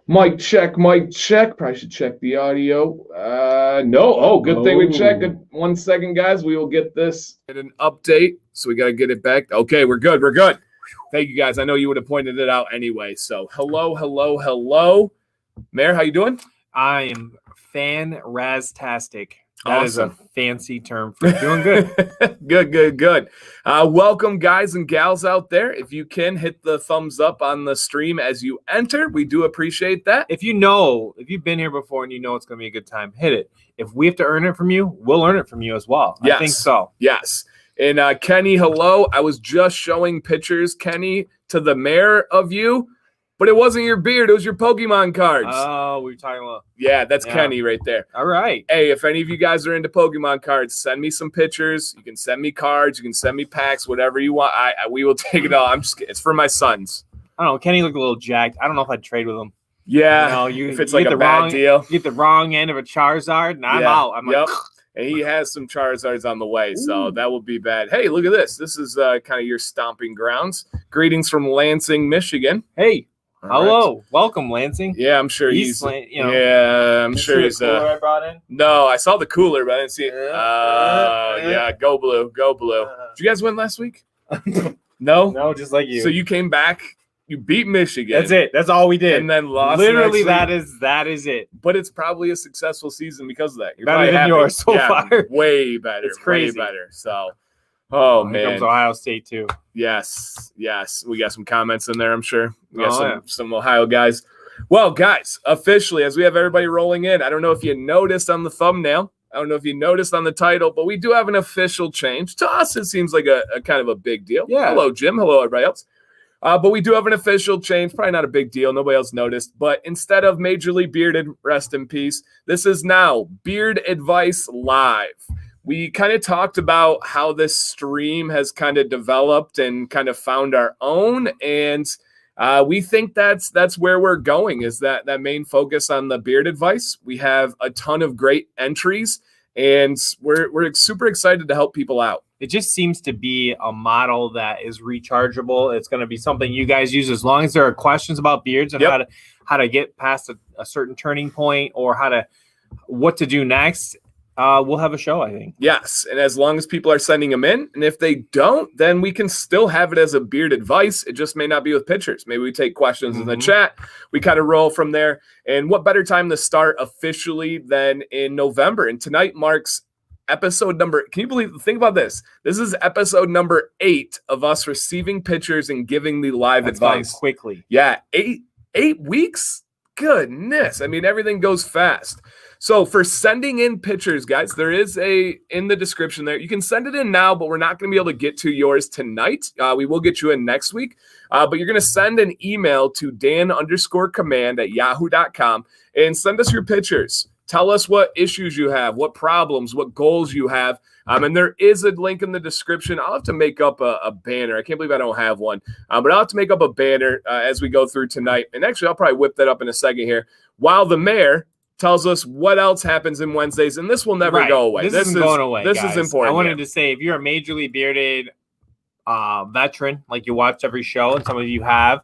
Mic check, mic check. Probably should check the audio. No. Oh, good thing we checked it. 1 second, guys. We will get this in an update. So we got to get it back. Okay, we're good. We're good. Thank you, guys. I know you would have pointed it out anyway. So hello. Mayor, how you doing? I am fan-rastastic. That Awesome. is a fancy term for doing good. Good. Welcome, guys and gals out there. If you can, hit the thumbs up on the stream as you enter. We do appreciate that. If you've been here before and you know it's going to be a good time, hit it. If we have to earn it from you, we'll earn it from you as well. Yes. I think so. Yes. And Kenny, hello. I was just showing pictures, Kenny, to the mayor of you. But it wasn't your beard. It was your Pokemon cards. Oh, we were talking about. Yeah, that's Kenny right there. All right. Hey, if any of you guys are into Pokemon cards, send me some pictures. You can send me cards. You can send me packs, whatever you want. We will take it all. It's for my sons. I don't know. Kenny looked a little jacked. I don't know if I'd trade with him. Yeah, if it's like a bad deal. You get the wrong end of a Charizard, and I'm out. I'm like, and he has some Charizards on the way, so that will be bad. Hey, look at this. This is kind of your stomping grounds. Greetings from Lansing, Michigan. Hey. All Hello, right. Welcome, Lansing. Yeah, I'm sure he's. Yeah, I'm sure he's. I brought in. No, I saw the cooler, but I didn't see it. Yeah, go blue. Did you guys win last week? No, no, just like you. So you came back, you beat Michigan. That's it. That's all we did, and then lost. Literally, that is it. But it's probably a successful season because of that. You're better than yours so far. Way better. It's crazy. Way better. So. Oh, man. Here comes Ohio State, too. Yes. We got some comments in there, I'm sure. We got some Ohio guys. Well, guys, officially, as we have everybody rolling in, I don't know if you noticed on the thumbnail. I don't know if you noticed on the title, but we do have an official change. To us, it seems like a kind of a big deal. Yeah. Hello, Jim. Hello, everybody else. But we do have an official change. Probably not a big deal. Nobody else noticed. But instead of Majorly Bearded, rest in peace, this is now Beard Advice Live. We kind of talked about how this stream has kind of developed and kind of found our own. And we think that's where we're going, is that main focus on the beard advice. We have a ton of great entries, and we're super excited to help people out. It just seems to be a model that is rechargeable. It's going to be something you guys use as long as there are questions about beards and how to get past a certain turning point or what to do next. We'll have a show, I think. Yes, and as long as people are sending them in, and if they don't, then we can still have it as a beard advice. It just may not be with pictures. Maybe we take questions in the chat. We kind of roll from there. And what better time to start officially than in November? And tonight marks episode number. Can you think about this? This is episode number 8 of us receiving pictures and giving the live advice quickly. Yeah, 8 weeks. Goodness, I mean, everything goes fast. So for sending in pictures, guys, there is in the description there. You can send it in now, but we're not going to be able to get to yours tonight. We will get you in next week. But you're going to send an email to dan_command@yahoo.com and send us your pictures. Tell us what issues you have, what problems, what goals you have. And there is a link in the description. I'll have to make up a banner. I can't believe I don't have one. But I'll have to make up a banner as we go through tonight. And actually, I'll probably whip that up in a second here. While the mayor tells us what else happens in Wednesdays, and this will never go away. This isn't going away. This is important. I wanted to say, if you're a Majorly Bearded veteran, like you watch every show, and some of you have,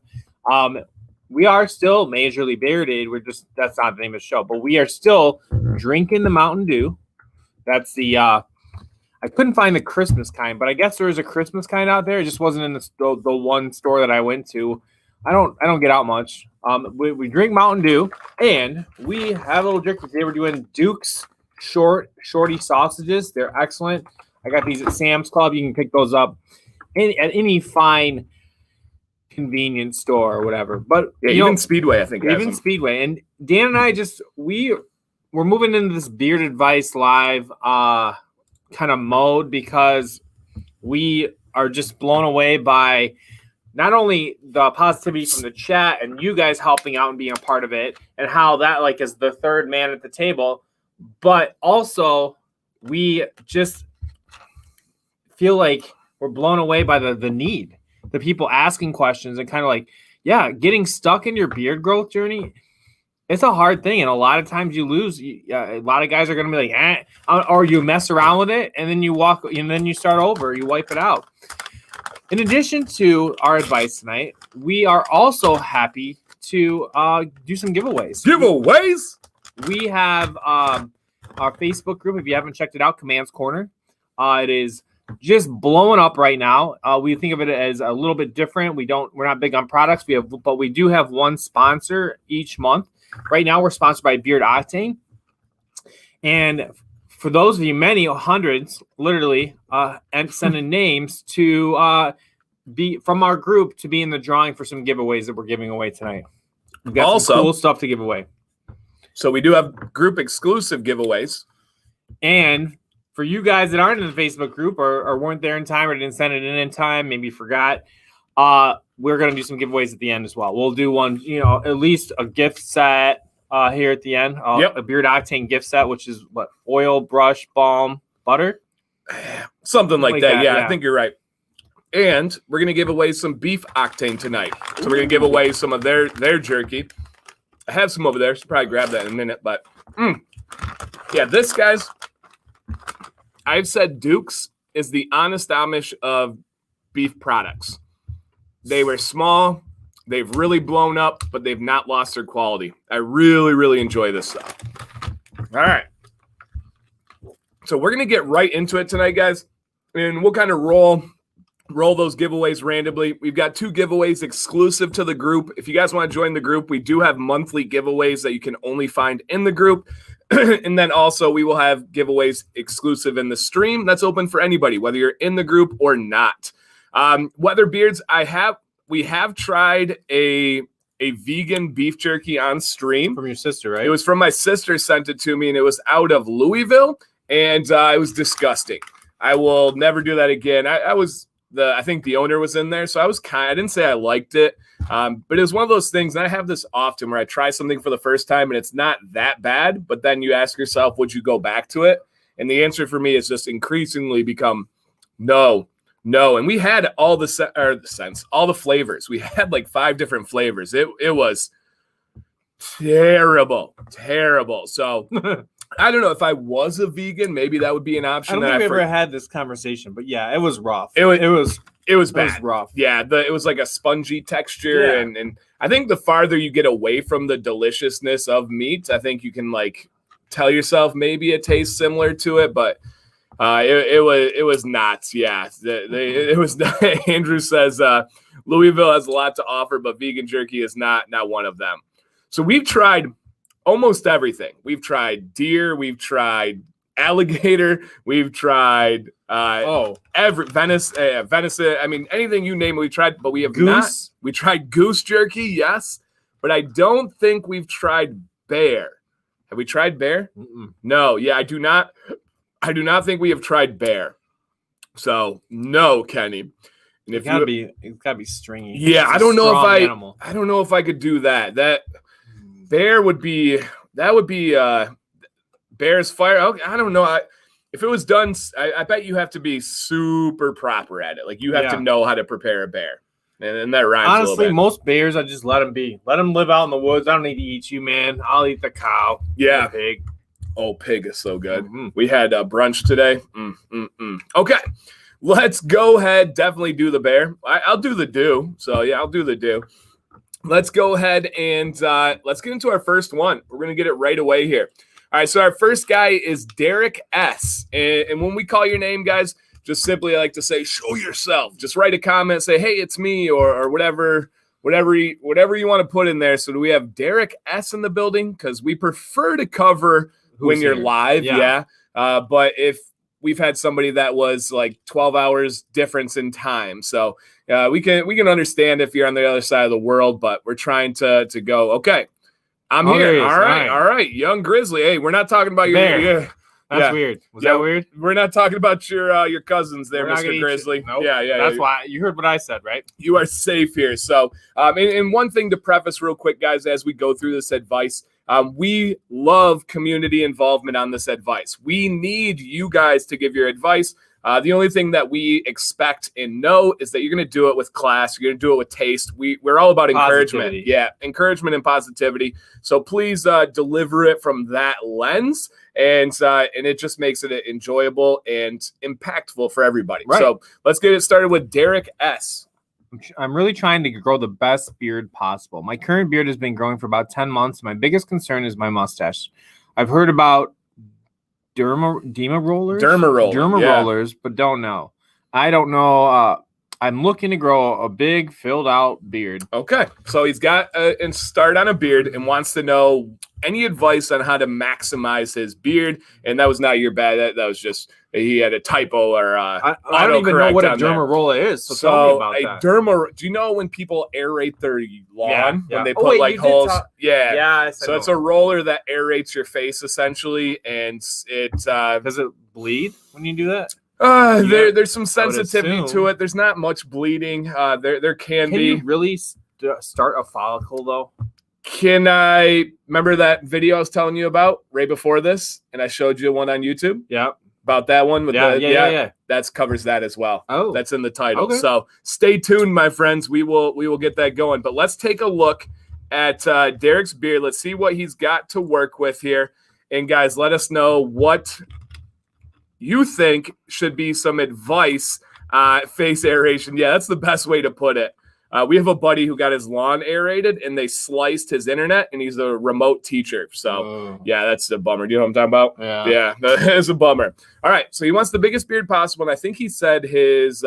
we are still Majorly Bearded. That's not the name of the show, but we are still drinking the Mountain Dew. That's the I couldn't find the Christmas kind, but I guess there is a Christmas kind out there. It just wasn't in the one store that I went to. I don't get out much. We drink Mountain Dew, and we have a little drink today. We're doing Duke's Shorty sausages. They're excellent. I got these at Sam's Club. You can pick those up at any fine convenience store or whatever. But even Speedway, I think. Even Speedway. And Dan and I we're moving into this Beard Advice Live kind of mode because we are just blown away by not only the positivity from the chat and you guys helping out and being a part of it and how that is the third man at the table, but also we just feel like we're blown away by the need, the people asking questions and kind of getting stuck in your beard growth journey. It's a hard thing, and a lot of times you lose. A lot of guys are going to be like, or you mess around with it, and then you walk, and then you start over. You wipe it out. In addition to our advice tonight, we are also happy to do some giveaways. Giveaways? We have our Facebook group. If you haven't checked it out, Command's Corner. It is just blowing up right now. We think of it as a little bit different. We're not big on products. But we do have one sponsor each month. Right now, we're sponsored by Beard Octane. And for those of you, many hundreds, literally, and sending names to be from our group to be in the drawing for some giveaways that we're giving away tonight. We've got Also, some cool stuff to give away. So we do have group exclusive giveaways. And for you guys that aren't in the Facebook group or weren't there in time or didn't send it in time, maybe forgot, we're going to do some giveaways at the end as well. We'll do one, at least a gift set here at the end. A Beard Octane gift set, which is what? Oil, brush, balm, butter? Something like that. Yeah, I think you're right. And we're going to give away some beef Octane tonight. So we're going to give away some of their jerky. I have some over there, so probably grab that in a minute. But yeah, this, guys, I've said Duke's is the Honest Amish of beef products. They were small. They've really blown up, but they've not lost their quality. I really, really enjoy this stuff. All right. So we're going to get right into it tonight, guys. And we'll kind of roll those giveaways randomly. We've got 2 giveaways exclusive to the group. If you guys want to join the group, we do have monthly giveaways that you can only find in the group. And then also we will have giveaways exclusive in the stream. That's open for anybody, whether you're in the group or not. Weather Beards, we have tried a vegan beef jerky on stream. From your sister, right? It was from my sister, sent it to me, and it was out of Louisville, and it was disgusting. I will never do that again. I think the owner was in there, so I didn't say I liked it, but it was one of those things, and I have this often where I try something for the first time, and it's not that bad, but then you ask yourself, would you go back to it? And the answer for me is just increasingly become no. And we had all the flavors. We had like 5 different flavors. It was terrible. So I don't know if I was a vegan, maybe that would be an option. I don't think we ever had this conversation, but yeah, it was rough. It was bad. It was rough. Yeah, it was like a spongy texture, and I think the farther you get away from the deliciousness of meat, I think you can like tell yourself maybe it tastes similar to it, but it was not. Yeah, it was. Andrew says Louisville has a lot to offer, but vegan jerky is not one of them. So we've tried almost everything. We've tried deer. We've tried alligator. We've tried venison. I mean, anything you name it, we tried, but we have not. We tried goose jerky, yes, but I don't think we've tried bear. Have we tried bear? Mm-mm. No. Yeah, I do not think we have tried bear. So no, Kenny. And it's gotta be stringy. Yeah, I don't know if I could do that. That bear would be bear's fire. Okay, I don't know. If it was done, I bet you have to be super proper at it. Like you have to know how to prepare a bear. And that rhymes honestly, a little bit. Most bears, I just let them be. Let them live out in the woods. I don't need to eat you, man. I'll eat the cow. Yeah. The pig. Oh, pig is so good. Mm-hmm. We had brunch today. Okay. Let's go ahead. Definitely do the bear. I'll do the do. So, yeah, I'll do the do. Let's go ahead and let's get into our first one. We're going to get it right away here. All right, so our first guy is Derek S. And when we call your name, guys, just simply like to say, show yourself. Just write a comment, say, hey, it's me, or whatever you want to put in there. So do we have Derek S in the building? Because we prefer to cover when you're live. Yeah. But if we've had somebody that was like 12 hours difference in time. So we can understand if you're on the other side of the world, but we're trying to go, okay, I'm here. All right. Young Grizzly. Hey, we're not talking about your That's weird. Was that weird? We're not talking about your cousins there, Mr. Grizzly. Nope. Yeah. That's why you heard what I said, right? You are safe here. So, and one thing to preface real quick, guys, as we go through this advice, we love community involvement on this advice. We need you guys to give your advice. The only thing that we expect and know is that you're going to do it with class. You're going to do it with taste. We're all about encouragement. Positivity. Yeah, encouragement and positivity. So please deliver it from that lens, and it just makes it enjoyable and impactful for everybody. Right. So let's get it started with Derek S. I'm really trying to grow the best beard possible. My current beard has been growing for about 10 months. My biggest concern is my mustache. I've heard about derma rollers, but don't know. I don't know. I'm looking to grow a big filled out beard. Okay. So he's got and start on a beard and wants to know any advice on how to maximize his beard. And that was not your bad. That was just, he had a typo or I don't even know what a derma roller is. So tell me about that. Derma, do you know when people aerate their lawn? Yeah. When they put holes? Yeah. Yeah. So it's a roller that aerates your face essentially. And it does it bleed when you do that? There's some sensitivity to it. There's not much bleeding. There can be. Can you really start a follicle though? Can I remember that video I was telling you about right before this, and I showed you one on YouTube? Yeah. About that one with yeah. That covers that as well. Oh, that's in the title. Okay. So stay tuned, my friends. We will get that going. But let's take a look at Derek's beard. Let's see what he's got to work with here. And guys, let us know what you think should be some advice. Face aeration. Yeah, that's the best way to put it. We have a buddy who got his lawn aerated and they sliced his internet, and he's a remote teacher. So yeah, that's a bummer. Do you know what I'm talking about? Yeah, that is a bummer. All right. So he wants the biggest beard possible. And I think he said his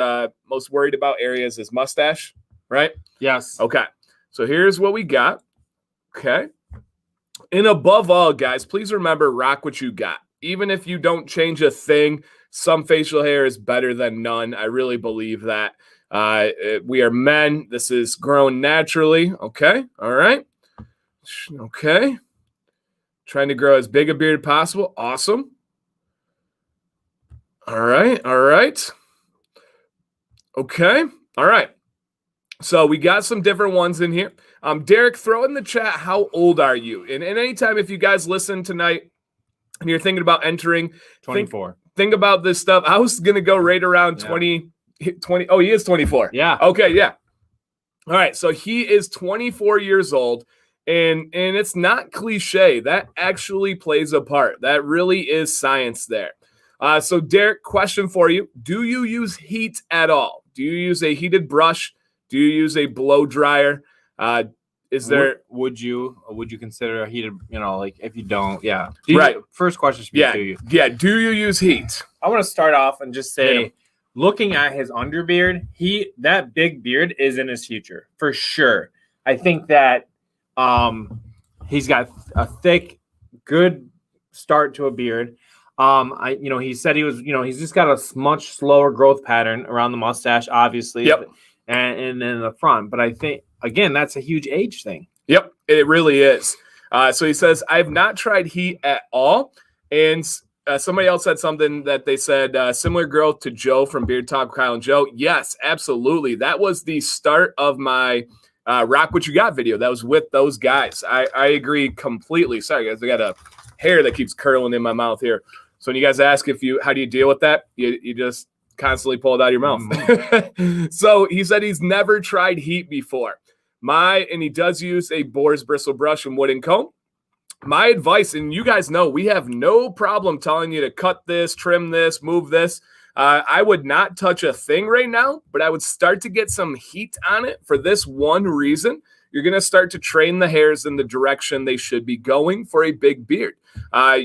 most worried about area is his mustache, right? Yes. Okay. So here's what we got. Okay. And above all, guys, please remember, rock what you got. Even if you don't change a thing, some facial hair is better than none. I really believe that. We are men. This is grown naturally. Okay. All right. Okay. Trying to grow as big a beard as possible. Awesome. All right. All right. Okay. All right. So we got some different ones in here. Derek, throw in the chat, how old are you? And anytime, if you guys listen tonight and you're thinking about entering, 24. Think about this stuff. I was going to go right around 20. Oh, he is 24. Yeah. Okay. Yeah. All right. So he is 24 years old, and it's not cliche. That actually plays a part. That really is science there. So Derek, question for you. Do you use heat at all? Do you use a heated brush? Do you use a blow dryer? Would you consider a heated, like if you don't, right. First question should be, do you? Yeah. Do you use heat? I want to start off and just say, looking at his underbeard, that big beard is in his future for sure. I think that he's got a thick, good start to a beard. He said he was, he's just got a much slower growth pattern around the mustache, obviously. Yep. And in the front. But I think, again, that's a huge age thing. Yep, it really is. So he says, I've not tried heat at all. And somebody else said something that they said, similar growth to Joe from Beard Talk, Kyle and Joe. Yes, absolutely. That was the start of my Rock What You Got video. That was with those guys. I agree completely. Sorry, guys. I got a hair that keeps curling in my mouth here. So when you guys ask how do you deal with that? You just constantly pull it out of your mouth. So he said he's never tried heat before. And he does use a boar's bristle brush and wooden comb. My advice, and you guys know, we have no problem telling you to cut this, trim this, move this. I would not touch a thing right now, but I would start to get some heat on it for this one reason. You're going to start to train the hairs in the direction they should be going for a big beard.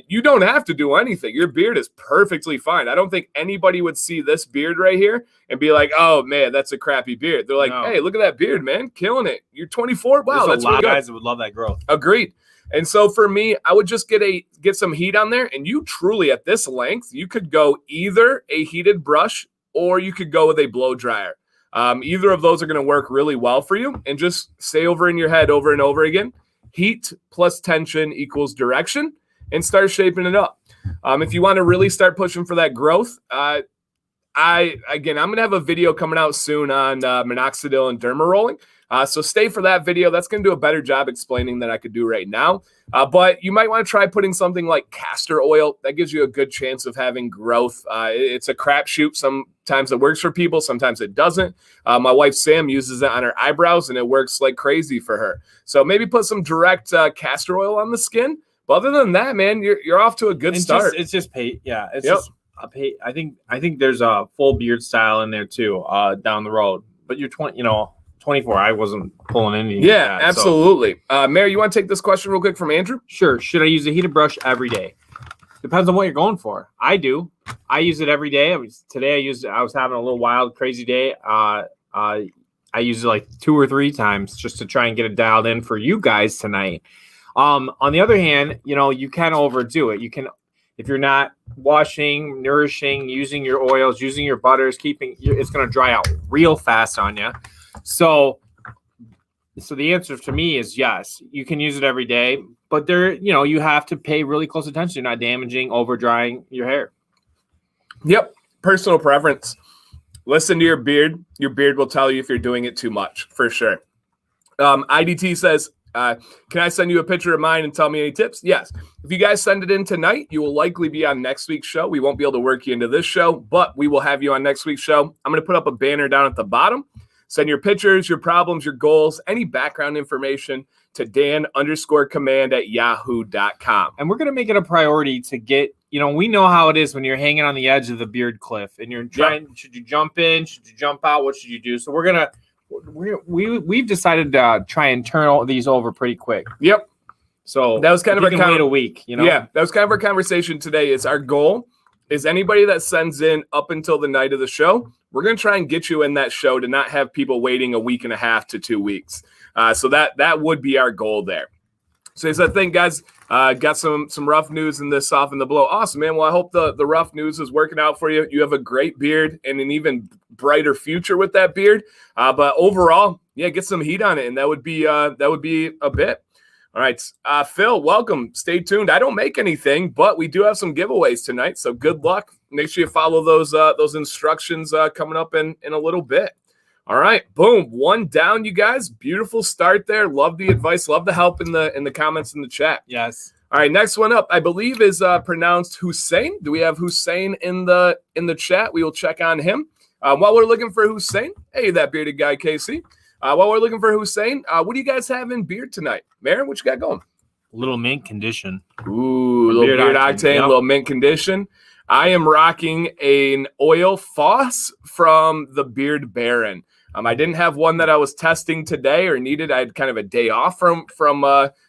You don't have to do anything. Your beard is perfectly fine. I don't think anybody would see this beard right here and be like, oh, man, that's a crappy beard. They're like, hey, look at that beard, man. Killing it. You're 24. Wow, that's a lot of guys that would love that growth. Agreed. And so for me, I would just get some heat on there. And you truly, at this length, you could go either a heated brush or you could go with a blow dryer. Either of those are going to work really well for you. And just say over in your head over and over again, heat plus tension equals direction, and start shaping it up. If you want to really start pushing for that growth, I'm going to have a video coming out soon on minoxidil and derma rolling. So stay for that video. That's going to do a better job explaining than I could do right now. But you might want to try putting something like castor oil. That gives you a good chance of having growth. It's a crapshoot. Sometimes it works for people. Sometimes it doesn't. My wife, Sam, uses it on her eyebrows, and it works like crazy for her. So maybe put some direct castor oil on the skin. But other than that, man, you're off to a good start. It's just paint. Yeah. It's just a paint. I think there's a full beard style in there too, down the road. but you're 20, 24. I wasn't pulling anything. Yeah, like that, absolutely. Mary, you want to take this question real quick from Andrew? Sure. Should I use a heated brush every day? Depends on what you're going for. I do. I use it every day. Today I was having a little wild, crazy day. I use it like 2 or 3 times just to try and get it dialed in for you guys tonight. On the other hand, you can overdo it. You can, if you're not washing, nourishing, using your oils, using your butters, it's going to dry out real fast on you. So the answer to me is yes, you can use it every day, but you have to pay really close attention. You're not damaging, over drying your hair. Yep. Personal preference. Listen to your beard. Your beard will tell you if you're doing it too much, for sure. IDT says, can I send you a picture of mine and tell me any tips? Yes. If you guys send it in tonight, you will likely be on next week's show. We won't be able to work you into this show, but we will have you on next week's show. I'm going to put up a banner down at the bottom. Send your pictures, your problems, your goals, any background information to dan_command@yahoo.com. And we're going to make it a priority to get, we know how it is when you're hanging on the edge of the beard cliff and you're trying, should you jump in? Should you jump out? What should you do? So we've decided to try and turn all these over pretty quick. Yep. So that was kind of wait a week, Yeah, that was kind of our conversation today. Is our goal is anybody that sends in up until the night of the show, we're going to try and get you in that show to not have people waiting a week and a half to 2 weeks. So that would be our goal there. So I think, guys, got some rough news in this Soften the Blow. Awesome, man. Well, I hope the rough news is working out for you. You have a great beard and an even brighter future with that beard. But overall, yeah, get some heat on it, and that would be a bit. All right, Phil, welcome. Stay tuned. I don't make anything, but we do have some giveaways tonight, so good luck. Make sure you follow those instructions coming up in a little bit. All right, boom, 1 down, you guys. Beautiful start there. Love the advice. Love the help in the comments in the chat. Yes. All right, next one up, I believe, is pronounced Hussein. Do we have Hussein in the chat? We will check on him. While we're looking for Hussein, hey, that bearded guy, Casey. While we're looking for Hussein, what do you guys have in beard tonight? Maren, what you got going? Little mint condition. Ooh, little beard octane, yep. Little mint condition. I am rocking an oil floss from the Beard Baron. I didn't have one that I was testing today or needed. I had kind of a day off from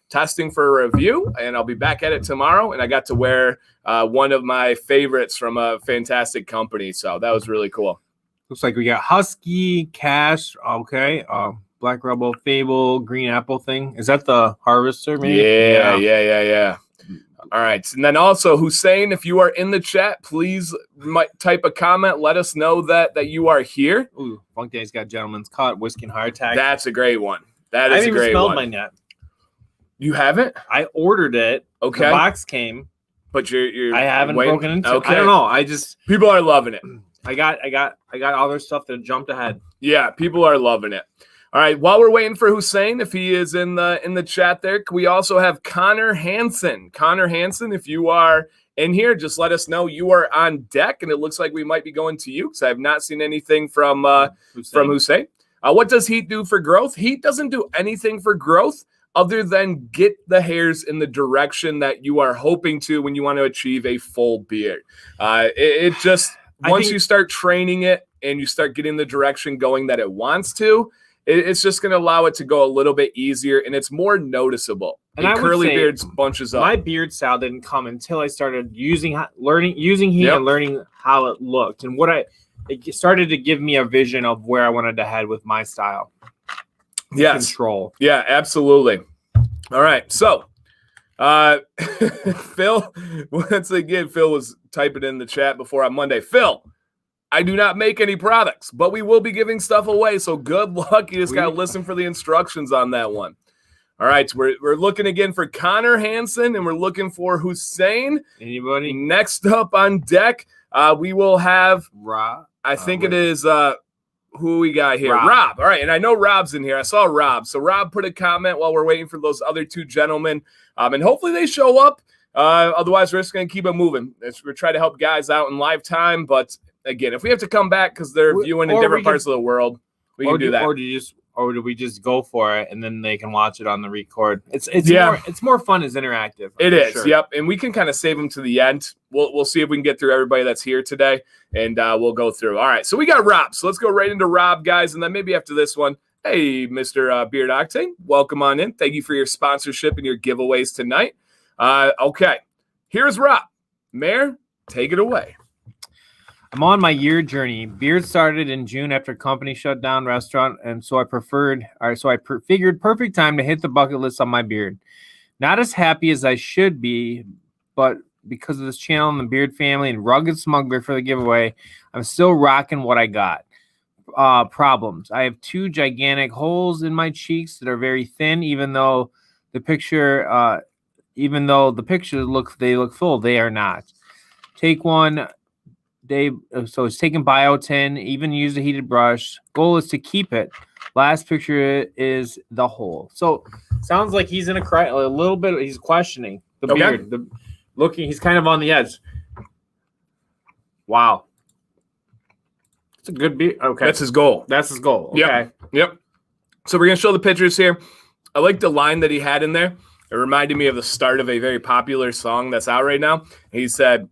testing for a review, and I'll be back at it tomorrow. And I got to wear one of my favorites from a fantastic company, so that was really cool. Looks like we got Husky, Cash, okay, Black Rebel, Fable, Green Apple thing. Is that the Harvester, maybe? Yeah. All right. And then also, Hussein, if you are in the chat, please type a comment. Let us know that you are here. Ooh, Funk Day's got Gentleman's Cut, Whiskey and Heart Attack. That's a great one. That is a great one. I haven't even smelled mine yet. You haven't? I ordered it. Okay. The box came. But you're I haven't broken into okay. it. I don't know. People are loving it. I got other stuff that jumped ahead. Yeah, people are loving it. All right, while we're waiting for Hussein, if he is in the chat there, we also have Connor Hansen. Connor Hansen, if you are in here, just let us know you are on deck, and it looks like we might be going to you because I have not seen anything from Hussein. What does heat do for growth? Heat doesn't do anything for growth other than get the hairs in the direction that you are hoping to when you want to achieve a full beard. Once you start training it and you start getting the direction going that it wants to, it's just going to allow it to go a little bit easier, and it's more noticeable. And curly beards bunches up. My beard style didn't come until I started using heat and learning how it looked, and it started to give me a vision of where I wanted to head with my style. Yes. Control. Yeah, absolutely. All right, so Phil, once again, Phil was typing in the chat before on Monday. Phil, I do not make any products, but we will be giving stuff away. So good luck. You just got to listen for the instructions on that one. All right. We're looking again for Connor Hansen, and we're looking for Hussein. Anybody? Next up on deck, we will have Rob. I think it is who we got here. Rob. All right. And I know Rob's in here. I saw Rob. So Rob put a comment while we're waiting for those other 2 gentlemen. And hopefully they show up. Otherwise, we're just going to keep it moving. We're trying to help guys out in live time, but again, if we have to come back because they're viewing in different parts of the world, we can do that. Or do you just or do we just go for it and then they can watch it on the record? It's more fun as interactive. It is, sure. Yep. And we can kind of save them to the end. We'll see if we can get through everybody that's here today, and we'll go through. All right, so we got Rob. So let's go right into Rob, guys, and then maybe after this one, hey, Mr. Beard Octane, welcome on in. Thank you for your sponsorship and your giveaways tonight. Okay, here's Rob. Mayor, take it away. I'm on my year journey. Beard started in June after company shut down restaurant, and so I figured perfect time to hit the bucket list on my beard. Not as happy as I should be, but because of this channel and the Beard family and Rugged Smuggler for the giveaway, I'm still rocking what I got. Problems. I have 2 gigantic holes in my cheeks that are very thin, even though the picture look full, they are not. Take one day, so it's taken biotin, even use a heated brush. Goal is to keep it. Last picture is the hole. So sounds like he's in a little bit. He's questioning the beard. He's kind of on the edge. Wow. It's a good beard. Okay. That's his goal. Okay. Yep. So we're going to show the pictures here. I like the line that he had in there. It reminded me of the start of a very popular song that's out right now. He said,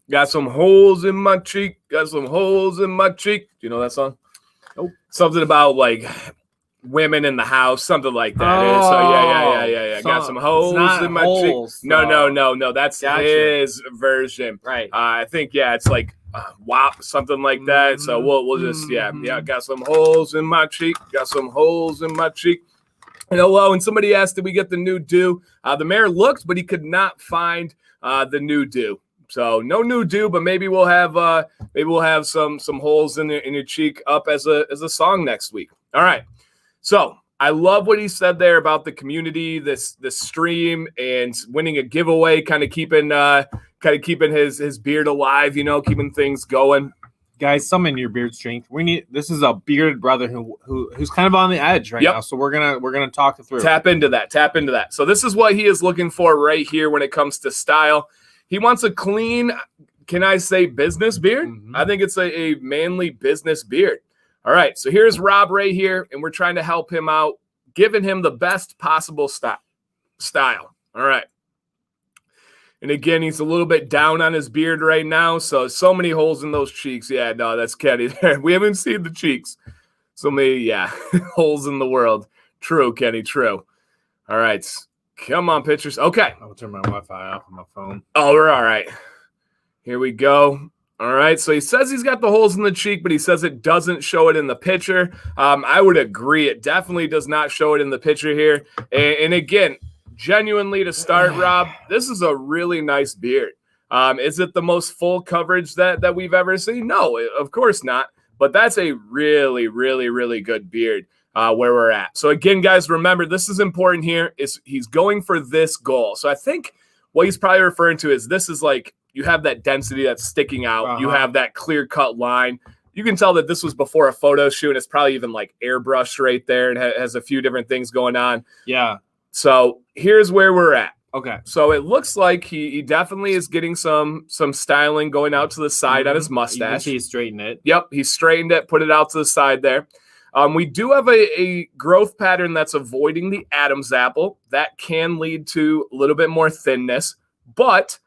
got some holes in my cheek, got some holes in my cheek. Do you know that song? Nope. Something about like women in the house, something like that. Oh, so yeah. Got some holes in my cheek. No. That's his version. Right. I think it's like WAP, something like that. Mm-hmm. So we'll just got some holes in my cheek, got some holes in my cheek. And hello, and somebody asked, did we get the new do? The mayor looked, but he could not find the new do. So no new do, but maybe we'll have some holes in your cheek up as a song next week. All right. So I love what he said there about the community, this stream, and winning a giveaway, kind of keeping his beard alive, keeping things going. Guys, summon your beard strength. This is a bearded brother who's kind of on the edge right now. So we're gonna talk it through. Tap into that. So this is what he is looking for right here when it comes to style. He wants a clean, can I say business beard? Mm-hmm. I think it's a manly business beard. All right, so here's Rob right here, and we're trying to help him out, giving him the best possible style. All right. And again, he's a little bit down on his beard right now, so many holes in those cheeks. Yeah, no, that's Kenny there. We haven't seen the cheeks. So many, holes in the world. True, Kenny, true. All right. Come on, pictures. Okay. I'll turn my Wi-Fi off on my phone. Oh, we're all right. Here we go. All right. So he says he's got the holes in the cheek, but he says it doesn't show it in the picture. I would agree. It definitely does not show it in the picture here. And again, genuinely to start, Rob, this is a really nice beard. Is it the most full coverage that we've ever seen? No, of course not. But that's a really, really, really good beard. Where we're at. So again, guys, remember, this is important here. He's going for this goal. So I think what he's probably referring to is this is like you have that density that's sticking out. Uh-huh. You have that clear-cut line. You can tell that this was before a photo shoot, and it's probably even like airbrushed right there and has a few different things going on. Yeah. So here's where we're at. Okay. So it looks like he definitely is getting some styling going out to the side on his mustache. He straightened it. Yep, he straightened it, put it out to the side there. We do have a growth pattern that's avoiding the Adam's apple. That can lead to a little bit more thinness, but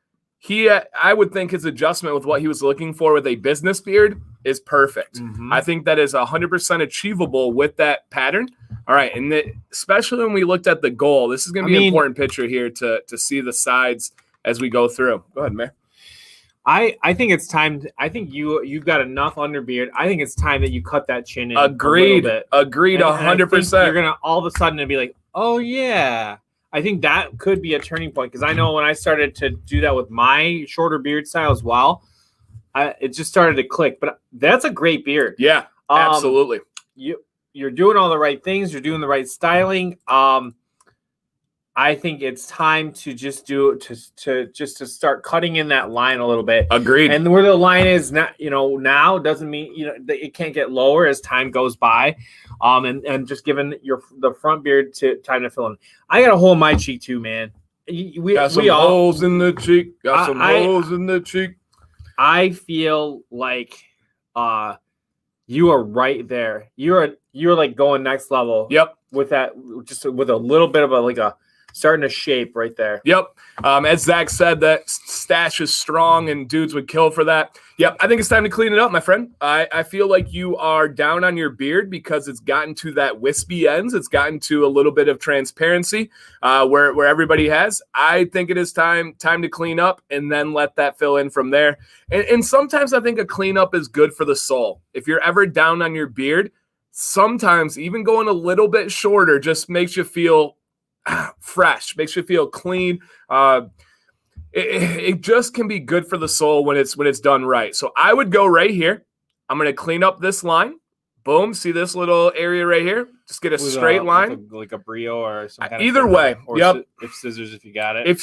I would think his adjustment with what he was looking for with a business beard is perfect. Mm-hmm. I think that is 100% achievable with that pattern. All right, and especially when we looked at the goal, this is going to be an important picture here to see the sides as we go through. Go ahead, Mayor. I think it's time. I think you've got enough underbeard. I think it's time that you cut that chin in. Agreed. 100%. You're gonna all of a sudden be like, oh yeah. I think that could be a turning point because I know when I started to do that with my shorter beard style as well, it just started to click. But that's a great beard. Yeah, absolutely. You're doing all the right things. You're doing the right styling. I think it's time to just to start cutting in that line a little bit. Agreed. And where the line is not, now doesn't mean it can't get lower as time goes by. And just giving the front beard time to fill in. I got a hole in my cheek too, man. Got some holes in the cheek. Holes in the cheek. I feel like you are right there. You're like going next level. Yep. With that, just with a little bit of a starting to shape right there. Yep. As Zach said, that stash is strong and dudes would kill for that. Yep. I think it's time to clean it up, my friend. I feel like you are down on your beard because it's gotten to that wispy ends. It's gotten to a little bit of transparency where everybody has. I think it is time to clean up and then let that fill in from there. And sometimes I think a cleanup is good for the soul. If you're ever down on your beard, sometimes even going a little bit shorter just makes you feel fresh, makes you feel clean. It just can be good for the soul when it's done right. So I would go right here. I'm going to clean up this line. Boom. See this little area right here? Just get a straight line. Like a brio or some kind either way. Or yep. If scissors, if you got it. If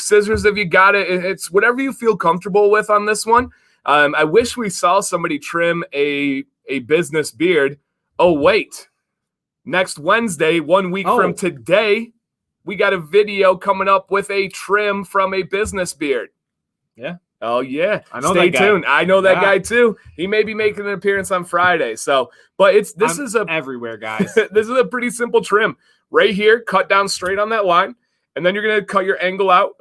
you got it. It's whatever you feel comfortable with on this one. I wish we saw somebody trim a business beard. Oh, wait. Next Wednesday, 1 week from today, we got a video coming up with a trim from a business beard. Yeah. Oh, yeah. I know Stay that guy. tuned. I know that guy, too. He may be making an appearance on Friday. So, but this is everywhere, guys. This is a pretty simple trim. Right here, cut down straight on that line. And then you're going to cut your angle out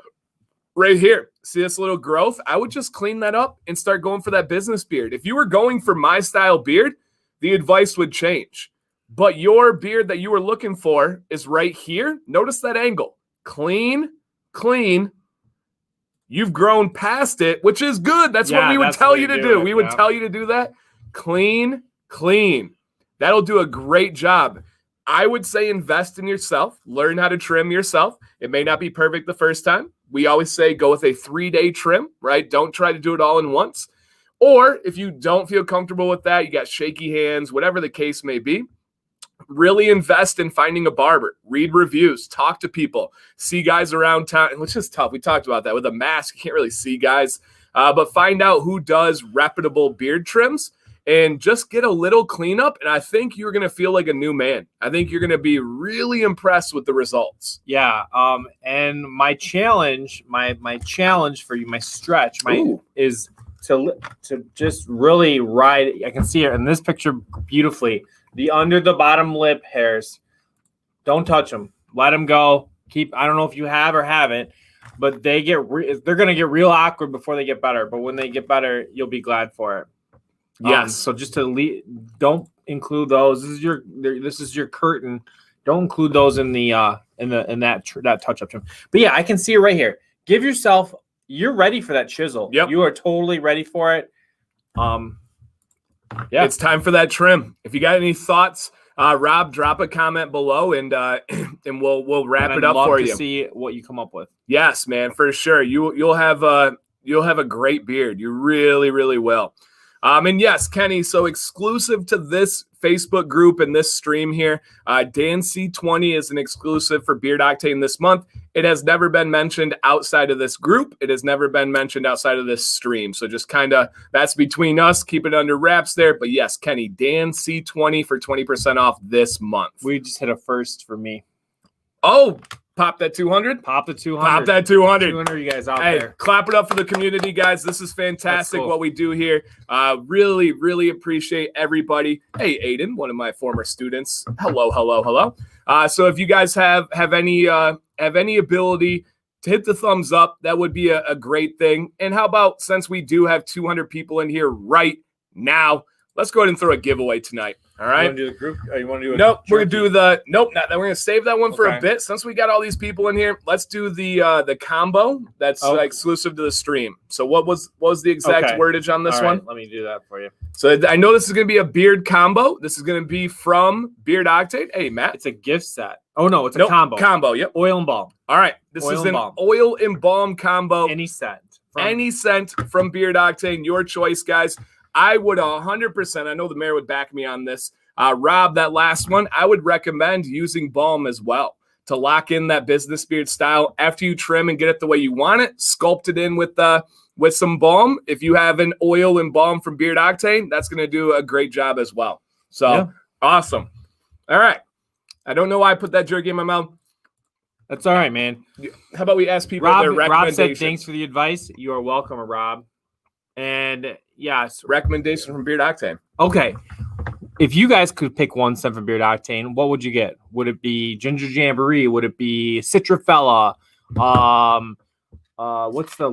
right here. See this little growth? I would just clean that up and start going for that business beard. If you were going for my style beard, the advice would change. But your beard that you were looking for is right here. Notice that angle. Clean, clean. You've grown past it, which is good. That's what we would tell you to do. We would tell you to do that. Clean, clean. That'll do a great job. I would say invest in yourself. Learn how to trim yourself. It may not be perfect the first time. We always say go with a 3-day trim, right? Don't try to do it all in once. Or if you don't feel comfortable with that, you got shaky hands, whatever the case may be, really invest in finding a barber. Read reviews, talk to people, see guys around town, which is tough. We talked about that. With a mask, you can't really see guys, but find out who does reputable beard trims and just get a little cleanup. And I think you're going to feel like a new man. I think you're going to be really impressed with the results. Yeah. And my challenge, my challenge for you, my stretch, is to just really ride. I can see it in this picture beautifully. The under the bottom lip hairs, don't touch them. Let them go. I don't know if you have or haven't, but they're going to get real awkward before they get better. But when they get better, you'll be glad for it. Yes. So just don't include those. This is your curtain. Don't include those in that touch up trim. But yeah, I can see it right here. Give yourself. You're ready for that chisel. Yep. You are totally ready for it. Yeah, it's time for that trim. If you got any thoughts, Rob, drop a comment below and we'll wrap it up for you. See what you come up with. Yes, man, for sure. You'll have a great beard. You really, really will. And yes, Kenny, so exclusive to this Facebook group and this stream here, DanC20 is an exclusive for Beard Octane this month. It has never been mentioned outside of this group. It has never been mentioned outside of this stream. So just kind of, that's between us. Keep it under wraps there. But yes, Kenny, DanC20 for 20% off this month. We just hit a first for me. Oh, pop that 200. Pop the 200. Pop that 200. 200, you guys out there. Clap it up for the community, guys. This is fantastic what we do here. Really, really appreciate everybody. Hey, Aiden, one of my former students. Hello, hello, hello. So if you guys have any ability to hit the thumbs up, that would be a great thing. And how about, since we do have 200 people in here right now, let's go ahead and throw a giveaway tonight. All right. You want to do the group? Or you want to do Nope. We're gonna do the nope. Not that. We're gonna save that one for a bit. Since we got all these people in here, let's do the combo that's exclusive to the stream. So what was the exact wordage on this one? Let me do that for you. So I know this is gonna be a beard combo. This is gonna be from Beard Octane. Hey, Matt. It's a gift set. Oh no, it's a combo. Combo. Yep. Oil and balm. All right. This is an oil and balm combo. Any scent from Beard Octane. Your choice, guys. I would 100%. I know the mayor would back me on this. Rob, that last one, I would recommend using balm as well to lock in that business beard style. After you trim and get it the way you want it, sculpt it in with some balm. If you have an oil and balm from Beard Octane, that's going to do a great job as well. So awesome. All right. I don't know why I put that jerky in my mouth. That's all right, man. How about we ask people their recommendations? Rob said thanks for the advice. You are welcome, Rob. And yes, recommendation from Beard Octane. Okay. if you guys could pick one scent from Beard Octane, what would you get? Would it be Ginger Jamboree? Would it be Citrafella? What's the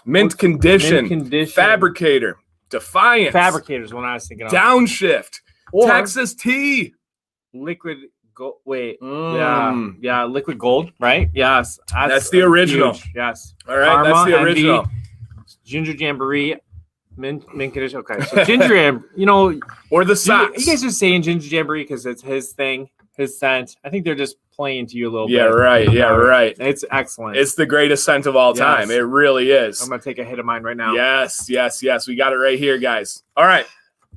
Mint Condition, Mint Condition, Fabricator, Defiance, Fabricator's one I was thinking of. Downshift, Or Texas Tea, Liquid Gold. Wait, yeah, Liquid Gold, right? Yes, that's the original. Huge. Yes, all right, Karma, that's the original. Envy, Ginger Jamboree, Mint Condition. Okay, so Ginger Jam, or the socks. You guys are saying Ginger Jamboree because it's his thing, his scent. I think they're just playing to you a little bit. Yeah, right. Yeah, right. It's excellent. It's the greatest scent of all time. It really is. I'm gonna take a hit of mine right now. Yes. We got it right here, guys. All right.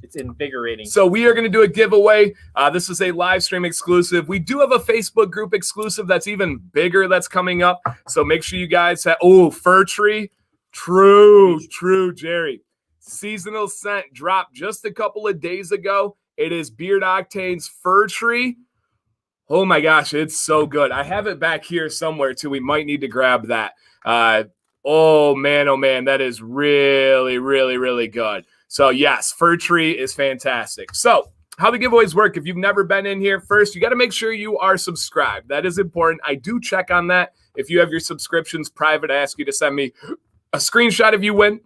It's invigorating. So we are going to do a giveaway. This is a live stream exclusive. We do have a Facebook group exclusive that's even bigger that's coming up. So make sure you guys have, Fir Tree. True, Jerry. Seasonal scent dropped just a couple of days ago. It is Beard Octane's Fir Tree. Oh my gosh, it's so good. I have it back here somewhere too. We might need to grab that. Oh man, that is really, really, really good. So yes, Fir Tree is fantastic. So how the giveaways work, if you've never been in here, first, you got to make sure you are subscribed. That is important. I do check on that. If you have your subscriptions private, I ask you to send me a screenshot if you win.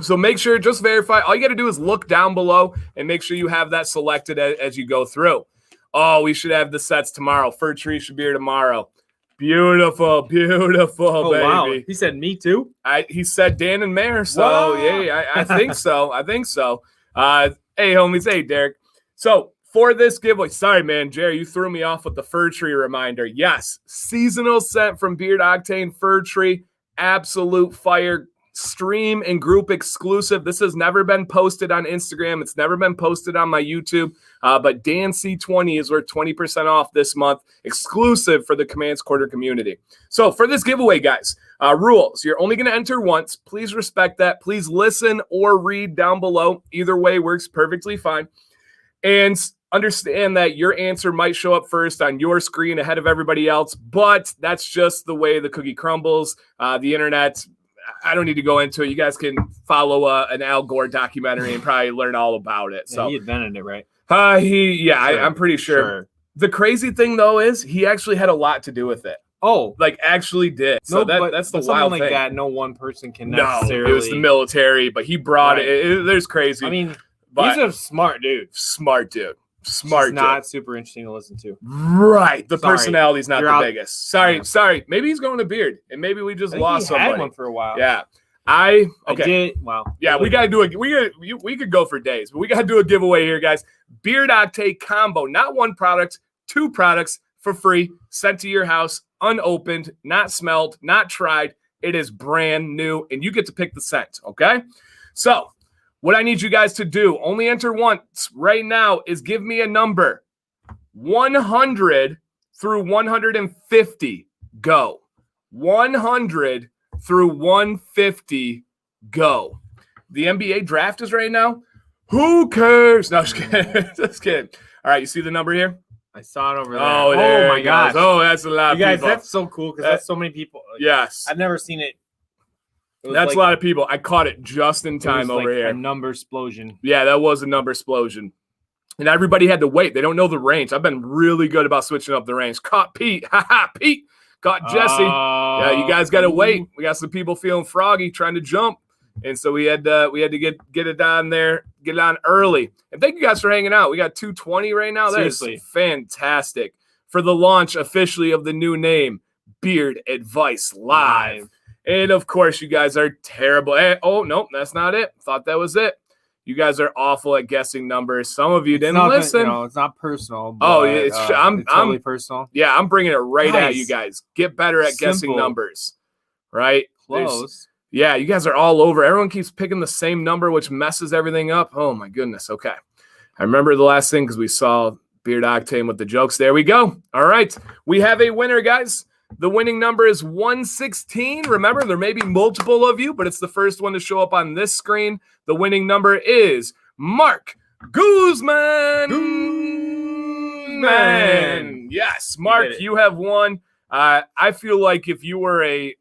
So make sure, just verify. All you got to do is look down below and make sure you have that selected as you go through. Oh, we should have the sets tomorrow. Fir Tree should be here tomorrow. Beautiful, baby. Wow. He said me too? He said Dan and Mayor. So, yeah, I think so. Hey, homies. Hey, Derek. So, for this giveaway, sorry, man, Jerry, you threw me off with the Fir Tree reminder. Yes, seasonal scent from Beard Octane, Fir Tree, absolute fire. Stream and group exclusive. This has never been posted on Instagram. It's never been posted on my YouTube. But DanC20 is worth 20% off this month, exclusive for the Commands Quarter community. So for this giveaway, guys, rules. You're only going to enter once. Please respect that. Please listen or read down below. Either way works perfectly fine. And understand that your answer might show up first on your screen ahead of everybody else, but that's just the way the cookie crumbles. The internet, I don't need to go into it. You guys can follow an Al Gore documentary and probably learn all about it. So he invented it, right? I'm pretty sure. The crazy thing though is he actually had a lot to do with it. Oh, like actually did. So that's the wild like thing. That no one person can necessarily. It was the military, but he brought it. There's crazy. I mean, he's a smart dude. Not super interesting to listen to. Right. The personality's not the biggest. Sorry. Maybe he's going to Beard, and maybe we just lost somebody. Had one for a while. Yeah. I did. Wow. Yeah, we got to do it. We could go for days, but we got to do a giveaway here, guys. Beard Octane combo, not one product, 2 products for free, sent to your house, unopened, not smelled, not tried. It is brand new, and you get to pick the scent. Okay. So, what I need you guys to do, only enter once right now, is give me a number. 100 through 150, go. 100 through 150, go. The NBA draft is right now. Who cares? No, just kidding. Just kidding. All right, you see the number here? I saw it over there. Oh my gosh. Oh, that's a lot of people. You guys, that's so cool because that's so many people. Yes. I've never seen it. That's a lot of people. I caught it just in time over here. A number explosion. Yeah, that was a number explosion. And everybody had to wait. They don't know the range. I've been really good about switching up the range. Caught Pete. Pete. Caught Jesse. Yeah, you guys got to wait. We got some people feeling froggy trying to jump. And so we had to get it down there, get it on early. And thank you guys for hanging out. We got 220 right now. That is fantastic. For the launch officially of the new name, Beard Advice Live. And, of course, you guys are terrible. Oh, no, that's not it. Thought that was it. You guys are awful at guessing numbers. Some of you didn't listen. It's not personal. But, it's totally personal. Yeah, I'm bringing it right at you guys. Get better at guessing numbers, right? Close. Yeah, you guys are all over. Everyone keeps picking the same number, which messes everything up. Oh, my goodness. Okay. I remember the last thing because we saw Beard Octane with the jokes. There we go. All right. We have a winner, guys. The winning number is 116. Remember, there may be multiple of you, but it's the first one to show up on this screen. The winning number is Mark Guzman. Yes, Mark, you have won. I feel like you were a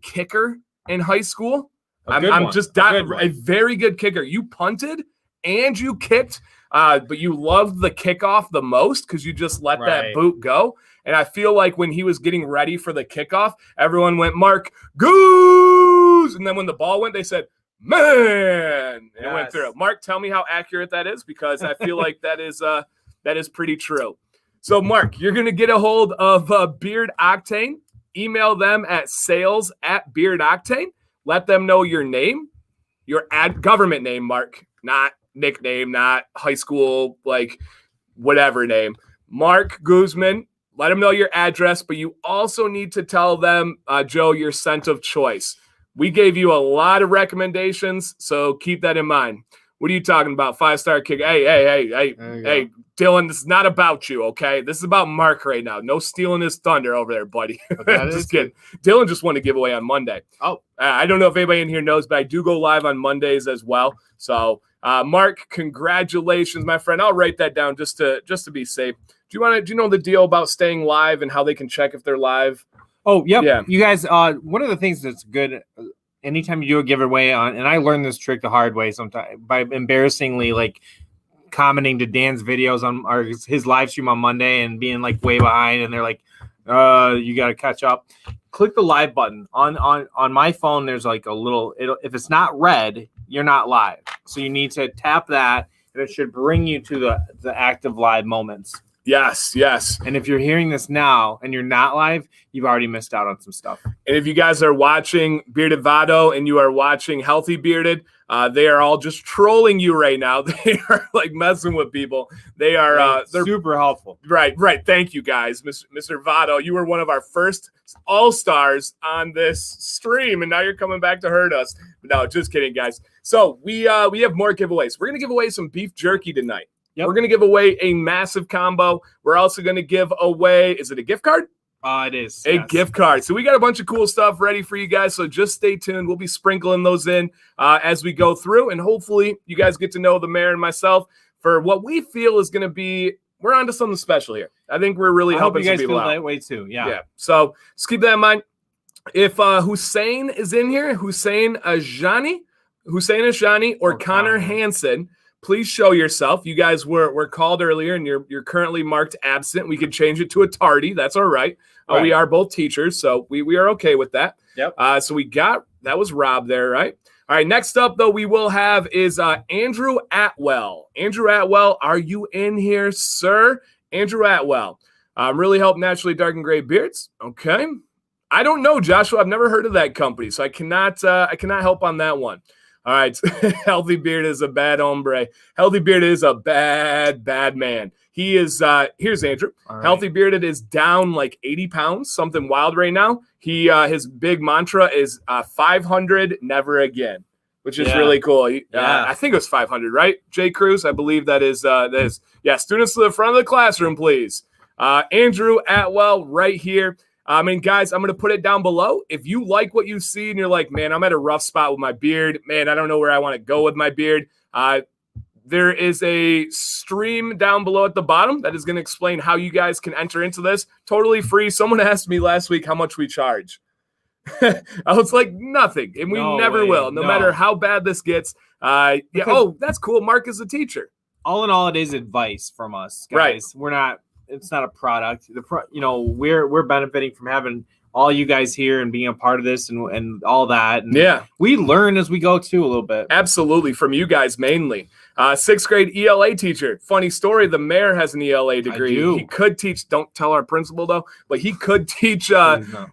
kicker in high school. I'm just a very good kicker. You punted and you kicked, but you loved the kickoff the most because you just let that boot go. And I feel like when he was getting ready for the kickoff, everyone went, Mark, goose. And then when the ball went, they said, man, and it went through. Mark, tell me how accurate that is, because I feel like that is pretty true. So, Mark, you're going to get a hold of Beard Octane. Email them at sales@BeardOctane. Let them know your name, your government name, Mark, not nickname, not high school, like whatever name. Mark Guzman. Let them know your address, but you also need to tell them, Joe, your scent of choice. We gave you a lot of recommendations, so keep that in mind. What are you talking about? 5-star kick. Hey, Dylan, this is not about you, okay? This is about Mark right now. No stealing his thunder over there, buddy. Just kidding. Dylan just won a giveaway on Monday. Oh, I don't know if anybody in here knows, but I do go live on Mondays as well. So, Mark, congratulations, my friend. I'll write that down just to be safe. Do you know the deal about staying live and how they can check if they're live? Oh, yep. Yeah. You guys, one of the things that's good, anytime you do a giveaway on, and I learned this trick the hard way sometimes by embarrassingly like commenting to Dan's videos on his live stream on Monday and being like way behind, and they're like, you got to catch up. Click the live button on my phone. There's like a little, if it's not red, you're not live. So you need to tap that, and it should bring you to the active live moments. Yes. And if you're hearing this now and you're not live, you've already missed out on some stuff. And if you guys are watching Bearded Vado and you are watching Healthy Bearded, they are all just trolling you right now. They are like messing with people. They are they're super helpful. Right. Thank you guys. Mr. Vado, you were one of our first all-stars on this stream, and now you're coming back to hurt us. No, just kidding, guys. So we have more giveaways. We're going to give away some beef jerky tonight. Yep. We're going to give away a massive combo. We're also going to give away, is it a gift card? It is. A gift card. So we got a bunch of cool stuff ready for you guys. So just stay tuned. We'll be sprinkling those in as we go through. And hopefully you guys get to know the mayor and myself for what we feel is going to be, we're on to something special here. I think we're really helping some people out. I hope you guys feel that way too. Yeah. So just keep that in mind. If Hussein is in here, Hussein Ajani, or Connor Hansen, please show yourself. You guys were called earlier, and you're currently marked absent. We could change it to a tardy. That's all right. We are both teachers, so we are okay with that. Yep. So that was Rob there, right? All right. Next up, though, we will have is Andrew Atwell. Andrew Atwell, are you in here, sir? Andrew Atwell. Really help naturally dark and gray beards. Okay. I don't know, Joshua. I've never heard of that company, so I cannot help on that one. All right. Healthy Beard is a bad hombre. Healthy Beard is a bad man. He is, here's Andrew. Right. Healthy Bearded is down like 80 pounds, something wild right now. His big mantra is 500, never again, which is really cool. I think it was 500, right? Jay Cruz, I believe that is. Yeah, students to the front of the classroom, please. Andrew Atwell right here. Guys, I'm going to put it down below. If you like what you see and you're like, man, I'm at a rough spot with my beard. Man, I don't know where I want to go with my beard. There is a stream down below at the bottom that is going to explain how you guys can enter into this. Totally free. Someone asked me last week how much we charge. I was like, nothing. And we never will, no matter how bad this gets. Oh, that's cool. Mark is a teacher. All in all, it is advice from us, guys. Right. It's not a product. We're benefiting from having all you guys here and being a part of this and all that. And we learn as we go too a little bit. Absolutely, from you guys mainly. 6th grade ELA teacher. Funny story. The mayor has an ELA degree. He could teach. Don't tell our principal though, but he could teach.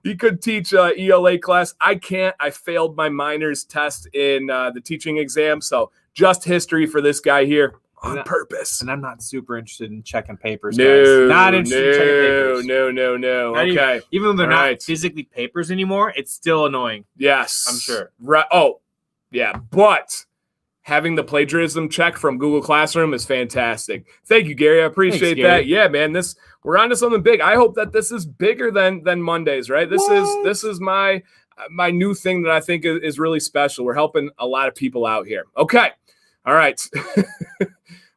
He could teach ELA class. I can't. I failed my minors test in the teaching exam. So just history for this guy here. On purpose. And I'm not super interested in checking papers, guys. Not interested in checking papers. No. Okay. Even though they're not physically papers anymore, it's still annoying. Yes. I'm sure. Right. Oh, yeah. But having the plagiarism check from Google Classroom is fantastic. Thank you, Gary. I appreciate that. Yeah, man. We're on to something big. I hope that this is bigger than Mondays, right? This is my new thing that I think is really special. We're helping a lot of people out here. Okay. All right.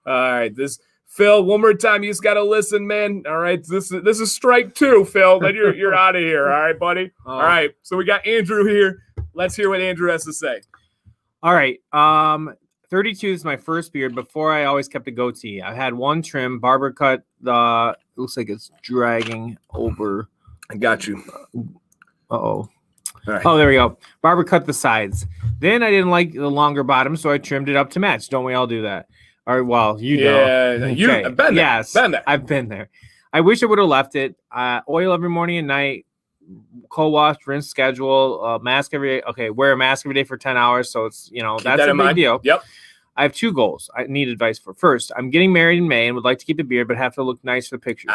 All right. This Phil, one more time. You just got to listen, man. All right. This is strike 2, Phil. Then you're out of here. All right, buddy. All right. So we got Andrew here. Let's hear what Andrew has to say. All right. 32 is my first beard. Before, I always kept a goatee. I had one trim, barber cut. It looks like it's dragging over. I got you. Uh-oh. Right. Oh, there we go. Barber cut the sides. Then I didn't like the longer bottom, so I trimmed it up to match. Don't we all do that? Or, well, you know. Yeah, I've been there. Yes, been there. I've been there. I wish I would have left it. Oil every morning and night. Co-wash, rinse schedule, mask every day. Okay, wear a mask every day for 10 hours. So it's, that's a big deal. Yep. I have 2 goals I need advice for. First, I'm getting married in May and would like to keep a beard, but have to look nice for the pictures.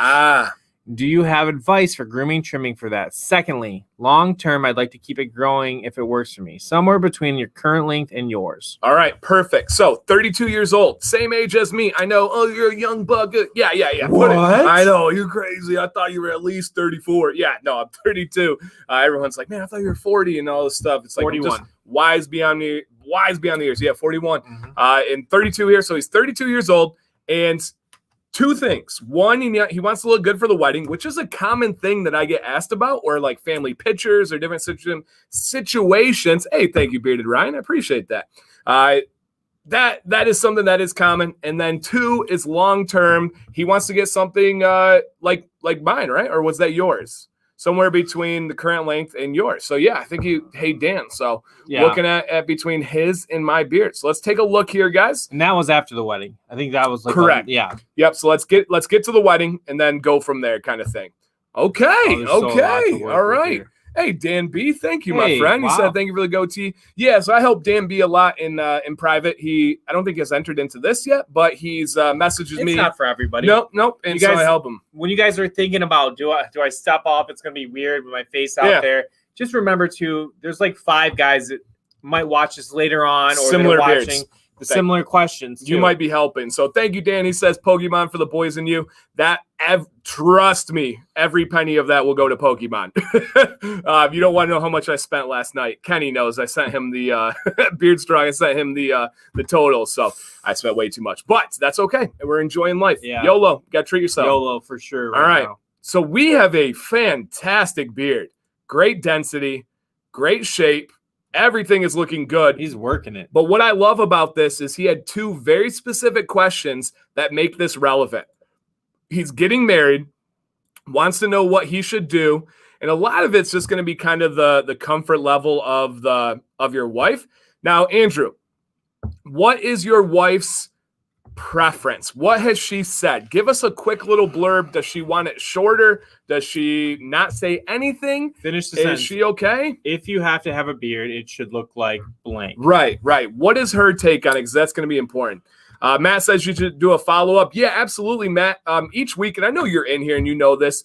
Do you have advice for grooming, trimming for that? Secondly, long term, I'd like to keep it growing if it works for me, somewhere between your current length and yours. All right, perfect. So 32 years old, same age as me. I know. Oh, you're a young bug. Yeah. What? I know. You're crazy. I thought you were at least 34. Yeah, no, I'm 32. Everyone's like, man, I thought you were 40 and all this stuff. It's like 41. I'm just wise beyond the years. Yeah, 41. And 32 here. So he's 32 years old. And 2 things. One, he wants to look good for the wedding, which is a common thing that I get asked about, or like family pictures or different situations. Hey, thank you, Bearded Ryan. I appreciate that. That is something that is common. And then 2 is long term. He wants to get something like mine, right? Or was that yours? Somewhere between the current length and yours. So yeah, I think hey Dan. So looking at between his and my beard. So let's take a look here, guys. And that was after the wedding. I think that was like correct. Yep. So let's get to the wedding and then go from there, kind of thing. Okay. All right. Hey, Dan B, thank you, my friend. Wow. He said thank you for the goatee. Yeah, so I help Dan B a lot in private. I don't think he has entered into this yet, but he's messages me. It's not for everybody. Nope. And so I help him. When you guys are thinking about do I step up? It's gonna be weird with my face out there. Just remember there's like 5 guys that might watch this later on or similar watching beards. The similar questions too. You might be helping. So thank you, Dan. He says Pokemon for the boys and you. Trust me, every penny of that will go to Pokemon. You don't want to know how much I spent last night. Kenny knows. I sent him the Beard Strong. I sent him the total. So I spent way too much, but that's okay. We're enjoying life. Yeah. YOLO. Got to treat yourself. YOLO for sure. All right. Now. So we have a fantastic beard. Great density, great shape. Everything is looking good. He's working it. But what I love about this is he had 2 very specific questions that make this relevant. He's getting married, wants to know what he should do, and a lot of it's just going to be kind of the comfort level of your wife. Now, Andrew, what is your wife's preference? What has she said? Give us a quick little blurb. Does she want it shorter? Does she not say anything? Finish the sentence. Is she okay? If you have to have a beard, it should look like blank. Right. What is her take on it? Because that's going to be important. Matt says you should do a follow-up. Yeah, absolutely, Matt. Each week, and I know you're in here and you know this,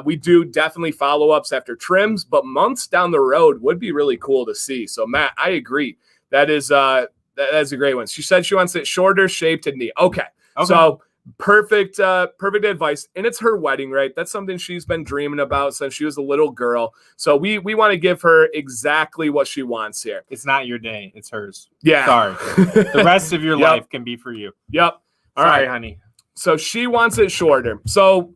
we do definitely follow-ups after trims, but months down the road would be really cool to see. So, Matt, I agree. That's a great one. She said she wants it shorter, shaped, and neat. Okay. So perfect advice. And it's her wedding, right? That's something she's been dreaming about since she was a little girl. So we want to give her exactly what she wants here. It's not your day. It's hers. Yeah. Sorry. The rest of your life can be for you. Yep. All Sorry, right, honey. So she wants it shorter. So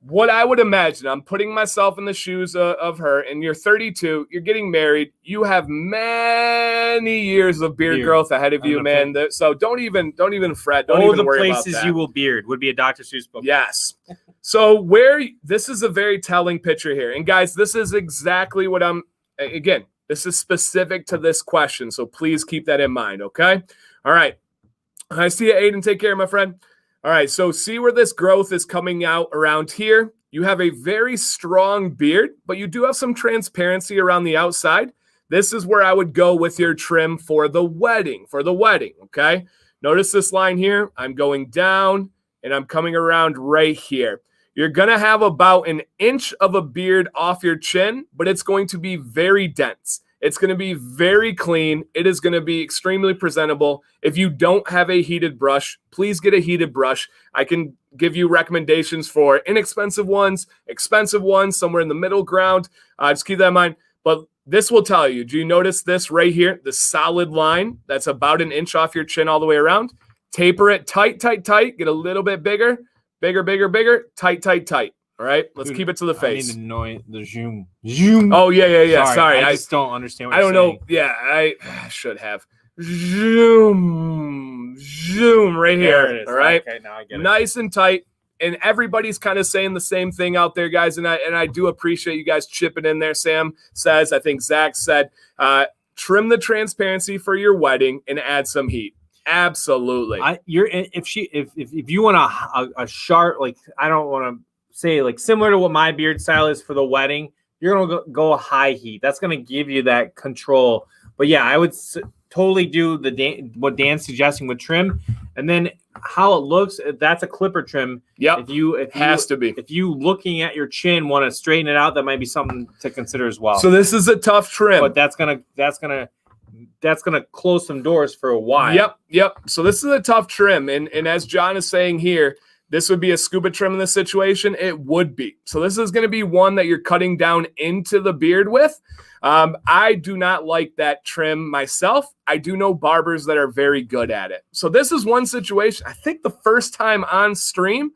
what I would imagine, I'm putting myself in the shoes of her, and you're 32, you're getting married, you have many years of beard growth ahead of you, man. So don't even fret. Don't even worry about that. The places you will beard would be a Dr. Seuss book. Yes. So this is a very telling picture here. And guys, this is exactly what again, this is specific to this question. So please keep that in mind. Okay. All right. I see you, Aiden. Take care, my friend. All right, so see where this growth is coming out around here. You have a very strong beard, but you do have some transparency around the outside. This is where I would go with your trim for the wedding, okay? Notice this line here. I'm going down, and I'm coming around right here. You're going to have about an inch of a beard off your chin, but it's going to be very dense. It's going to be very clean. It is going to be extremely presentable. If you don't have a heated brush, please get a heated brush. I can give you recommendations for inexpensive ones, expensive ones, somewhere in the middle ground. Just keep that in mind. But this will tell you, do you notice this right here? The solid line that's about an inch off your chin all the way around. Taper it tight, tight, tight. Get a little bit bigger, bigger, bigger, bigger, tight, tight, tight. All right, let's keep it to the face. I need the zoom. Oh, yeah. Sorry. I just don't understand what I don't saying. know. Yeah, I should have. zoom, zoom right There here. it is. All right. Okay, now I get it. Nice and tight. And everybody's kind of saying the same thing out there, guys. And I do appreciate you guys chipping in there. Sam says, I think Zach said, trim the transparency for your wedding and add some heat. Absolutely. If you want a sharp, like, I don't want to say like similar to what my beard style is for the wedding, you're gonna go high heat. That's gonna give you that control. But yeah, I would totally do what Dan's suggesting with trim, and then how it looks. That's a clipper trim. Yep. If you looking at your chin want to straighten it out, that might be something to consider as well. So this is a tough trim, but that's gonna close some doors for a while. Yep. So this is a tough trim, and as John is saying here, this would be a scuba trim in this situation. It would be. So this is going to be one that you're cutting down into the beard with. I do not like that trim myself. I do know barbers that are very good at it. So this is one situation. I think the first time on stream,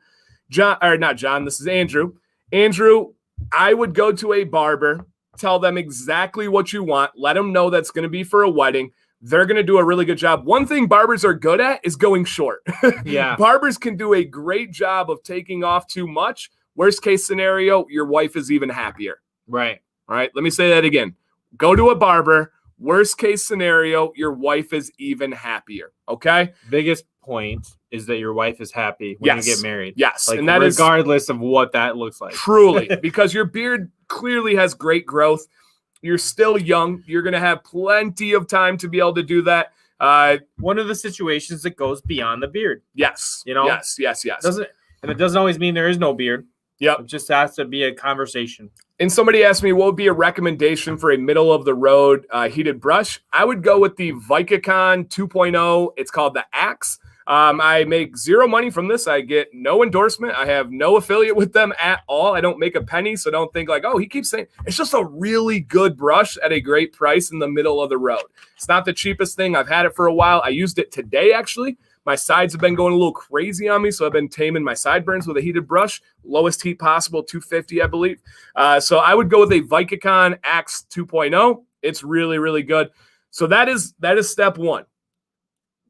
this is Andrew. Andrew, I would go to a barber, tell them exactly what you want, let them know that's going to be for a wedding. They're going to do a really good job. One thing barbers are good at is going short. Yeah. Barbers can do a great job of taking off too much. Worst case scenario, your wife is even happier. Right. All right. Let me say that again. Go to a barber. Worst case scenario, your wife is even happier. Okay. Biggest point is that your wife is happy when you get married. Yes. Like, and that regardless of what that looks like. Truly, because your beard clearly has great growth. You're still young. You're going to have plenty of time to be able to do that. One of the situations that goes beyond the beard. Yes. Yes. It doesn't always mean there is no beard. Yep. It just has to be a conversation. And somebody asked me, what would be a recommendation for a middle of the road heated brush? I would go with the Vicacon 2.0. It's called the Axe. I make zero money from this. I get no endorsement. I have no affiliate with them at all. I don't make a penny, so don't think like, oh, he keeps saying. It's just a really good brush at a great price in the middle of the road. It's not the cheapest thing. I've had it for a while. I used it today, actually. My sides have been going a little crazy on me, so I've been taming my sideburns with a heated brush. Lowest heat possible, 250, I believe. So I would go with a Vicacon Axe 2.0. It's really, really good. So that is step one.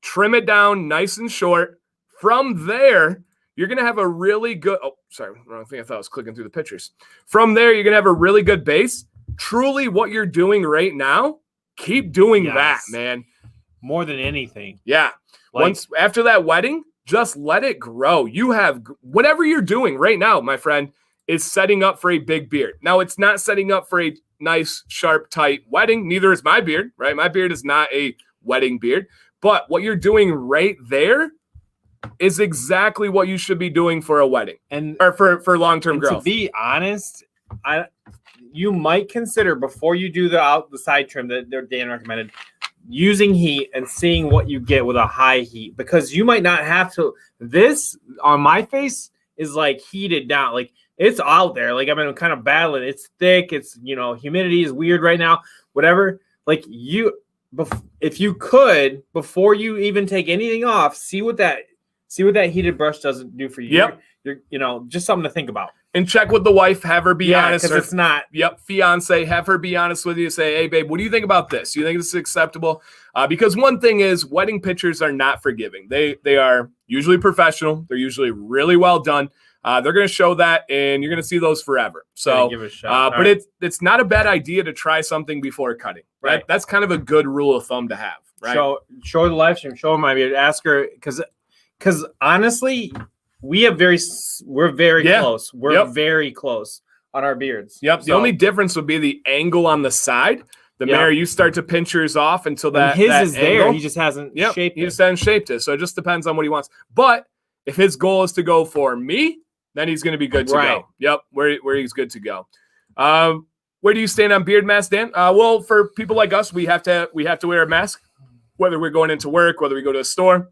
Trim it down nice and short. From there, you're going to have a really good – oh, sorry, wrong thing. I thought I was clicking through the pictures. From there, you're going to have a really good base. Truly, what you're doing right now, keep doing that, man. More than anything. Yeah. Once after that wedding, just let it grow. You have – whatever you're doing right now, my friend, is setting up for a big beard. Now, it's not setting up for a nice, sharp, tight wedding. Neither is my beard, right? My beard is not a wedding beard. But what you're doing right there is exactly what you should be doing for a wedding or for long-term growth. To be honest, you might consider before you do the side trim that Dan recommended, using heat and seeing what you get with a high heat, because you might not have to. This on my face is like heated down, like it's out there. Like I've been kind of battling. It's thick. It's humidity is weird right now. Whatever. Like if you could, before you even take anything off, see what that heated brush doesn't do for you. Yep. You're just something to think about. And check with the wife, have her be honest. Because it's not. Yep, fiance, have her be honest with you. Say, hey, babe, what do you think about this? Do you think this is acceptable? Because one thing is, wedding pictures are not forgiving. They are usually professional. They're usually really well done. They're going to show that, and you're going to see those forever. So, give it a shot. But it's not a bad idea to try something before cutting. Right? That's kind of a good rule of thumb to have. Right? Show the live stream. Show my beard. Ask her because honestly, we're very close. We're very close on our beards. Yep. The only difference would be the angle on the side. The Mayor, you start to pinch yours off until that his is angle. there. He just hasn't shaped it. He just hasn't shaped it. So it just depends on what he wants. But if his goal is to go for me, then he's going to be good to go. Yep, where he's good to go. Where do you stand on beard mask, Dan? Well, for people like us, we have to wear a mask, whether we're going into work, whether we go to a store.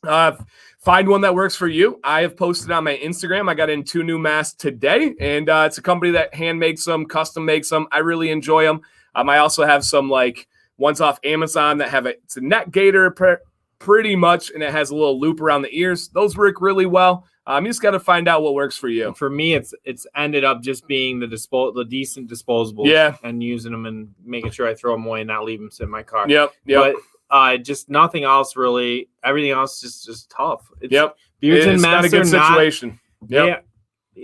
Find one that works for you. I have posted on my Instagram. I got in 2 new masks today, and it's a company that hand makes them, custom makes them. I really enjoy them. I also have some like ones off Amazon that have it's a neck gaiter pretty much, and it has a little loop around the ears. Those work really well. You just got to find out what works for you. And for me, it's ended up just being the decent disposables. Yeah, and using them and making sure I throw them away and not leave them sit in my car. Yep. But Just nothing else really. Everything else is just tough. Yep. Beards and It's men not a good situation. Yep.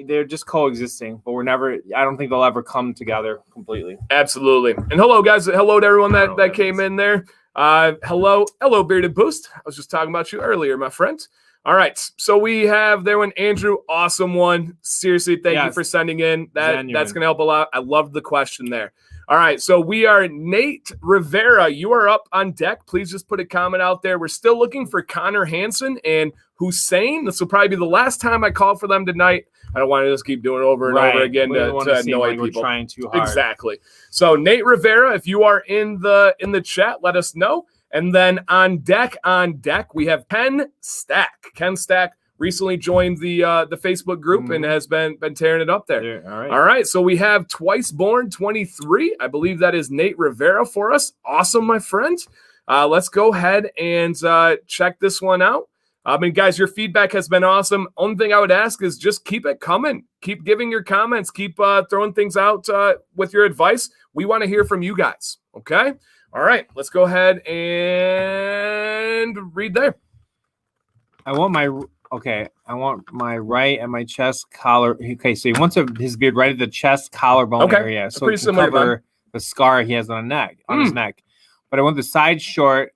They're just coexisting, but I don't think they'll ever come together completely. Absolutely. And hello, guys. Hello to everyone that came in there. Hello, Bearded Boost. I was just talking about you earlier, my friend. All right. So we have there one, Andrew. Awesome one. Seriously, thank you for sending in. That's going to help a lot. I loved the question there. All right. So we are Nate Rivera. You are up on deck. Please just put a comment out there. We're still looking for Connor Hansen and Hussein. This will probably be the last time I call for them tonight. I don't want to just keep doing it over and over again to annoy people. We're trying too hard. Exactly. So Nate Rivera, if you are in the chat, let us know. And then on deck, we have Ken Stack. Ken Stack recently joined the Facebook group and has been tearing it up there. All right. So we have Twice Born 23. I believe that is Nate Rivera for us. Awesome, my friend. Let's go ahead and check this one out. I mean, guys, your feedback has been awesome. Only thing I would ask is just keep it coming. Keep giving your comments. Keep throwing things out with your advice. We want to hear from you guys. Okay? All right. Let's go ahead and read there. I want my right and my chest collar. Okay, so he wants his beard right at the chest collarbone area. So pretty similar to cover the scar he has on his neck. But I want the side short,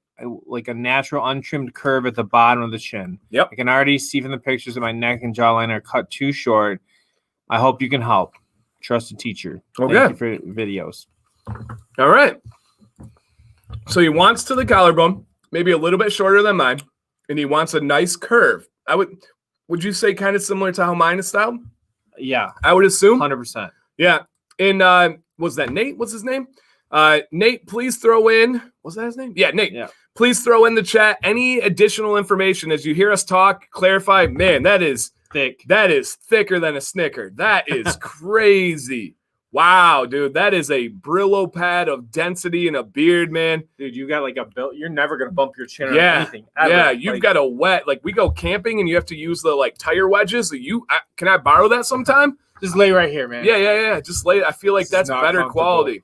like a natural untrimmed curve at the bottom of the chin. Yep. I can already see from the pictures that my neck and jawline are cut too short. I hope you can help. Trusted teacher. Okay. Thank you for videos. All right. So he wants to the collarbone, maybe a little bit shorter than mine, and he wants a nice curve. Would you say kind of similar to how mine is styled? Yeah. I would assume. 100%. Yeah. And was that Nate? What's his name? Nate, please throw in. Was that his name? Yeah, Nate. Yeah. Please throw in the chat any additional information as you hear us talk. Clarify. Man, that is thick. That is thicker than a Snicker. That is crazy. Wow, dude, that is a Brillo pad of density and a beard, man. Dude, you got like a belt. You're never gonna bump your chin or anything. Ever. Yeah, you've got a wet. Like we go camping and you have to use the tire wedges. Can I borrow that sometime? Just lay right here, man. Yeah. Just lay. I feel like that's better quality.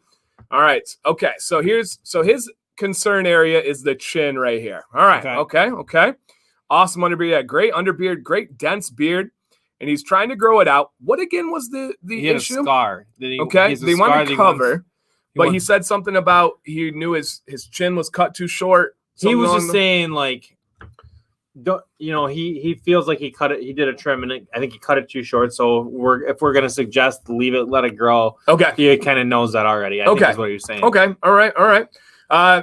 All right. Okay. So his concern area is the chin right here. All right. Okay. Awesome underbeard. Yeah, great underbeard. Great dense beard. And he's trying to grow it out. What again was the he had issue? A scar. They want to cover, but he said something about he knew his chin was cut too short. He was just saying like, he feels like he cut it. He did a trim, and I think he cut it too short. So if we're gonna suggest leave it, let it grow. Okay, he kind of knows that already. I think is what he was saying. Okay, all right.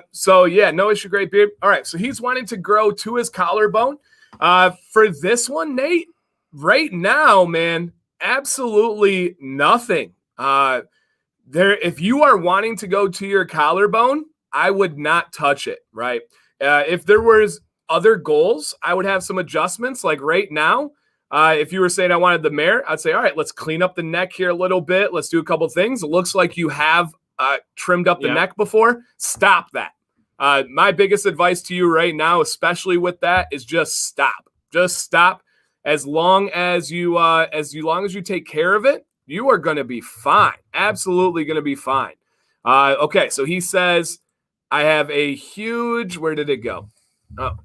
So yeah, no issue, great beard. All right, so he's wanting to grow to his collarbone. For this one, Nate. Right now, man, absolutely nothing. If you are wanting to go to your collarbone, I would not touch it, right? If there was other goals, I would have some adjustments. Like right now, if you were saying I wanted the mare, I'd say, all right, let's clean up the neck here a little bit. Let's do a couple things. It looks like you have trimmed up the neck before. Stop that. My biggest advice to you right now, especially with that, is just stop. Just stop. As long as you take care of it, you are going to be fine. Absolutely going to be fine. Okay, so he says, I have a huge. Where did it go? All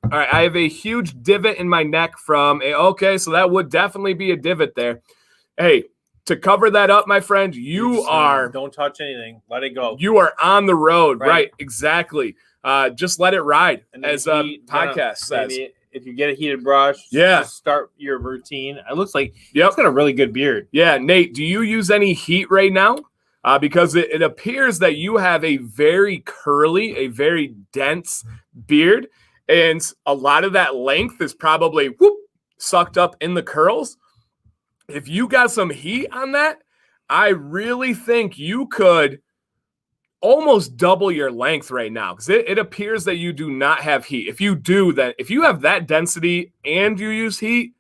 right, I have a huge divot in my neck from. Okay, so that would definitely be a divot there. Hey, to cover that up, my friend, don't touch anything. Let it go. You are on the road, right? Exactly. Just let it ride, as a podcast says. If you get a heated brush, just start your routine. It looks like he's got a really good beard. Yeah, Nate, do you use any heat right now? Because it appears that you have a very curly, a very dense beard, and a lot of that length is probably sucked up in the curls. If you got some heat on that, I really think you could almost double your length right now, because it appears that you do not have heat. If you do, then if you have that density and you use heat,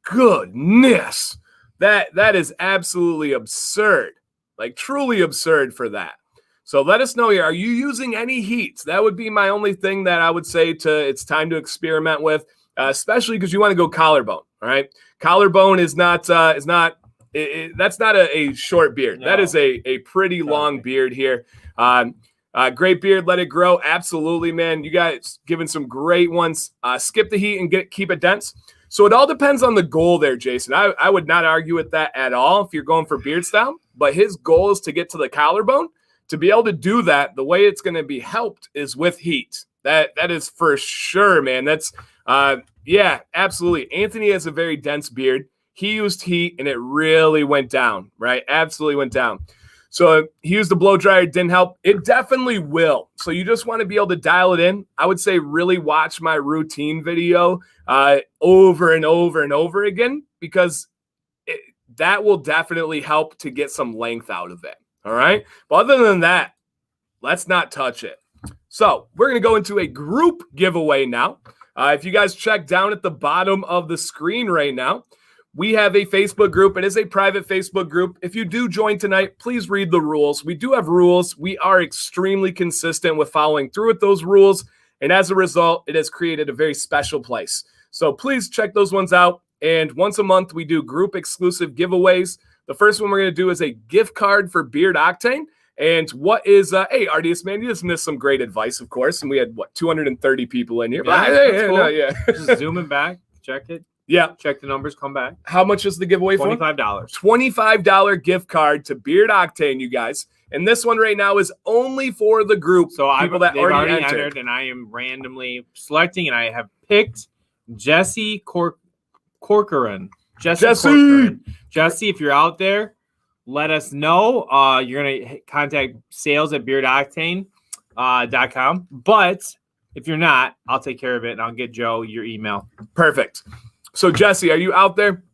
goodness, that is absolutely absurd, like truly absurd for that. So let us know here. Are you using any heat? That would be my only thing that I would say it's time to experiment with, especially because you want to go collarbone. All right, collarbone is not that's not a short beard. No. That is a pretty long beard here. Great beard, let it grow. Absolutely, man. You guys giving some great ones. Skip the heat and keep it dense. So it all depends on the goal there, Jason. I would not argue with that at all if you're going for beard style. But his goal is to get to the collarbone. To be able to do that, the way it's going to be helped is with heat. That is for sure, man. That's yeah, absolutely. Anthony has a very dense beard. He used heat and it really went down, right? Absolutely went down. So he used the blow dryer, it didn't help. It definitely will. So you just want to be able to dial it in. I would say really watch my routine video over and over and over again, because that will definitely help to get some length out of it. All right. But other than that, let's not touch it. So we're going to go into a group giveaway now. If you guys check down at the bottom of the screen right now, we have a Facebook group. It is a private Facebook group. If you do join tonight, please read the rules. We do have rules. We are extremely consistent with following through with those rules. And as a result, it has created a very special place. So please check those ones out. And once a month, we do group exclusive giveaways. The first one we're going to do is a gift card for Beard Octane. And what is, hey, Ardius, man, you just missed some great advice, of course. And we had, 230 people in here. Yeah, cool. Yeah. Just zooming back, check it. Yeah. Check the numbers, come back. How much is the giveaway for? $25. $25 gift card to Beard Octane, you guys. And this one right now is only for the group. So people that they've already entered. and I am randomly selecting, and I have picked Jesse Corcoran. Jesse, if you're out there, let us know. You're going to contact sales@beardoctane.com. But if you're not, I'll take care of it, and I'll get Joe your email. Perfect. So, Jesse, are you out there?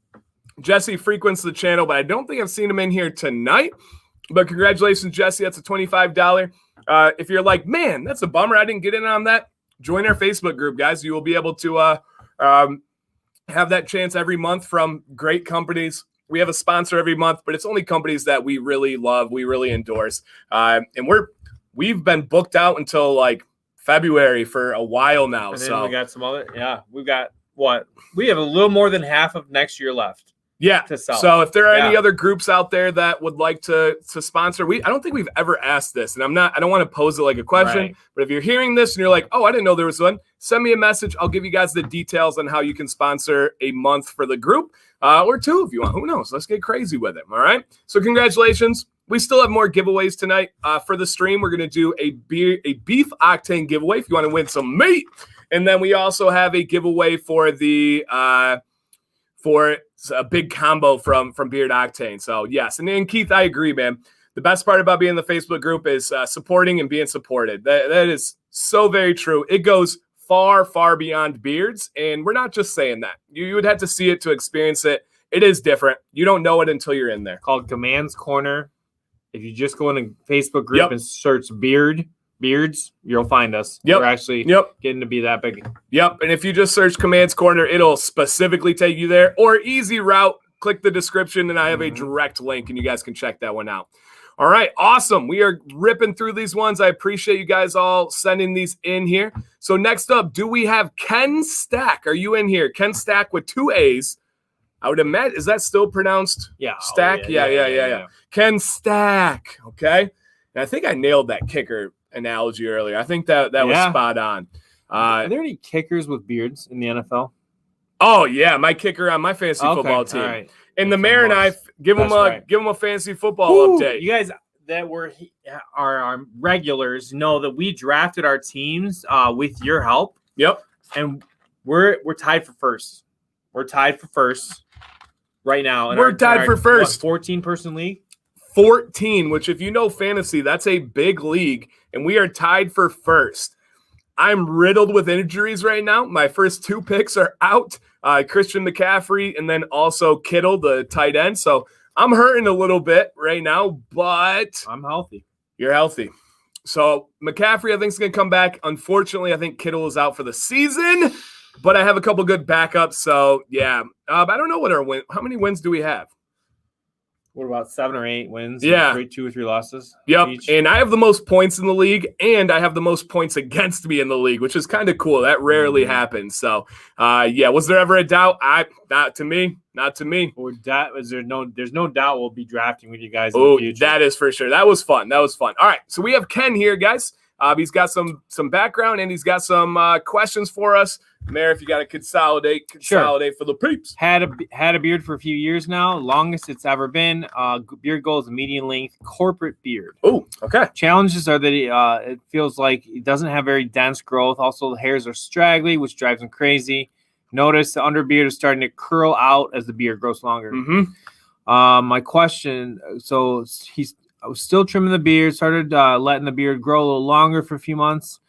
Jesse frequents the channel, but I don't think I've seen him in here tonight. But congratulations, Jesse. That's a $25. If you're like, man, that's a bummer, I didn't get in on that, join our Facebook group, guys. You will be able to have that chance every month from great companies. We have a sponsor every month, but it's only companies that we really love, we really endorse. And we've been booked out until like February for a while now. And then so we got some other, we've got what? We have a little more than half of next year left. Yeah. To sell. So if there are any other groups out there that would like to sponsor, I don't think we've ever asked this, and I don't want to pose it like a question, right. But if you're hearing this and you're like, oh, I didn't know there was one, send me a message. I'll give you guys the details on how you can sponsor a month for the group, or two if you want. Who knows? Let's get crazy with it. All right. So congratulations. We still have more giveaways tonight. For the stream, we're going to do a beef octane giveaway if you want to win some meat. And then we also have a giveaway for the for a big combo from Beard Octane. So yes, and then Keith, I agree, man. The best part about being in the Facebook group is supporting and being supported. That is so very true. It goes far, far beyond beards, and we're not just saying that. You would have to see it to experience it. It is different. You don't know it until you're in there. Called Commands Corner. If you just go in a Facebook group and search beards, you'll find us. We're actually getting to be that big. Yep. And if you just search Commands Corner, it'll specifically take you there. Or easy route, click the description, and I have a direct link, and you guys can check that one out. All right. Awesome. We are ripping through these ones. I appreciate you guys all sending these in here. So next up, do we have Ken Stack? Are you in here? Ken Stack with 2 A's. I would imagine, is that still pronounced Stack? Oh, yeah. Ken Stack. Okay. And I think I nailed that kicker analogy earlier. I think that was spot on. Are there any kickers with beards in the NFL? Oh yeah, my kicker on my fantasy football team. Right. And the mayor and I give him a fantasy football update. You guys that are our regulars know that we drafted our teams with your help. Yep. And we're tied for first. We're tied for first right now. We're tied for first. 14-person league. 14, which if you know fantasy, that's a big league, and we are tied for first. I'm riddled with injuries right now. My first 2 picks are out, Christian McCaffrey and then also Kittle, the tight end. So I'm hurting a little bit right now, but I'm healthy. You're healthy. So McCaffrey, I think, is going to come back. Unfortunately, I think Kittle is out for the season, but I have a couple good backups. So, yeah. I don't know what our win. How many wins do we have? what about 7 or 8 wins? Yeah. 2 or 3 losses. Yep. Each? And I have the most points in the league, and I have the most points against me in the league, which is kind of cool. That rarely happens. So, yeah, was there ever a doubt? Not to me. Or there's no doubt we'll be drafting with you guys in the future. That is for sure. That was fun. All right. So we have Ken here, guys. He's got some background, and he's got some questions for us. Mayor, if you got to consolidate for the peeps. Had a beard for a few years now. Longest it's ever been. Beard goal is a medium length corporate beard. Oh, okay. Challenges are that it feels like it doesn't have very dense growth. Also, the hairs are straggly, which drives him crazy. Notice the underbeard is starting to curl out as the beard grows longer. My question, so I was still trimming the beard, started letting the beard grow a little longer for a few months,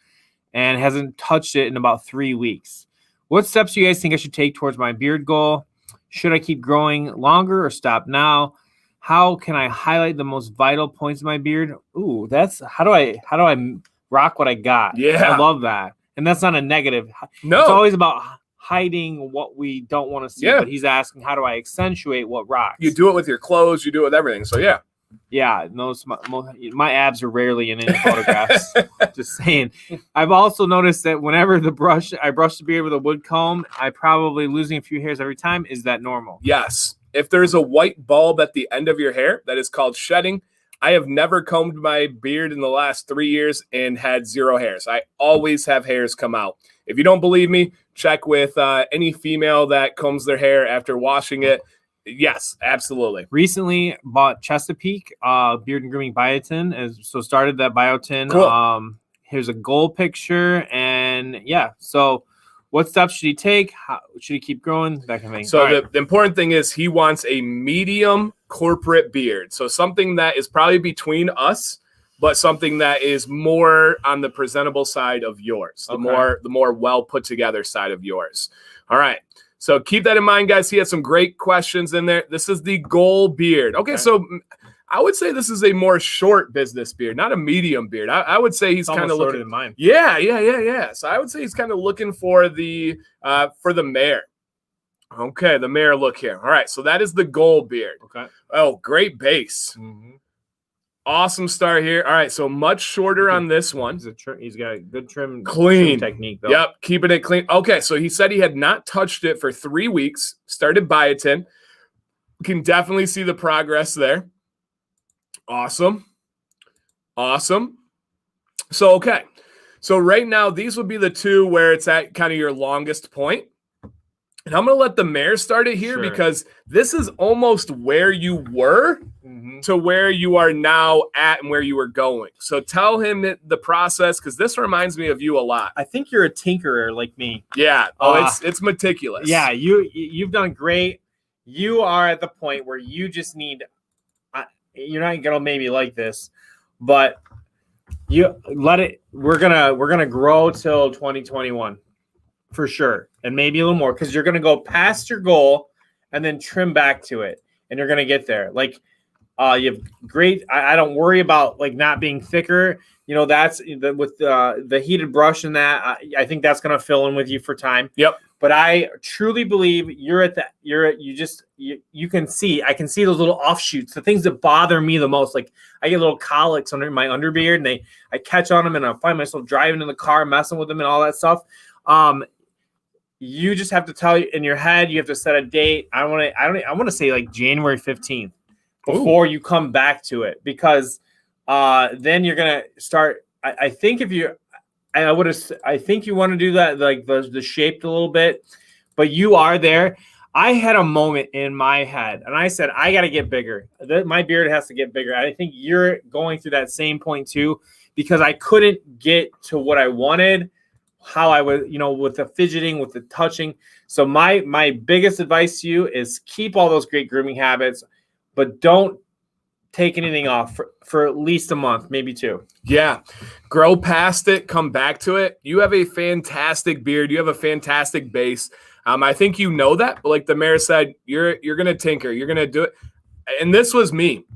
and hasn't touched it in about 3 weeks. What steps do you guys think I should take towards my beard goal? Should I keep growing longer or stop now? How can I highlight the most vital points of my beard? Ooh, that's how do I rock what I got? Yeah, I love that. And that's not a negative. No, it's always about hiding what we don't want to see. Yeah. But he's asking, how do I accentuate what rocks? You do it with your clothes. You do it with everything. So yeah. Yeah, my abs are rarely in any photographs. Just saying. I've also noticed that whenever I brush the beard with a wood comb, I probably losing a few hairs every time. Is that normal? Yes. If there's a white bulb at the end of your hair, that is called shedding. I have never combed my beard in the last 3 years and had 0 hairs. I always have hairs come out. If you don't believe me, check with any female that combs their hair after washing it. Yes, absolutely. Recently bought Chesapeake Beard and Grooming Biotin, so started that biotin. Cool. Here's a goal picture, and yeah. So, what steps should he take? How should he keep growing? That kind of thing. So the important thing is he wants a medium corporate beard. So something that is probably between us, but something that is more on the presentable side of yours. The more well put together side of yours. All right. So keep that in mind, guys. He had some great questions in there. This is the goal beard. Okay, so I would say this is a more short business beard, not a medium beard. I would say he's kind of looking. Than mine. Yeah. So I would say he's kind of looking for the mayor. Okay, the mayor look here. All right, so that is the goal beard. Okay. Oh, great base. Awesome start here. All right, so much shorter on this one. He's got a good trim technique, though. Yep, keeping it clean. Okay, so he said he had not touched it for 3 weeks, started biotin. Can definitely see the progress there. Awesome. So, okay. So right now, these would be the two where it's at kind of your longest point. And I'm going to let the mayor start it here because this is almost where you were to where you are now at and where you were going. So tell him the process, because this reminds me of you a lot. I think you're a tinkerer like me. Yeah. It's meticulous. Yeah, you've done great. You are at the point where you just need you're not going to maybe like this, but you let it we're going to grow till 2021. For sure. And maybe a little more, because you're going to go past your goal and then trim back to it. And you're going to get there. Like, you have great. I don't worry about like not being thicker. You know, that's with the heated brush and that. I think that's going to fill in with you for time. Yep. But I truly believe you can see. I can see those little offshoots, the things that bother me the most. Like I get little colics under my underbeard, and I catch on them, and I find myself driving in the car, messing with them, and all that stuff. You just have to tell you in your head. You have to set a date. I want to say like January 15th before you come back to it, because then you're gonna start. I think you want to do that, like the shaped a little bit, but you are there. I had a moment in my head, and I said I got to get bigger. My beard has to get bigger. I think you're going through that same point too, because I couldn't get to what I wanted. How I was, with the fidgeting, with the touching. So my biggest advice to you is keep all those great grooming habits, but don't take anything off for at least a month, maybe 2. Yeah. Grow past it, come back to it. You have a fantastic beard. You have a fantastic base. I think you know that, but like the mayor said, you're going to tinker. You're going to do it. And this was me.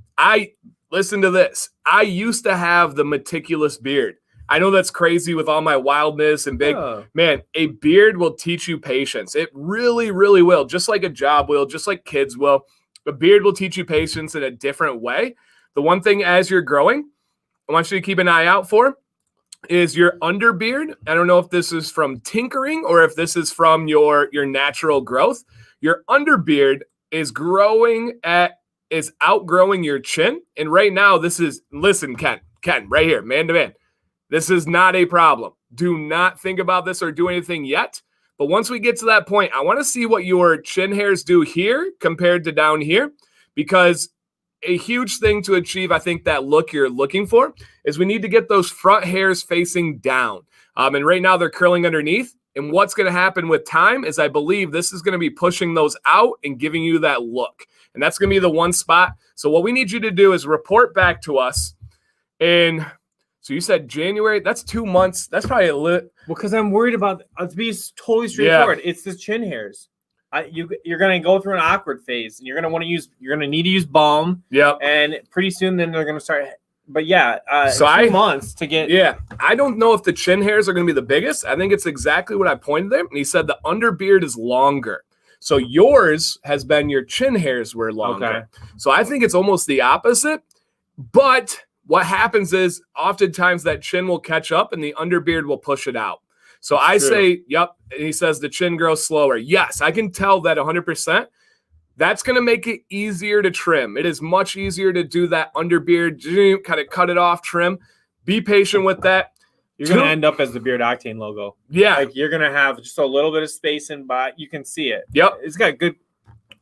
Listen to this. I used to have the meticulous beard. I know that's crazy with all my wildness and big. Man, a beard will teach you patience. It really, really will. Just like a job will, just like kids will. A beard will teach you patience in a different way. The one thing as you're growing, I want you to keep an eye out for is your underbeard. I don't know if this is from tinkering or if this is from your natural growth. Your underbeard is outgrowing your chin. And right now, listen, Ken, right here, man to man. This is not a problem. Do not think about this or do anything yet. But once we get to that point, I want to see what your chin hairs do here compared to down here, because a huge thing to achieve, I think, that look you're looking for is we need to get those front hairs facing down. And right now they're curling underneath. And what's going to happen with time is I believe this is going to be pushing those out and giving you that look. And that's going to be the one spot. So what we need you to do is report back to us. And so you said January, that's 2 months. That's probably a little. Well, because I'm worried about, to be totally straightforward, it's the chin hairs. You're going to go through an awkward phase, and you're going to need to use balm. Yep. And pretty soon then they're going to start. But yeah, so 2 months to get. Yeah. I don't know if the chin hairs are going to be the biggest. I think it's exactly what I pointed there. And he said the underbeard is longer. So yours has been your chin hairs were longer. Okay. So I think it's almost the opposite. But what happens is oftentimes that chin will catch up and the underbeard will push it out. So I say, yep. And he says the chin grows slower. Yes, I can tell that 100%. That's going to make it easier to trim. It is much easier to do that underbeard, kind of cut it off, trim. Be patient with that. You're going to end up as the Beard Octane logo. Yeah. Like you're going to have just a little bit of space in, but you can see it. Yep. It's got good.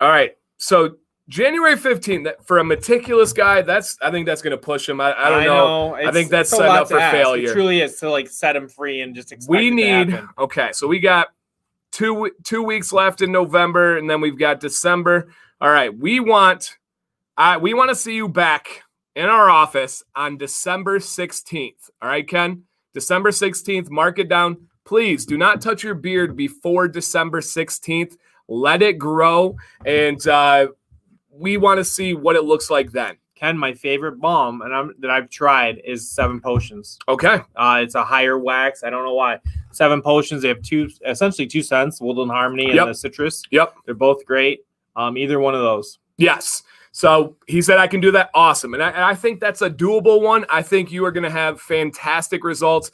All right. So January 15th, for a meticulous guy, I think that's going to push him. I don't know. I think that's set up for failure. It truly is to set him free and just expect we need. Okay, so we got two weeks left in November, and then we've got December. All right, we want to see you back in our office on December 16th. All right, Ken, December 16th. Mark it down. Please do not touch your beard before December 16th. Let it grow, and we want to see what it looks like then. Ken, my favorite balm that I've tried is 7 Potions. Okay. It's a higher wax. I don't know why. 7 Potions. They have essentially two scents, Woodland Harmony and the citrus. Yep. They're both great. Either one of those. Yes. So he said I can do that. Awesome. And I think that's a doable one. I think you are going to have fantastic results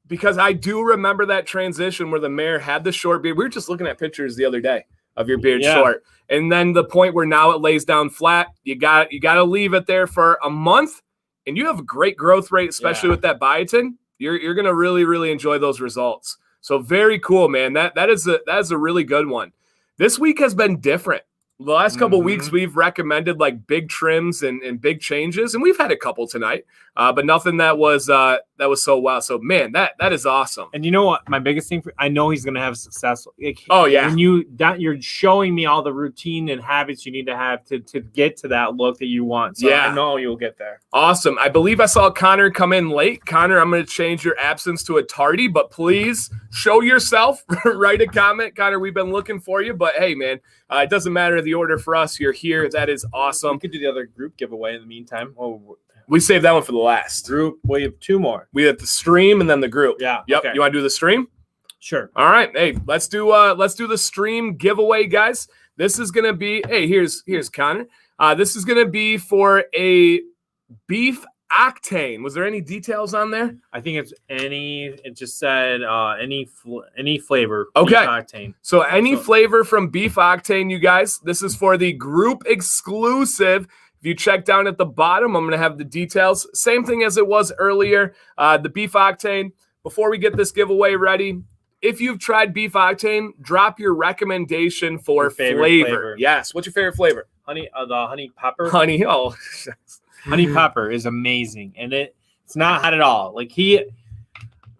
because I do remember that transition where the mayor had the short beard. We were just looking at pictures the other day of your beard short. And then the point where now it lays down flat, you got to leave it there for a month, and you have a great growth rate, especially with that biotin. You're going to really, really enjoy those results. So very cool, man. That is a really good one. This week has been different. The last couple of weeks, we've recommended like big trims and big changes, and we've had a couple tonight, but nothing that was so wow. So man, that is awesome. And you know what? My biggest thing, I know he's going to have success. When you're showing me all the routine and habits you need to have to get to that look that you want. So I know you'll get there. Awesome. I believe I saw Connor come in late. Connor, I'm going to change your absence to a tardy, but please show yourself. Write a comment, Connor. We've been looking for you, but hey, man, it doesn't matter the order for us. You're here. That is awesome. We could do the other group giveaway in the meantime. Oh, we saved that one for the last group. We have 2 more. We have the stream and then the group. Yeah. Yep. Okay. You want to do the stream? Sure. All right. Hey, let's do the stream giveaway, guys. This is gonna be. Hey, here's Connor. This is gonna be for a beef Octane. Was there any details on there? I think it's any. It just said any flavor. Okay. Beef Octane. So any flavor from Beef Octane, you guys. This is for the group exclusive. If you check down at the bottom, I'm going to have the details. Same thing as it was earlier. The Beef Octane. Before we get this giveaway ready, if you've tried Beef Octane, drop your recommendation for flavor. Yes. What's your favorite flavor? Honey. The honey pepper. Honey. Oh. Honey pepper is amazing, and it's not hot at all. Like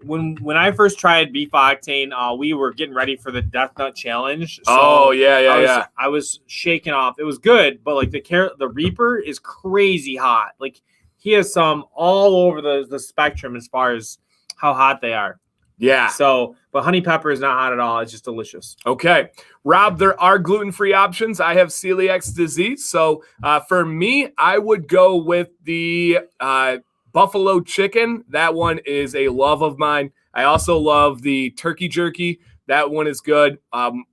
when I first tried Beef Octane, we were getting ready for the Death Nut Challenge. So I was shaking off. It was good, but like the Reaper is crazy hot. Like he has some all over the spectrum as far as how hot they are. Yeah. So, but honey pepper is not hot at all. It's just delicious. Okay. Rob, there are gluten-free options. I have celiac disease. So for me, I would go with the buffalo chicken. That one is a love of mine. I also love the turkey jerky. That one is good,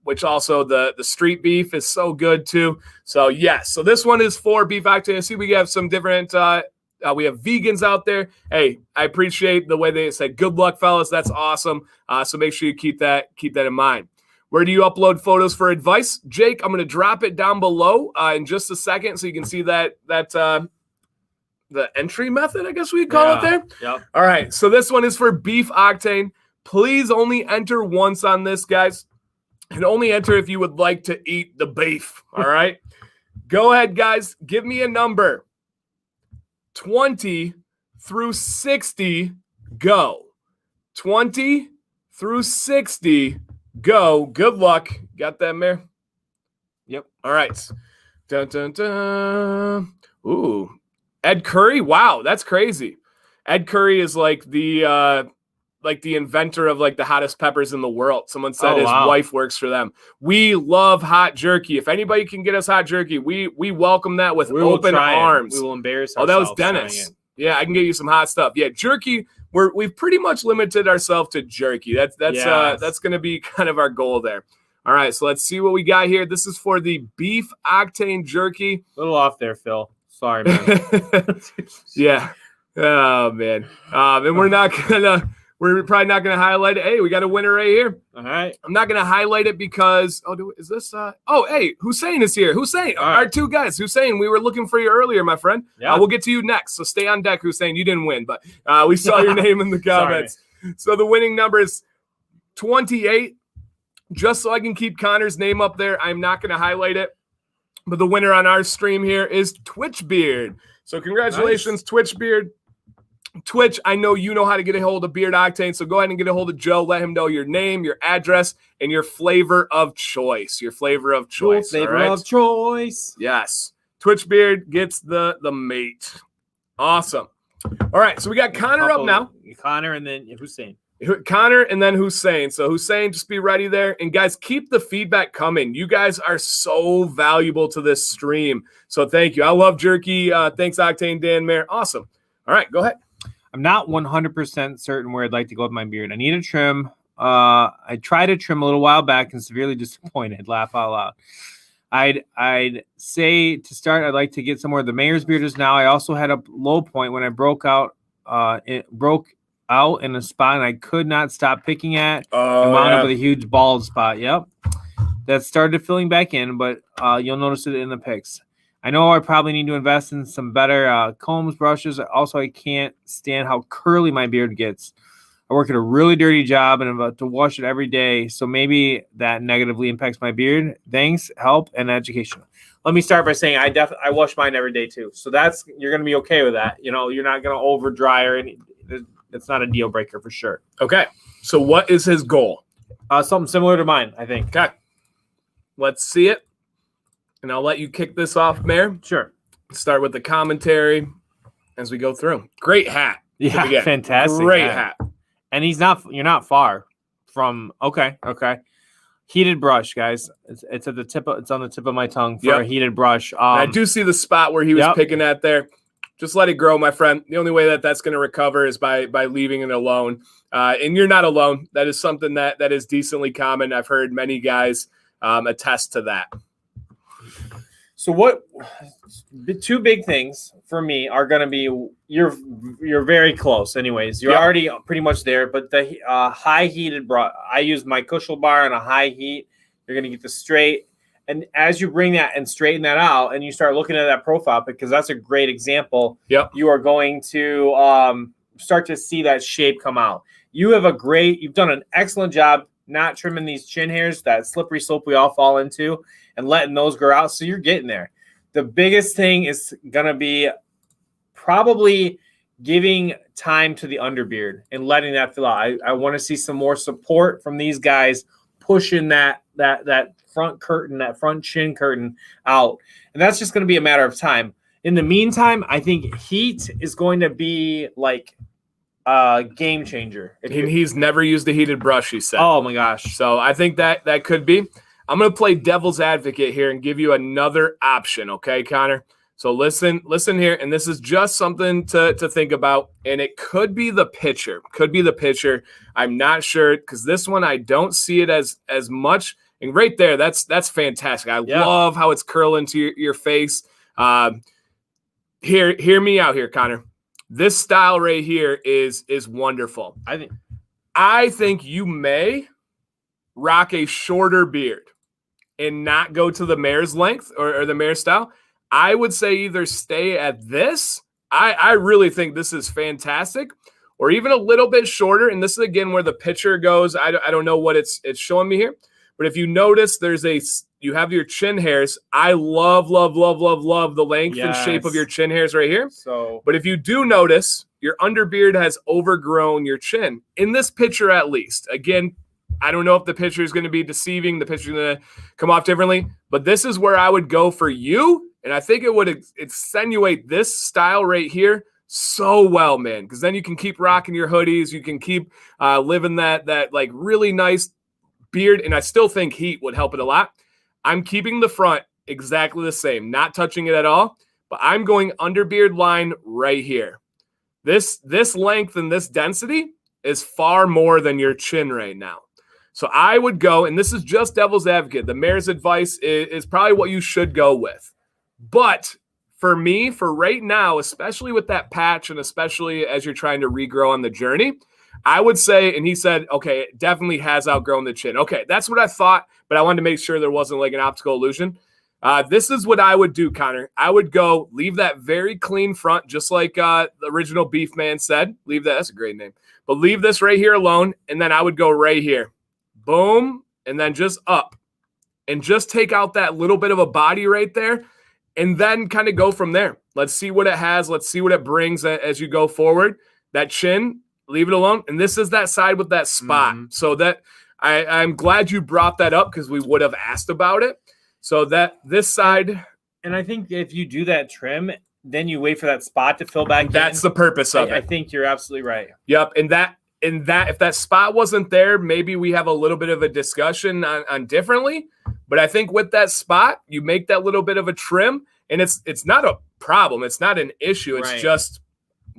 which also the street beef is so good too. So yes, so this one is for beef octane. I see we have some different, we have vegans out there. Hey, I appreciate the way they said, good luck, fellas. That's awesome. So make sure you keep that in mind. Where do you upload photos for advice? Jake, I'm going to drop it down below in just a second so you can see that the entry method, I guess we'd call it there. Yep. All right, so this one is for beef octane. Please only enter once on this, guys. And only enter if you would like to eat the beef, all right? Go ahead, guys. Give me a number. 20 through 60, go. 20 through 60, go. Good luck. Got that, Mayor? Yep. All right. Dun, dun, dun. Ooh. Ed Curry? Wow, that's crazy. Ed Curry is like the inventor of like the hottest peppers in the world. Someone said his wife works for them. We love hot jerky. If anybody can get us hot jerky, we welcome that with open arms. We will embarrass ourselves. Oh, that was Dennis. Yeah, I can get you some hot stuff. Yeah, jerky. We've pretty much limited ourselves to jerky. That's going to be kind of our goal there. All right, so let's see what we got here. This is for the beef octane jerky. A little off there, Phil. Sorry, man. Yeah. Oh man. And we're probably not gonna highlight it. Hey, we got a winner right here. All right. I'm not gonna highlight it because is this hey, Hussein is here. Hussein, our two guys. Hussein, we were looking for you earlier, my friend. Yeah. We'll get to you next. So stay on deck, Hussein. You didn't win, but we saw your name in the comments. So the winning number is 28. Just so I can keep Connor's name up there, I'm not gonna highlight it. But the winner on our stream here is TwitchBeard. So congratulations, nice. TwitchBeard. Twitch, I know you know how to get a hold of Beard Octane, so go ahead and get a hold of Joe. Let him know your name, your address, and your flavor of choice. Your flavor of choice. Flavor of choice. Yes. TwitchBeard gets the mate. Awesome. All right, so we got Connor up now. Connor and then Hussein. Connor and then Hussein. So Hussein, just be ready there. And guys, keep the feedback coming. You guys are so valuable to this stream. So thank you. I love jerky. Thanks, Octane, Dan, Mayor. Awesome. All right, go ahead. I'm not 100% certain where I'd like to go with my beard. I need a trim. I tried to trim a little while back and severely disappointed. Laugh out loud. I'd say to start, I'd like to get somewhere the Mayor's beard is now. I also had a low point when I broke out. It broke out in a spot and I could not stop picking at and wound up with a huge bald spot. Yep. That started filling back in, but you'll notice it in the pics. I know I probably need to invest in some better combs, brushes. Also, I can't stand how curly my beard gets. I work at a really dirty job and I'm about to wash it every day. So maybe that negatively impacts my beard. Thanks, help, and education. Let me start by saying I wash mine every day too. So you're going to be okay with that. You know, you're not going to over dry or anything. It's not a deal breaker for sure. Okay. So what is his goal? Something similar to mine, I think. Okay. Let's see it. And I'll let you kick this off, Mayor. Sure. Start with the commentary as we go through. Great hat. Yeah, fantastic. Great hat. And you're not far from okay. Heated brush, guys. It's on the tip of my tongue for a heated brush. I do see the spot where he was picking at there. Just let it grow, my friend. The only way that's going to recover is by leaving it alone. And you're not alone. That is something that is decently common. I've heard many guys attest to that. So two big things for me are going to be you're very close anyways. You're already pretty much there, but the high heated brush, I use my Cushel bar on a high heat. You're going to get the straight. And as you bring that and straighten that out and you start looking at that profile, because that's a great example, you are going to start to see that shape come out. You've done an excellent job not trimming these chin hairs, that slippery slope we all fall into, and letting those grow out. So you're getting there. The biggest thing is going to be probably giving time to the underbeard and letting that fill out. I want to see some more support from these guys pushing that front curtain, that front chin curtain out. And that's just going to be a matter of time. In the meantime, I think heat is going to be like a game changer. He's never used a heated brush, he said. Oh my gosh. So I think that could be. I'm going to play devil's advocate here and give you another option. Okay, Connor? So listen here, and this is just something to think about, and it could be the pitcher. I'm not sure, because this one I don't see it as much. And right there, that's fantastic. I love how it's curling to your face. Hear me out here, Connor. This style right here is wonderful. I think you may rock a shorter beard and not go to the mare's length or the mare style. I would say either stay at this. I really think this is fantastic, or even a little bit shorter. And this is, again, where the picture goes. I don't know what it's showing me here. But if you notice, you have your chin hairs. I love the length and shape of your chin hairs right here. But if you do notice, your underbeard has overgrown your chin. In this picture, at least. Again, I don't know if the picture is going to be deceiving. The picture is going to come off differently. But this is where I would go for you. And I think it would accentuate this style right here so well, man. Because then you can keep rocking your hoodies. You can keep living that like really nice beard. And I still think heat would help it a lot. I'm keeping the front exactly the same, not touching it at all. But I'm going underbeard line right here. This length and this density is far more than your chin right now. So I would go, and this is just devil's advocate. The mayor's advice is probably what you should go with. But for me, for right now, especially with that patch and especially as you're trying to regrow on the journey, I would say, and he said, okay, it definitely has outgrown the chin. Okay, that's what I thought, but I wanted to make sure there wasn't like an optical illusion. This is what I would do, Connor. I would go leave that very clean front, just like the original Beef Man said. Leave that. That's a great name. But leave this right here alone, and then I would go right here. Boom, and then just up. And just take out that little bit of a body right there, and then kind of go from there. Let's see what it has. Let's see what it brings as you go forward. That chin, leave it alone. And this is that side with that spot. Mm-hmm. So that I'm glad you brought that up, because we would have asked about it. So that this side. And I think if you do that trim, then you wait for that spot to fill back in. That's the purpose of it. I think you're absolutely right. Yep. And that if that spot wasn't there, maybe we have a little bit of a discussion on differently. But I think with that spot, you make that little bit of a trim, and it's not a problem. It's not an issue. It's just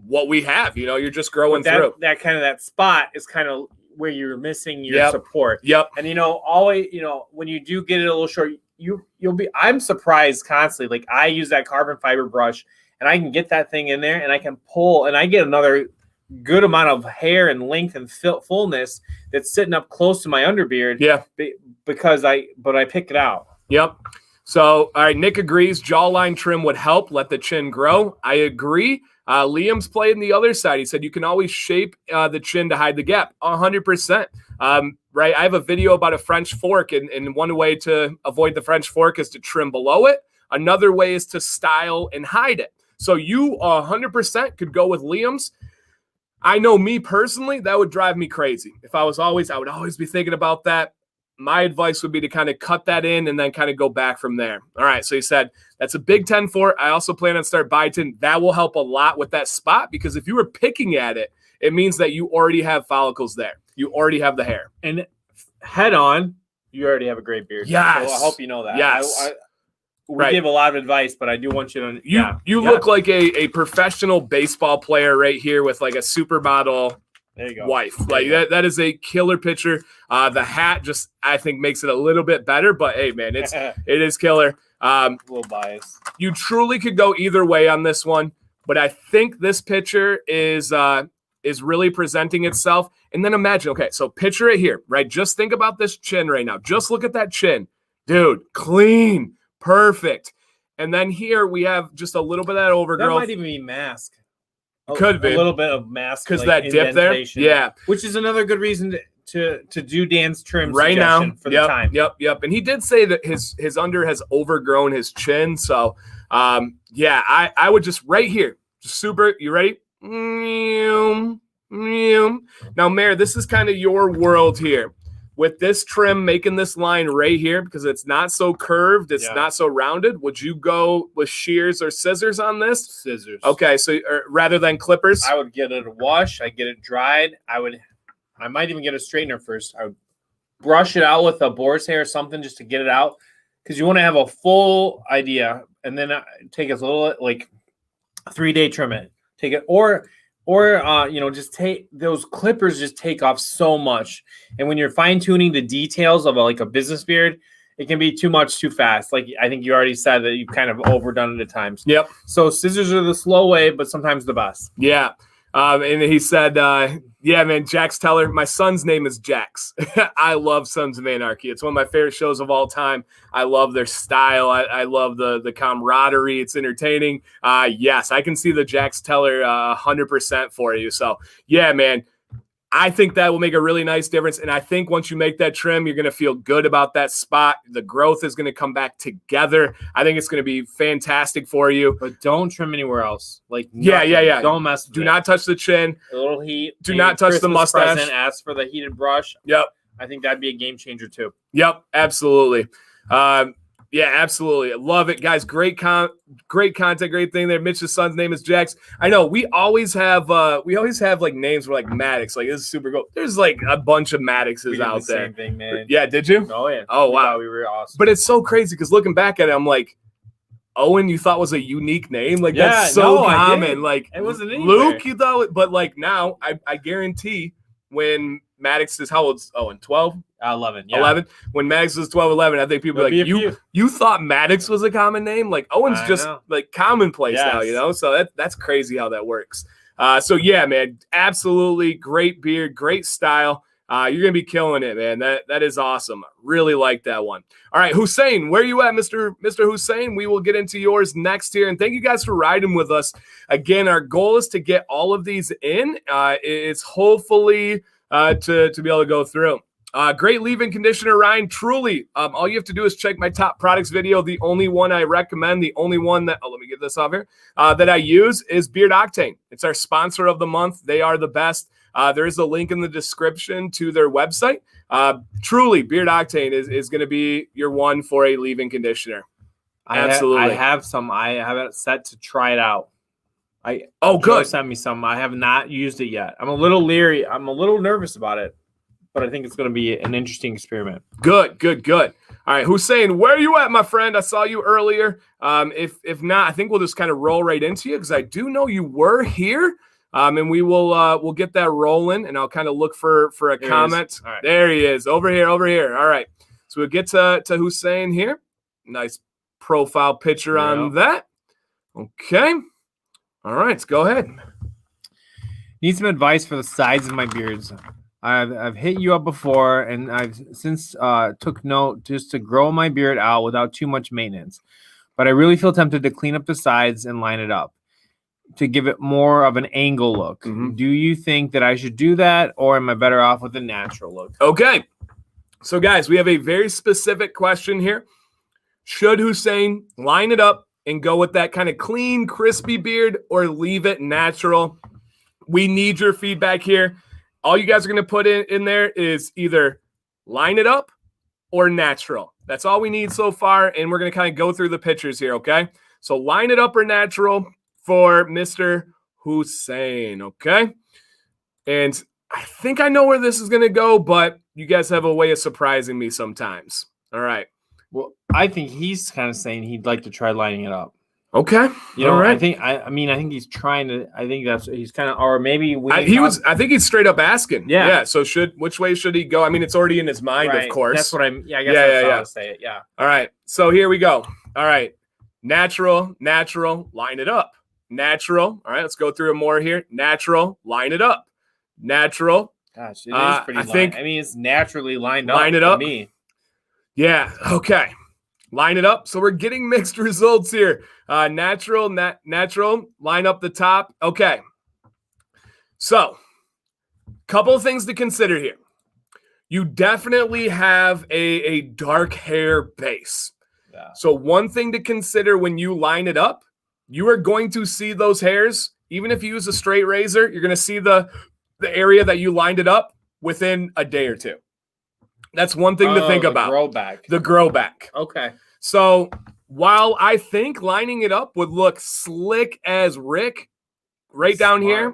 what we have. You're just growing through. That spot is kind of where you're missing your support. Yep. And always, when you do get it a little short, you'll be. I'm surprised constantly. Like, I use that carbon fiber brush, and I can get that thing in there, and I can pull, and I get another good amount of hair and length and fullness that's sitting up close to my underbeard. Yeah. Because I pick it out. Yep. So, all right, Nick agrees. Jawline trim would help. Let the chin grow. I agree. Liam's playing the other side. He said you can always shape the chin to hide the gap. 100%. Right. I have a video about a French fork, and one way to avoid the French fork is to trim below it. Another way is to style and hide it. So you 100% could go with Liam's. I know me personally, that would drive me crazy. I would always be thinking about that. My advice would be to kind of cut that in and then kind of go back from there. All right. So he said, that's a big 10 for. I also plan on start biotin. That will help a lot with that spot, because if you were picking at it, it means that you already have follicles there. You already have the hair. And head on, you already have a great beard. Yes. So I hope you know that. Yes. We give a lot of advice, but I do want you to. You look like a professional baseball player right here with like a supermodel wife. Like that is a killer picture. The hat just, I think, makes it a little bit better. But hey, man, it is killer. A little biased. You truly could go either way on this one, but I think this picture is really presenting itself. And then imagine, okay, so picture it here, right? Just think about this chin right now. Just look at that chin, dude. Clean. Perfect. And then here we have just a little bit of that overgrowth. That might even be mask. Could be. A little bit of mask. Because that dip there. Yeah. Which is another good resion to do Dan's trim right now for the time. Yep. And he did say that his under has overgrown his chin. So, I would just right here. Just super. You ready? Now, Mayor, this is kind of your world here. With this trim, making this line right here, because it's not so curved, it's not so rounded, would you go with shears or scissors on this? Scissors. Okay, so rather than clippers? I would get it washed. I get it dried. I might even get a straightener first. I would brush it out with a boar's hair or something just to get it out, because you want to have a full idea. and then take a little like 3-day trim it. Take it or just take those clippers. Just take off so much, and when you're fine tuning the details of a business beard, it can be too much too fast. Like I think you already said that you've kind of overdone it at times. Yep. So scissors are the slow way, but sometimes the best. Yeah. And he said, yeah, man, Jax Teller. My son's name is Jax. I love Sons of Anarchy. It's one of my favorite shows of all time. I love their style. I love the camaraderie. It's entertaining. Yes, I can see the Jax Teller 100% for you. So, yeah, man. I think that will make a really nice difference. And I think once you make that trim, you're going to feel good about that spot. The growth is going to come back together. I think it's going to be fantastic for you. But don't trim anywhere else. Yeah. Don't mess with Do not touch the chin. A little heat. Do not touch the mustache. Present, ask for the heated brush. Yep. I think that'd be a game changer too. Yep, absolutely. Yeah, absolutely. I love it, guys. Great content, great thing there. Mitch's son's name is Jax. I know we always have like names for like Maddox. Like this is super cool. There's like a bunch of Maddoxes out there. Same thing, man. Yeah, did you? Oh yeah. Oh wow, we were awesome. But it's so crazy because looking back at it, I'm like, Owen, you thought was a unique name. Like that's so common. Like it wasn't Luke, you thought, but like now, I guarantee when Maddox is how old's Owen? 12. 11. Yeah. 11. When Maddox was 12, 11, I think people are like, you thought Maddox was a common name? Like Owen's just like commonplace now, you know? So that's crazy how that works. So yeah, man, absolutely great beard, great style. You're going to be killing it, man. That is awesome. Really like that one. All right, Hussein, where are you at, Mr. Hussein? We will get into yours next here. And thank you guys for riding with us. Again, our goal is to get all of these in. It's hopefully to be able to go through. Great leave-in conditioner, Ryan. Truly, all you have to do is check my top products video. The only one I recommend, the only one that, let me get this off here, that I use is Beard Octane. It's our sponsor of the month. They are the best. There is a link in the description to their website. Truly, Beard Octane is going to be your one for a leave-in conditioner. Absolutely. I have some. I have it set to try it out. Good. Send me some. I have not used it yet. I'm a little leery. I'm a little nervous about it, but I think it's going to be an interesting experiment. Good. All right, Hussein, where are you at, my friend? I saw you earlier. If not, I think we'll just kind of roll right into you because I do know you were here. And we will we'll get that rolling, and I'll kind of look for a comment. Right. There he is, over here. All right, so we'll get to Hussein here. Nice profile picture on that. Okay. All right, let's go ahead. Need some advice for the sides of my beards. I've hit you up before, and I've since took note just to grow my beard out without too much maintenance. But I really feel tempted to clean up the sides and line it up to give it more of an angle look. Mm-hmm. Do you think that I should do that, or am I better off with a natural look? Okay. So, guys, we have a very specific question here. Should Hussein line it up and go with that kind of clean, crispy beard, or leave it natural? We need your feedback here. All you guys are going to put in there is either line it up or natural. That's all we need so far, and we're going to kind of go through the pictures here, okay? So line it up or natural for Mr. Hussein, okay? And I think I know where this is going to go, but you guys have a way of surprising me sometimes. All right. Well, I think he's kind of saying he'd like to try lining it up. Okay. You know, all right. I think he's trying to. I think he's kind of, or maybe I think he's straight up asking. Yeah. So which way should he go? I mean, it's already in his mind, right. Of course. That's what I'm. Yeah. I guess that's how to say it. Yeah. All right. So here we go. All right. Natural. Line it up. Natural. All right. Let's go through more here. Natural. Line it up. Natural. Gosh, it is pretty. I mean, it's naturally lined up. Line it up. For me. Yeah. Okay. Line it up. So we're getting mixed results here. Natural, line up the top. Okay. So, couple of things to consider here. You definitely have a dark hair base. Yeah. So one thing to consider when you line it up, you are going to see those hairs. Even if you use a straight razor, you're going to see the area that you lined it up within a day or two. That's one thing to think about. The grow back. Okay. So while I think lining it up would look slick as Rick, right down here,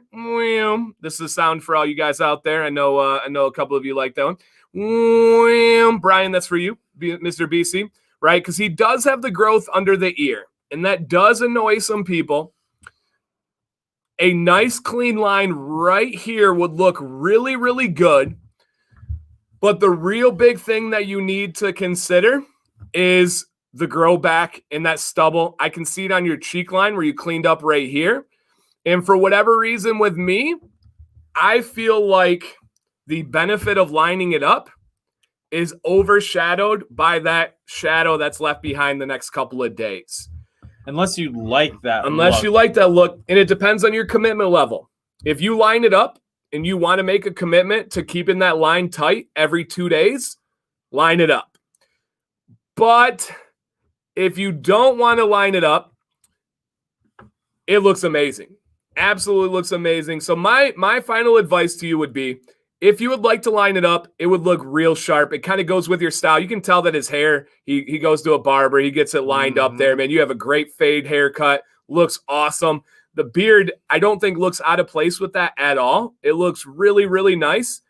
this is a sound for all you guys out there. I know a couple of you like that one. Brian, that's for you, Mr. BC, right? Because he does have the growth under the ear. and that does annoy some people, a nice clean line right here would look really, really good. But the real big thing that you need to consider is the grow back in that stubble. I can see it on your cheek line where you cleaned up right here. And for whatever reason with me, I feel like the benefit of lining it up is overshadowed by that shadow that's left behind the next couple of days. Unless you like that you like that look, and it depends on your commitment level. If you line it up and you want to make a commitment to keeping that line tight every 2 days, line it up. But if you don't want to line it up, it looks amazing. Absolutely looks amazing. So my final advice to you would be, if you would like to line it up, it would look real sharp. It kind of goes with your style. You can tell that his hair, he goes to a barber. He gets it lined up there, man. You have a great fade haircut. Looks awesome. The beard, I don't think looks out of place with that at all. It looks really, really nice.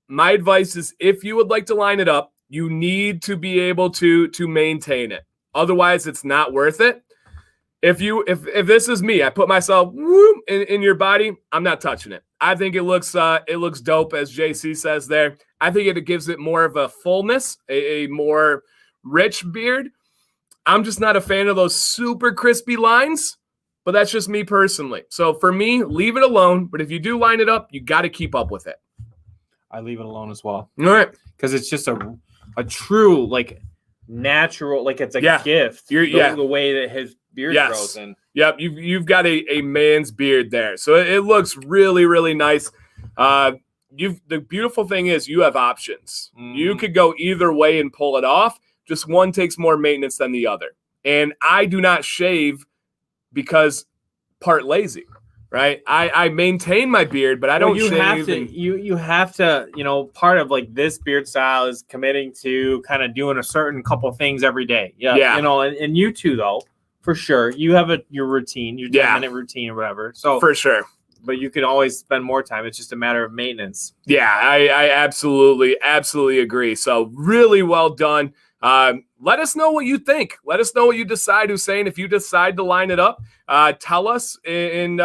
My advice is, if you would like to line it up, you need to be able to maintain it. Otherwise, it's not worth it. If this is me, I put myself in your body, I'm not touching it. I think it looks dope, as JC says there. I think it gives it more of a fullness, a more rich beard. I'm just not a fan of those super crispy lines, but that's just me personally. So for me, leave it alone. But if you do line it up, you got to keep up with it. I leave it alone as well. All right. Because it's just a true, like, natural, like it's a gift. The way that his beard grows in. Yep, you've got a man's beard there. So it looks really, really nice. The beautiful thing is you have options. You could go either way and pull it off. Just one takes more maintenance than the other. And I do not shave because part lazy, right? I maintain my beard, but I don't shave. You have to, part of like this beard style is committing to kind of doing a certain couple things every day. Yeah. And you too, though. For sure. You have your routine, your 10-minute routine or whatever. So for sure. But you can always spend more time. It's just a matter of maintenance. Yeah, I absolutely agree. So really well done. Let us know what you think. Let us know what you decide, Hussein. If you decide to line it up, tell us and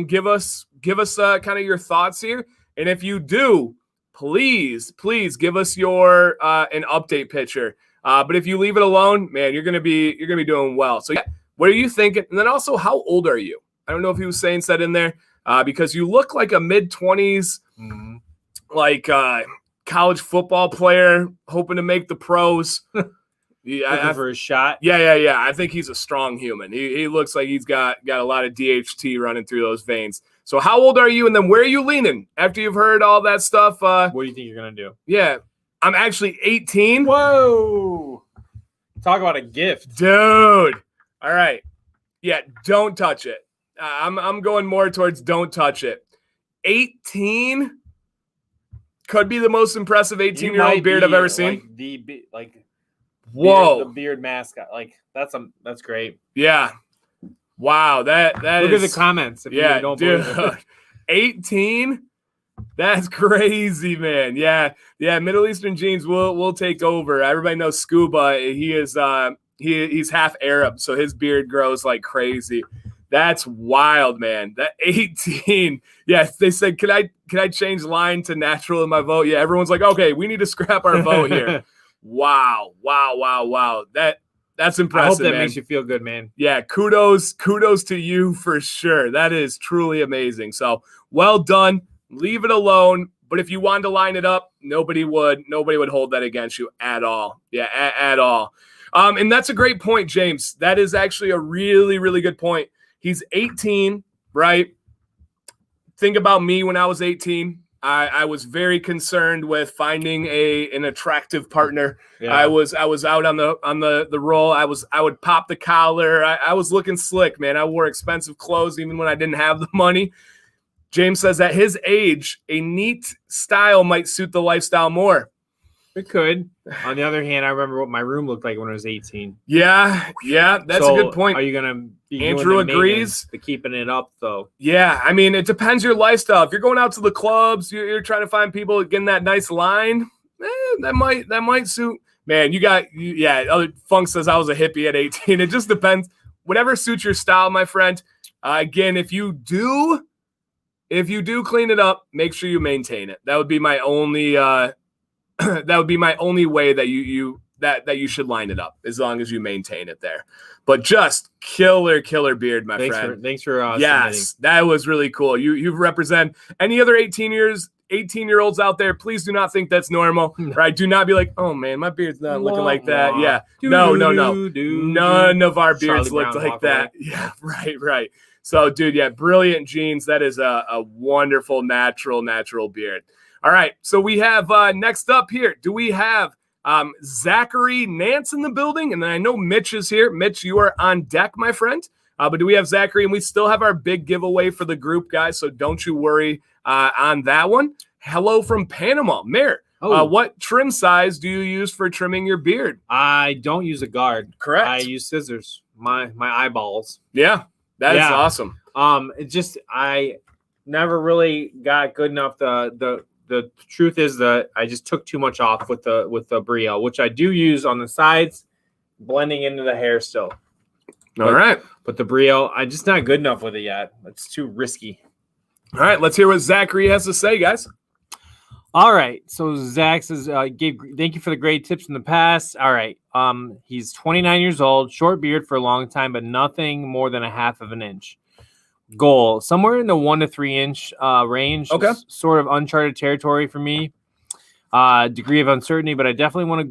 give us kind of your thoughts here. And if you do, please give us your an update picture. But if you leave it alone, man, you're gonna be doing well. So yeah, what are you thinking? And then also, how old are you? I don't know if Hussein said in there, because you look like a mid-20s, like college football player hoping to make the pros. Looking for a shot. Yeah. I think he's a strong human. He looks like he's got a lot of DHT running through those veins. So how old are you? And then where are you leaning after you've heard all that stuff? What do you think you're gonna do? Yeah. I'm actually 18. Whoa. Talk about a gift. Dude. All right. Yeah, don't touch it. I'm going more towards don't touch it. 18 could be the most impressive 18-year-old beard I've ever seen. Whoa. The beard mascot. Like, that's great. Yeah. Wow. That Look at the comments if you don't believe it. 18. That's crazy, man. Yeah. Middle Eastern genes will take over. Everybody knows Scuba. He is he's half Arab, so his beard grows like crazy. That's wild, man. That 18. Yeah, they said, can I change line to natural in my vote? Yeah, everyone's like, okay, we need to scrap our vote here. Wow. That's impressive. I hope that man. makes you feel good, man. Yeah, kudos to you for sure. That is truly amazing. So well done. Leave it alone. But if you wanted to line it up, nobody would hold that against you at all. Yeah, at all. And that's a great point, James. That is actually a really, really good point. He's 18, right? Think about me when I was 18. I was very concerned with finding an attractive partner. Yeah. I was out on the roll. I would pop the collar. I was looking slick, man. I wore expensive clothes even when I didn't have the money. James says at his age, a neat style might suit the lifestyle more. It could. On the other hand, I remember what my room looked like when I was 18. Yeah, that's a good point. Are you gonna be Andrew agrees to keeping it up though? Yeah, I mean it depends your lifestyle. If you're going out to the clubs, you're trying to find people getting that nice line. That might suit Man, Funk says I was a hippie at 18. It just depends. Whatever suits your style, my friend. Again, if you do clean it up, make sure you maintain it. That would be my only way that you should line it up, as long as you maintain it there. But just killer beard, my friend. Thanks for yes, submitting. that was really cool. You represent any other 18-year-olds out there. Please do not think that's normal, right? Do not be like, oh man, my beard's not looking like that. Yeah, no. None of our beards looked like that. Yeah, right. So, dude, yeah, brilliant genes. That is a wonderful natural beard. All right, so we have next up here. Do we have Zachary Nance in the building? And then I know Mitch is here. Mitch, you are on deck, my friend. But do we have Zachary? And we still have our big giveaway for the group, guys, so don't you worry on that one. Hello from Panama. Mayor, what trim size do you use for trimming your beard? I don't use a guard. Correct. I use scissors. My eyeballs. Yeah, that is awesome. I never really got good enough. The truth is that I just took too much off with the Brio, which I do use on the sides, blending into the hair still. All right. But the Brio, I'm just not good enough with it yet. It's too risky. All right, let's hear what Zachary has to say, guys. All right. So Zach says, thank you for the great tips in the past. All right. He's 29 years old, short beard for a long time, but nothing more than 1/2 inch. Goal somewhere in the 1 to 3 inch range. Okay. Sort of uncharted territory for me. Degree of uncertainty, but I definitely want to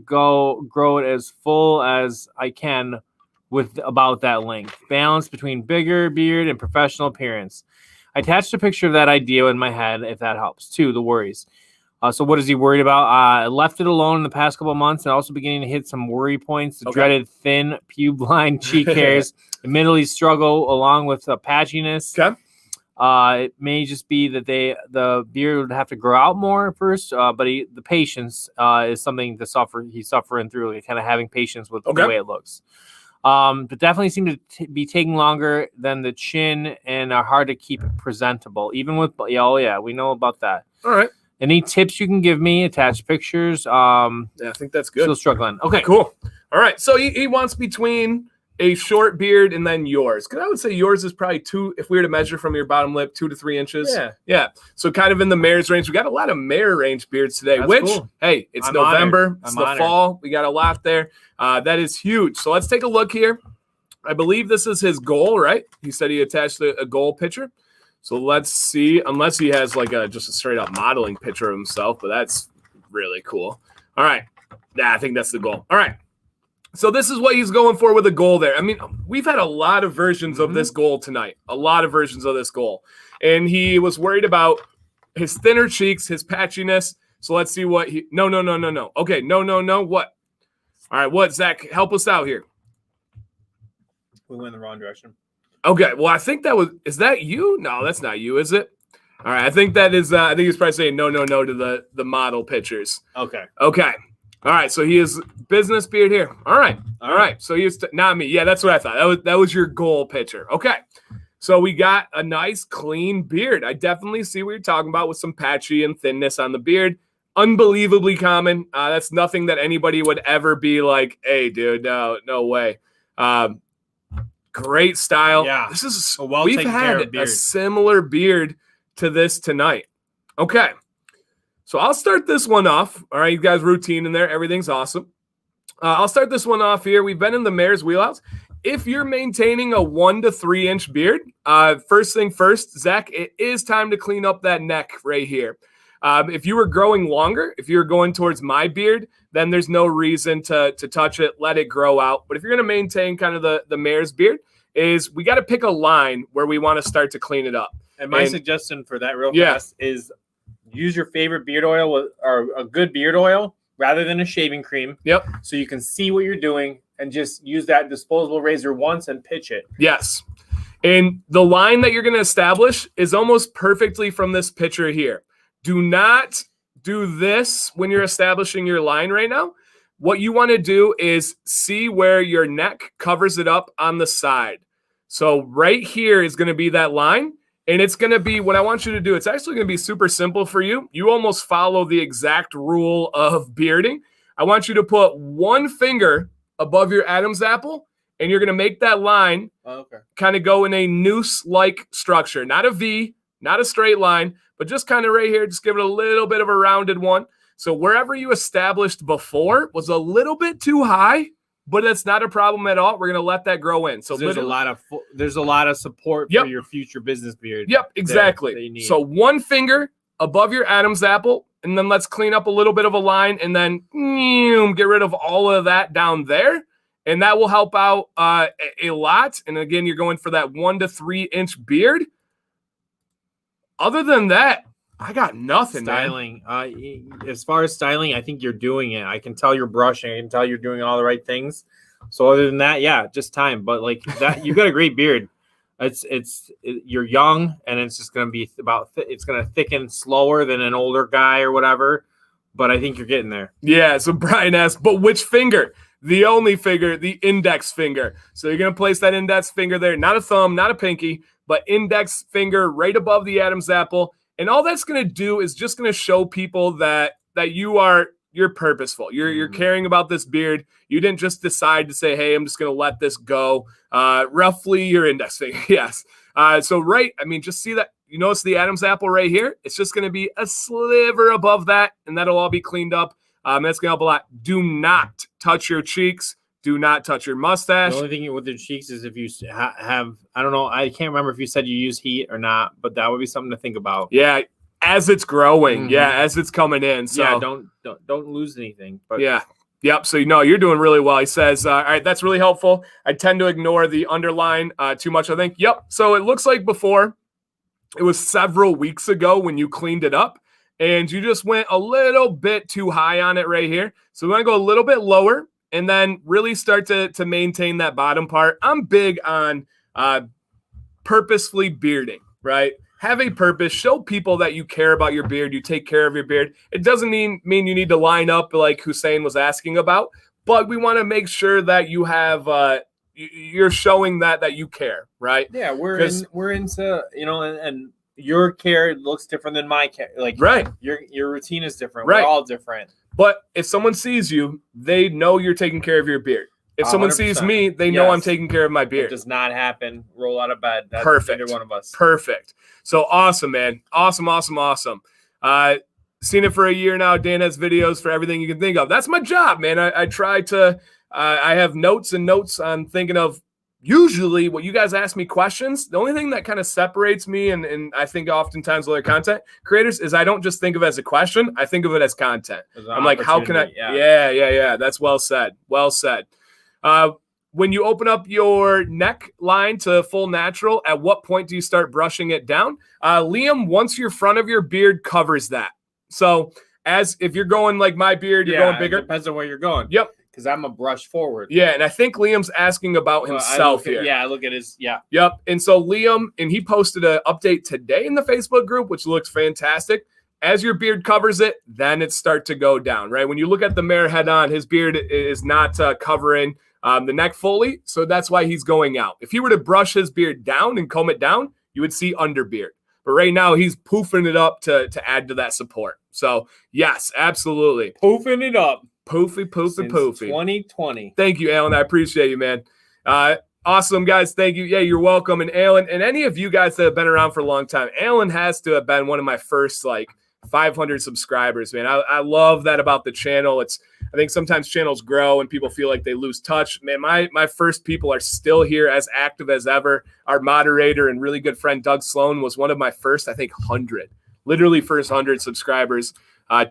grow it as full as I can with about that length. Balance between bigger beard and professional appearance. I attached a picture of that idea in my head, if that helps too. The worries. So what is he worried about? I left it alone in the past couple of months, and also beginning to hit some worry points. The dreaded thin pube line cheek hairs. Admittedly struggle along with the patchiness. Okay. It may just be that the beard would have to grow out more first, but the patience is something he's suffering through, kind of having patience with the way it looks. But definitely seem to be taking longer than the chin and are hard to keep presentable, even with, we know about that. All right. Any tips you can give me? Attach pictures. I think that's good. Still struggling. Okay, cool. All right. So he wants between a short beard and then yours. Because I would say yours is probably if we were to measure from your bottom lip, 2 to 3 inches. Yeah. So kind of in the mayor's range. We got a lot of mayor range beards today, cool. Hey, it's November. It's the fall. We got a lot there. That is huge. So let's take a look here. I believe this is his goal, right? He said he attached a goal picture. So let's see, unless he has like just a straight up modeling picture of himself, but that's really cool. All right. Yeah, I think that's the goal. All right. So this is what he's going for with a goal there. I mean, we've had a lot of versions of this goal tonight, a lot of versions of this goal. And he was worried about his thinner cheeks, his patchiness. So let's see what no. Okay, no. What? All right, what, Zach? Help us out here. We went in the wrong direction. Okay, well, I think is that you? No, that's not you, is it? All right, I think that is, I think he's probably saying no to the model pictures. Okay. All right, so he is business beard here. All right. So he is not me. Yeah, that's what I thought. That was your goal picture. Okay. So we got a nice clean beard. I definitely see what you're talking about with some patchy and thinness on the beard. Unbelievably common. That's nothing that anybody would ever be like, hey, dude, no way. Great style. Yeah. This is we've had a similar beard to this tonight. Okay. So I'll start this one off. All right, you guys, routine in there. Everything's awesome. I'll start this one off here. We've been in the mayor's wheelhouse. If you're maintaining a 1 to 3 inch beard, first thing first, Zach, it is time to clean up that neck right here. If you were growing longer, if you're going towards my beard, then there's no reason to touch it, let it grow out. But if you're going to maintain kind of the mayor's beard, we got to pick a line where we want to start to clean it up. And my suggestion for that real fast is use your favorite beard oil or a good beard oil rather than a shaving cream. Yep. So you can see what you're doing and just use that disposable razor once and pitch it. Yes. And the line that you're going to establish is almost perfectly from this picture here. Do not do this when you're establishing your line right now. What you want to do is see where your neck covers it up on the side. So right here is going to be that line. And it's going to be what I want you to do. It's actually going to be super simple for you. You almost follow the exact rule of bearding. I want you to put one finger above your Adam's apple, and you're going to make that line kind of go in a noose-like structure. Not a V, not a straight line, but just kind of right here. Just give it a little bit of a rounded one. So wherever you established before was a little bit too high, but that's not a problem at all. We're going to let that grow in. So there's a lot of support for your future business beard. Yep, exactly. So one finger above your Adam's apple, and then let's clean up a little bit of a line, and then get rid of all of that down there. And that will help out a lot. And again, you're going for that 1 to 3 inch beard. Other than that, I got nothing. Styling. As far as styling, I think you're doing it. I can tell you're brushing. I can tell you're doing all the right things. So other than that, yeah, just time. But like that, you got a great beard. You're young, and it's just going to be it's going to thicken slower than an older guy or whatever. But I think you're getting there. Yeah. So Brian asked, but which finger? The only finger, the index finger. So you're going to place that index finger there, not a thumb, not a pinky, but index finger right above the Adam's apple. And all that's going to do is just going to show people that you're purposeful. You're caring about this beard. You didn't just decide to say, hey, I'm just going to let this go. Roughly your index finger. Yes. Just see that. You notice the Adam's apple right here? It's just going to be a sliver above that, and that'll all be cleaned up. That's going to help a lot. Do not touch your cheeks. Do not touch your mustache. The only thing with your cheeks is if you have, I don't know, I can't remember if you said you use heat or not, but that would be something to think about. Yeah, as it's growing. Yeah, as it's coming in. So yeah, don't lose anything. But yeah. Yep. So, you're doing really well. He says, all right, that's really helpful. I tend to ignore the underline too much, I think. Yep. So it looks like before, it was several weeks ago when you cleaned it up, and you just went a little bit too high on it right here. So we want to go a little bit lower and then really start to maintain that bottom part. I'm big on purposefully bearding, right? Have a purpose. Show people that you care about your beard. You take care of your beard. It doesn't mean you need to line up like Hussein was asking about, but we want to make sure that you have you're showing that you care, right? Yeah, we're into and your care looks different than my care. Like right, your routine is different. Right. We're all different. But if someone sees you, they know you're taking care of your beard. If someone 100%. Sees me, they know I'm taking care of my beard. It does not happen. Roll out of bed. That's perfect. Either one of us. Perfect. So awesome, man. Awesome. Seen it for a year now. Dan has videos for everything you can think of. That's my job, man. I try to. I have notes and notes on thinking of usually what you guys ask me questions. The only thing that kind of separates me and I think oftentimes other content creators is I don't just think of it as a question. I think of it as content. I'm like, how can I? Yeah. That's well said. Well said. When you open up your neck line to full natural, at what point do you start brushing it down? Liam, once your front of your beard covers that. So if you're going like my beard, you're going bigger. It depends on where you're going. Yep. Because I'm a brush forward. Yeah, and I think Liam's asking about himself here. I look at his, Yep. And so Liam, and he posted an update today in the Facebook group, which looks fantastic. As your beard covers it, then it starts to go down, right? When you look at the mare head on, his beard is not covering the neck fully, so that's why he's going out. If he were to brush his beard down and comb it down, you would see underbeard. But right now, he's poofing it up to add to that support. So, yes, absolutely. Poofing it up. Poofy. 2020. Thank you, Alan. I appreciate you, man. Awesome, guys. Thank you. Yeah, you're welcome. And Alan, and any of you guys that have been around for a long time, Alan has to have been one of my first 500 subscribers, man. I love that about the channel. I think sometimes channels grow and people feel like they lose touch. Man, my first people are still here, as active as ever. Our moderator and really good friend Doug Sloan was one of my first, I think, 100. Literally first 100 subscribers.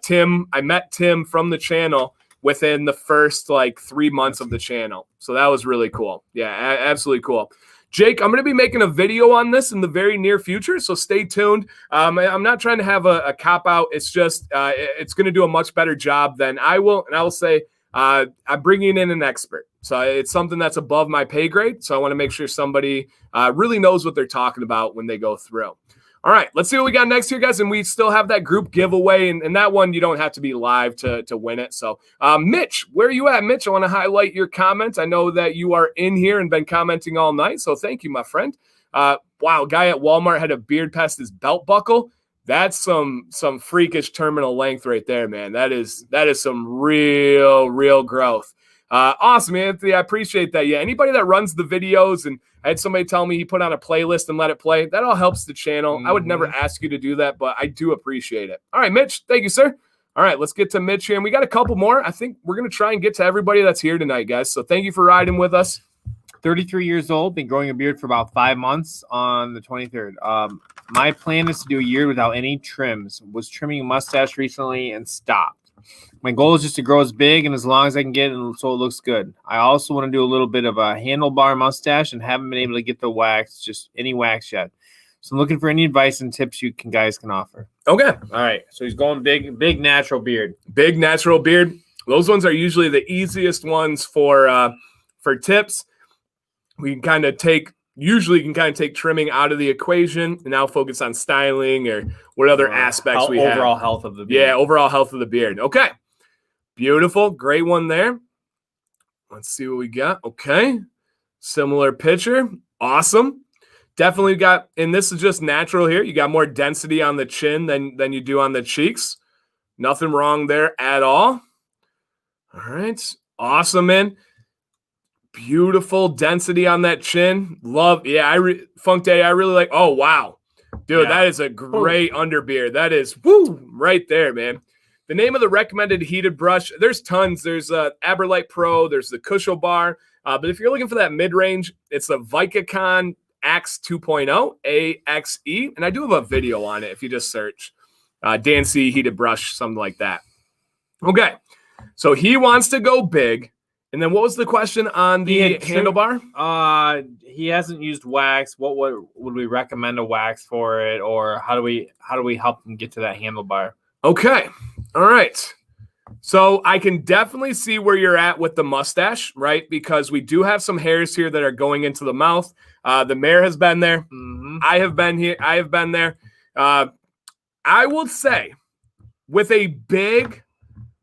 Tim, I met Tim from the channel within the first 3 months of the channel. So that was really cool. Yeah, absolutely cool. Jake, I'm going to be making a video on this in the very near future, so stay tuned. I'm not trying to have a cop-out. It's just it's going to do a much better job than I will. And I will say I'm bringing in an expert. So it's something that's above my pay grade. So I want to make sure somebody really knows what they're talking about when they go through. All right, let's see what we got next here, guys. And we still have that group giveaway. And that one, you don't have to be live to win it. So, Mitch, where are you at, Mitch? I want to highlight your comments. I know that you are in here and been commenting all night. So thank you, my friend. Wow, guy at Walmart had a beard past his belt buckle. That's some freakish terminal length right there, man. That is some real growth. Awesome, Anthony. I appreciate that. Yeah, anybody that runs the videos, and I had somebody tell me he put on a playlist and let it play. That all helps the channel. I would never ask you to do that, but I do appreciate it. All right, Mitch. Thank you, sir. All right, let's get to Mitch here. And we got a couple more. I think we're going to try and get to everybody that's here tonight, guys. So thank you for riding with us. 33 years old, been growing a beard for about 5 months on the 23rd. My plan is to do a year without any trims. Was trimming a mustache recently and stopped. My goal is just to grow as big and as long as I can get it so it looks good. I also want to do a little bit of a handlebar mustache and haven't been able to get the wax, just any wax yet. So I'm looking for any advice and tips you guys can offer. Okay. All right. So he's going big natural beard. Big natural beard. Those ones are usually the easiest ones for tips. We can kind of take trimming out of the equation and now focus on styling or what other aspects we have. Overall health of the beard. Yeah, overall health of the beard. Okay. Beautiful. Great one there. Let's see what we got. Okay. Similar picture. Awesome. Definitely got, and this is just natural here. You got more density on the chin than you do on the cheeks. Nothing wrong there at all. All right. Awesome, man. Beautiful density on that chin. Love. Yeah, Funk Daddy, I really like. Oh, wow. Dude, that is a great underbeard. That is, right there, man. The name of the recommended heated brush, there's tons. There's Aberlite Pro. There's the Cusho Bar. But if you're looking for that mid-range, it's the Vicacon Axe 2.0, AXE. And I do have a video on it if you just search DanC heated brush, something like that. Okay. So he wants to go big. And then what was the question on the handlebar? He hasn't used wax. What would we recommend a wax for it, or how do we help him get to that handlebar? Okay. All right. So I can definitely see where you're at with the mustache, right? Because we do have some hairs here that are going into the mouth. The mayor has been there. I have been here. I have been there. I will say with a big,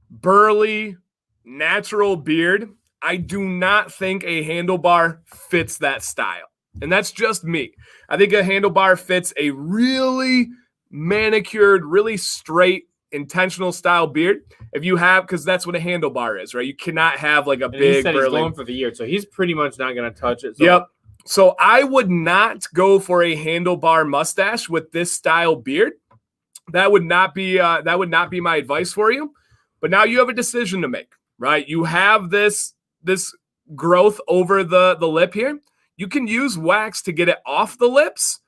burly, natural beard, I do not think a handlebar fits that style. And that's just me. I think a handlebar fits a really manicured, really straight, intentional style beard. If you have, because that's what a handlebar is, right? You cannot have like a big, burly. He's going for the year, so he's pretty much not going to touch it. So. Yep. So I would not go for a handlebar mustache with this style beard. That would not be my advice for you. But now you have a decision to make, right? You have this growth over the lip here. You can use wax to get it off the lips,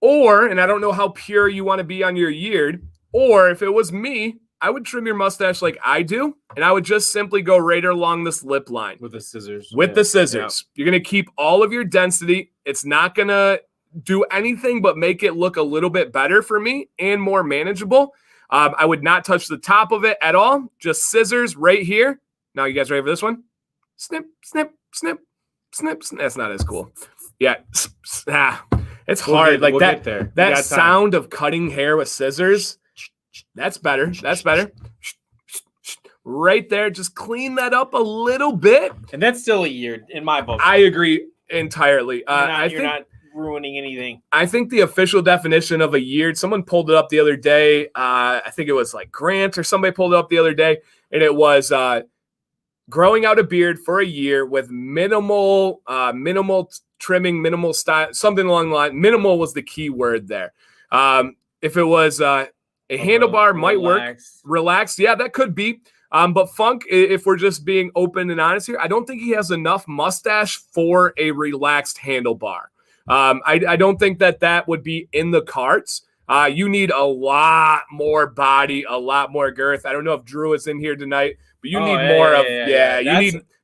or, and I don't know how pure you want to be on your yeard, or if it was me, I would trim your mustache like I do, and I would just simply go right along this lip line. With the scissors. With the scissors. Yeah. You're going to keep all of your density. It's not going to do anything but make it look a little bit better for me and more manageable. I would not touch the top of it at all. Just scissors right here. Now, you guys ready for this one? Snip, snip, snip, snip, snip. That's not as cool. Yeah. It's hard. Like that sound of cutting hair with scissors. That's better. That's better. Right there. Just clean that up a little bit. And that's still a year in my book. I agree entirely. You're not ruining anything. I think the official definition of a year, someone pulled it up the other day. I think it was like Grant or somebody pulled it up the other day. And it was growing out a beard for a year with minimal trimming, minimal style, something along the line. Minimal was the key word there. If it was a handlebar might work. Relaxed. Yeah, that could be. But Funk, if we're just being open and honest here, I don't think he has enough mustache for a relaxed handlebar. I don't think that would be in the cards. You need a lot more body, a lot more girth. I don't know if Drew is in here tonight, but you need more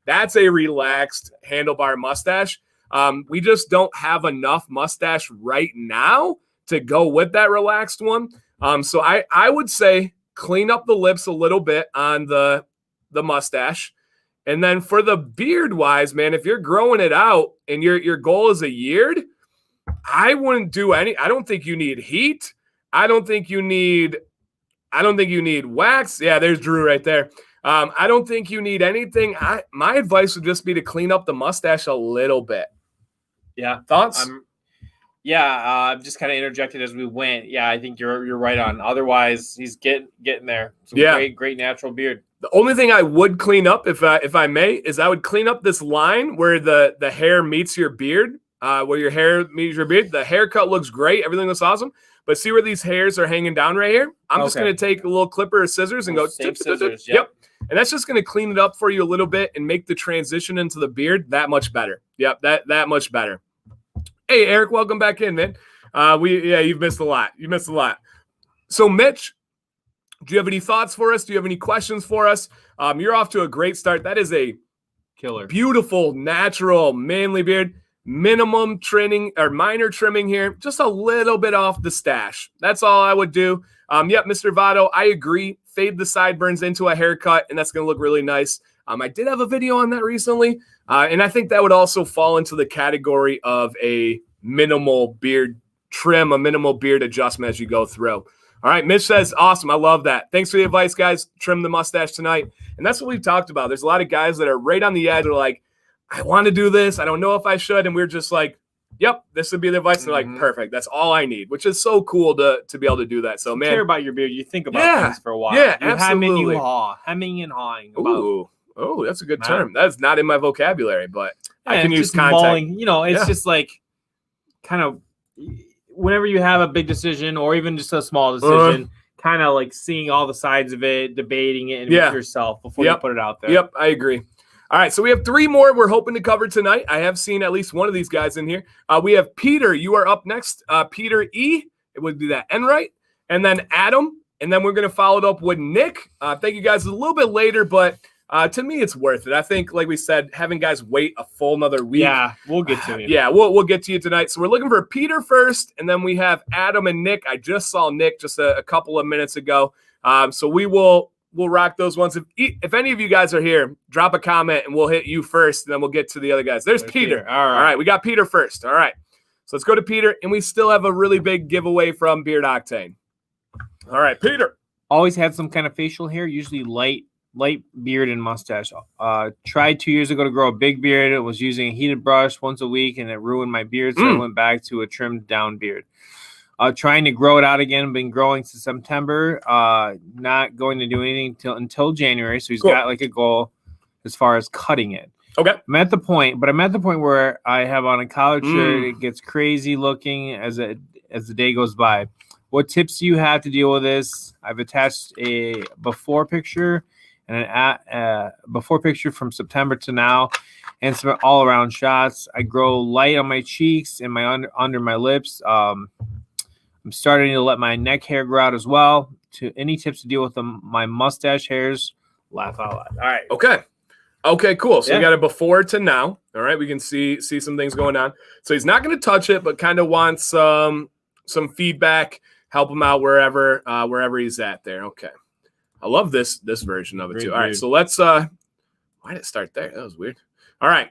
that's a relaxed handlebar mustache. We just don't have enough mustache right now to go with that relaxed one. So I would say clean up the lips a little bit on the mustache. And then for the beard wise, man, if you're growing it out and your goal is a year, I wouldn't do I don't think you need heat. I don't think you need wax. Yeah, there's Drew right there. I don't think you need anything. My advice would just be to clean up the mustache a little bit. Yeah. Thoughts? Yeah, just kind of interjected as we went. Yeah, I think you're right on. Otherwise, he's getting there. Some great natural beard. The only thing I would clean up, if I may, is I would clean up this line where the hair meets your beard, where your hair meets your beard. The haircut looks great. Everything looks awesome. But see where these hairs are hanging down right here? I'm just going to take a little clipper or scissors and go. Scissors, yep. And that's just going to clean it up for you a little bit and make the transition into the beard that much better. Yep, that much better. Hey, Eric, welcome back in, man. You've missed a lot. You missed a lot. So, Mitch, do you have any thoughts for us? Do you have any questions for us? You're off to a great start. That is a killer, beautiful, natural, manly beard. Minimum trimming or minor trimming here, just a little bit off the stash. That's all I would do. Yep, Mr. Votto, I agree. Fade the sideburns into a haircut, and that's going to look really nice. I did have a video on that recently, and I think that would also fall into the category of a minimal beard trim, a minimal beard adjustment as you go through. All right, Mitch says, awesome. I love that. Thanks for the advice, guys. Trim the mustache tonight. And that's what we've talked about. There's a lot of guys that are right on the edge. They're like, I want to do this. I don't know if I should. And we're just like, yep, this would be the advice. They're like, perfect. That's all I need, which is so cool to be able to do that. So, man. You care about your beard. You think about things for a while. Yeah, absolutely. Hemming and hawing. Oh, that's a good term. That's not in my vocabulary, but I can use context. Mulling, it's just like kind of whenever you have a big decision or even just a small decision, kind of like seeing all the sides of it, debating it with yourself before you put it out there. Yep, I agree. All right, so we have 3 more we're hoping to cover tonight. I have seen at least one of these guys in here. We have Peter. You are up next. Peter E. It would be that N, right? And then Adam. And then we're going to follow it up with Nick. Thank you guys a little bit later, but to me, it's worth it. I think, like we said, having guys wait a full another week. Yeah, we'll get to you. Yeah, we'll get to you tonight. So we're looking for Peter first, and then we have Adam and Nick. I just saw Nick just a couple of minutes ago. So we'll rock those ones. If any of you guys are here, drop a comment, and we'll hit you first, and then we'll get to the other guys. There's Peter. All right, we got Peter first. All right, so let's go to Peter, and we still have a really big giveaway from Beard Octane. All right, Peter. Always had some kind of facial hair, usually light beard and mustache. Tried 2 years ago to grow a big beard. I was using a heated brush once a week, and it ruined my beard, so I went back to a trimmed down beard. Trying to grow it out again. Been growing since September. Not going to do anything until January. So he's got like a goal as far as cutting it. Okay. I'm at the point where I have on a collared shirt. It gets crazy looking as the day goes by. What tips do you have to deal with this? I've attached a before picture and an before picture from September to now, and some all around shots. I grow light on my cheeks and my under my lips. I'm starting to let my neck hair grow out as well. Any tips to deal with my mustache hairs? Laugh out loud. All right. Okay, cool. So we got a before to now. All right, we can see some things going on. So he's not going to touch it, but kind of wants some feedback. Help him out wherever he's at there. Okay. I love this version of it too. All right, so let's why did it start there? That was weird. All right.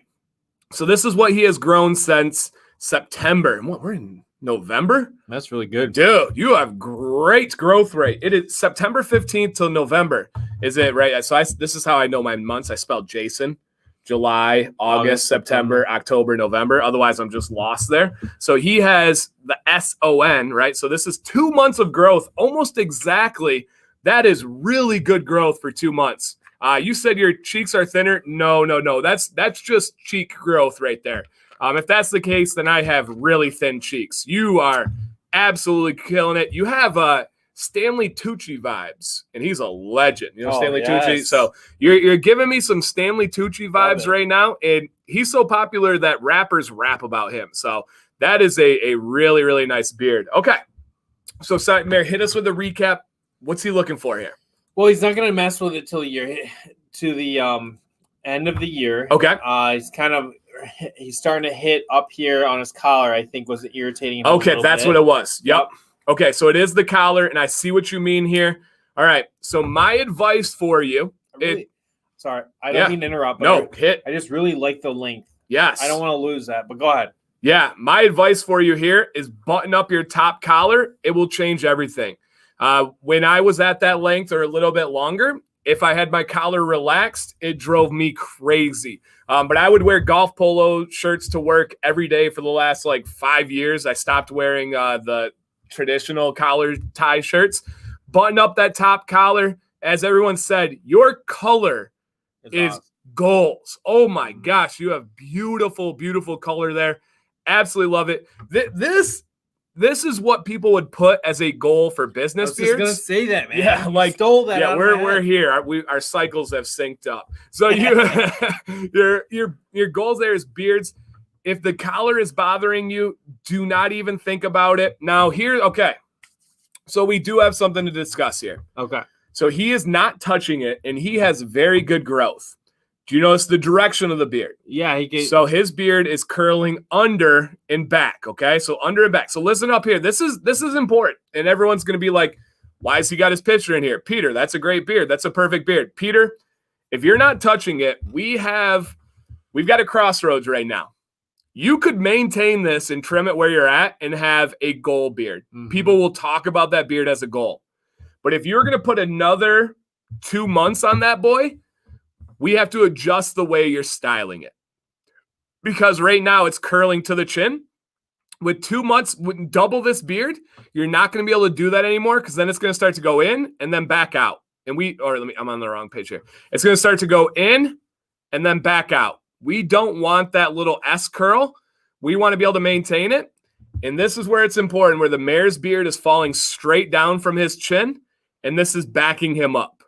So this is what he has grown since September. And we're in November? That's really good. Dude, you have great growth rate. It is September 15th till November. Is it right? So this is how I know my months. I spelled Jason. July, August, September, October, November. Otherwise, I'm just lost there. So he has the SON, right? So this is 2 months of growth, almost exactly. That is really good growth for 2 months. You said your cheeks are thinner. No. That's just cheek growth right there. If that's the case, then I have really thin cheeks. You are absolutely killing it. You have Stanley Tucci vibes, and he's a legend. You know Stanley Tucci? So you're giving me some Stanley Tucci vibes right now, and he's so popular that rappers rap about him. So that is a really, really nice beard. Okay. So, Mayor, hit us with a recap. What's he looking for here? Well, he's not going to mess with it till the end of the year. Okay. He's starting to hit up here on his collar, I think was irritating him. Okay, that's what it was. Yep. Okay, so it is the collar, and I see what you mean here. All right, so my advice for you. Sorry, I don't mean to interrupt. No, I just really like the length. Yes. I don't want to lose that, but go ahead. Yeah, my advice for you here is button up your top collar. It will change everything. When I was at that length or a little bit longer, If I had my collar relaxed, it drove me crazy. But I would wear golf polo shirts to work every day for the last like 5 years. I stopped wearing the traditional collar tie shirts. Button up that top collar. As everyone said, your color is awesome. goals. Oh my gosh, you have beautiful, beautiful color there. Absolutely love it. This is what people would put as a goal for business I was just beards. gonna say that, man. Yeah, You like stole that. Yeah, we're here. Our cycles have synced up. So your goals there is beards. If the collar is bothering you, do not even think about it. Now okay. So we do have something to discuss here. Okay. So he is not touching it, and he has very good growth. Do you notice the direction of the beard? Yeah, So his beard is curling under and back, okay? So under and back. So listen up here. This is important. And everyone's going to be like, why has he got his picture in here? Peter, that's a great beard. That's a perfect beard. Peter, if you're not touching it, we've got a crossroads right now. You could maintain this and trim it where you're at and have a goal beard. Mm-hmm. People will talk about that beard as a goal. But if you're going to put another 2 months on that boy, we have to adjust the way you're styling it. Because right now it's curling to the chin. With 2 months, with double this beard, you're not going to be able to do that anymore because then it's going to start to go in and then back out. I'm on the wrong page here. It's going to start to go in and then back out. We don't want that little S curl. We want to be able to maintain it. And this is where it's important, where the mare's beard is falling straight down from his chin, and this is backing him up.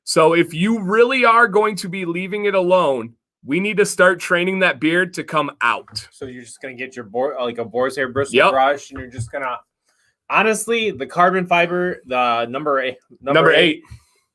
So if you really are going to be leaving it alone, we need to start training that beard to come out. So you're just going to get your a boar's hair bristle brush, and you're just going to, honestly, the carbon fiber, the number eight,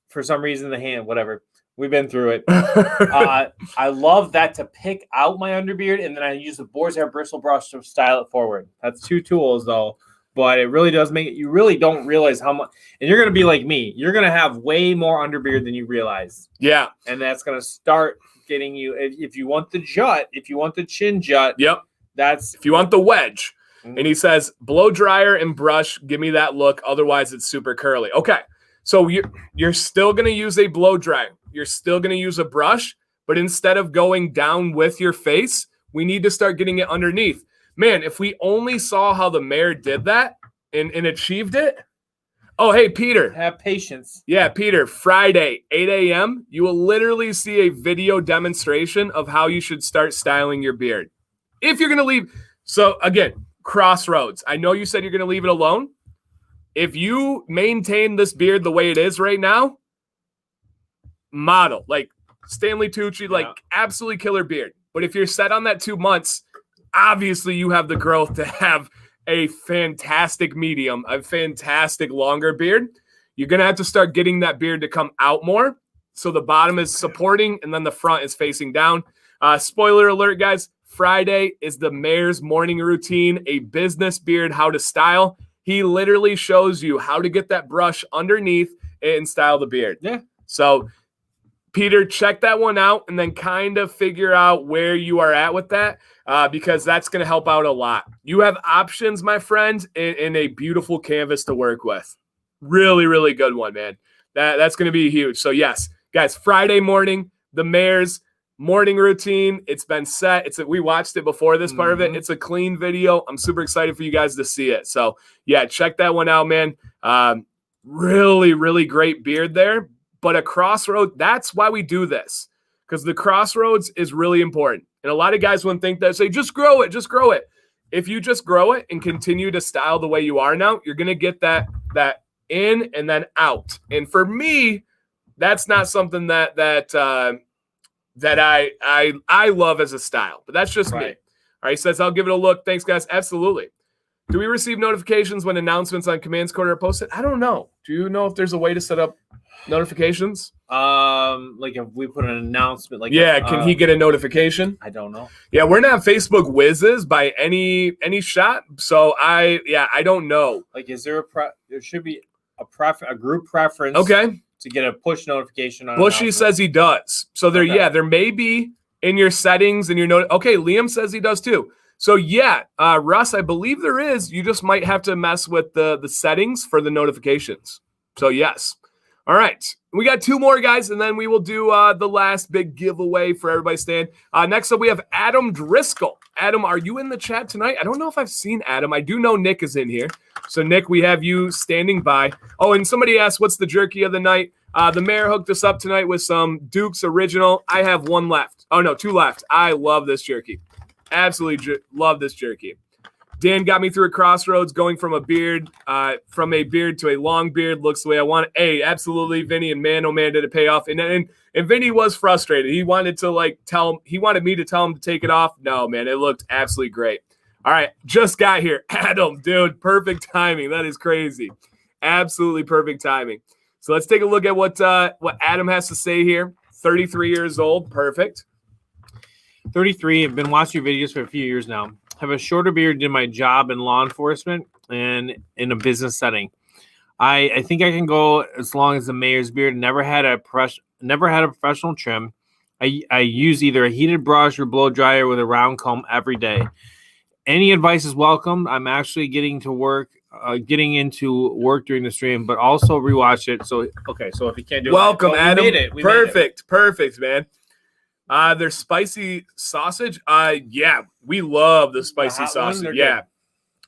for some reason, the hand, whatever. We've been through it. I love that to pick out my underbeard, and then I use the boar's hair bristle brush to style it forward. That's 2 tools, though. But it really does make it. You really don't realize how much. And you're going to be like me. You're going to have way more underbeard than you realize. Yeah. And that's going to start getting you. If you want the jut, if you want the chin jut. Yep. If you want the wedge. Mm-hmm. And he says, blow dryer and brush. Give me that look. Otherwise, it's super curly. Okay. So you're still going to use a blow dryer. You're still going to use a brush. But instead of going down with your face, we need to start getting it underneath. Man, if we only saw how the mare did that and achieved it. Oh, hey, Peter. Have patience. Yeah, Peter, Friday, 8 a.m., you will literally see a video demonstration of how you should start styling your beard. If you're going to leave. So, again, crossroads. I know you said you're going to leave it alone. If you maintain this beard the way it is right now, model. Like Stanley Tucci, like absolutely killer beard. But if you're set on that 2 months, obviously you have the growth to have a fantastic medium, a fantastic longer beard. You're going to have to start getting that beard to come out more. So the bottom is supporting and then the front is facing down. Spoiler alert, guys. Friday is the mayor's morning routine, a business beard, how to style. He literally shows you how to get that brush underneath and style the beard. Yeah. So Peter, check that one out and then kind of figure out where you are at with that because that's going to help out a lot. You have options, my friend, in a beautiful canvas to work with. Really, really good one, man. That's going to be huge. So, yes, guys, Friday morning, the mayor's morning routine. It's been set. We watched it before this part of it. It's a clean video. I'm super excited for you guys to see it. So, yeah, check that one out, man. Really, really great beard there. But a crossroad, that's why we do this, because the crossroads is really important. And a lot of guys wouldn't think that, say, just grow it, just grow it. If you just grow it and continue to style the way you are now, you're going to get that in and then out. And for me, that's not something that I love as a style, but that's just me. All right, he says, I'll give it a look. Thanks, guys. Absolutely. Do we receive notifications when announcements on Commands Corner are posted? I don't know. Do you know if there's a way to set up notifications? Like if we put an announcement, like can he get a notification? I don't know. Yeah, we're not Facebook whizzes by any shot. So I don't know. Like, is there there should be a group preference? Okay. To get a push notification on. Bushy says he does. So there may be in your settings and your note. Okay, Liam says he does too. So Russ, I believe there is. You just might have to mess with the settings for the notifications. So yes. All right. We got 2 more, guys, and then we will do the last big giveaway for everybody staying. Next up, we have Adam Driscoll. Adam, are you in the chat tonight? I don't know if I've seen Adam. I do know Nick is in here. So, Nick, we have you standing by. Oh, and somebody asked, what's the jerky of the night? The mayor hooked us up tonight with some Duke's Original. I have 1 left. Oh, no, 2 left. I love this jerky. Absolutely love this jerky. Dan got me through a crossroads going from a beard to a long beard. Looks the way I want it. Hey, absolutely, Vinny, and man, oh man, did it pay off. And Vinny was frustrated. He wanted to he wanted me to tell him to take it off. No, man, it looked absolutely great. All right, just got here. Adam, dude, perfect timing. That is crazy. Absolutely perfect timing. So let's take a look at what Adam has to say here. 33 years old. Perfect. 33. I've been watching your videos for a few years now. Have a shorter beard in my job in law enforcement and in a business setting. I think I can go as long as the mayor's beard. Never had a professional trim. I use either a heated brush or blow dryer with a round comb every day. Any advice is welcome. I'm actually getting into work during the stream, but also rewatch it. So if you can't do welcome, it, Adam. We made it. Perfect, man. There's spicy sausage. Yeah, we love the spicy sausage. Yeah, good.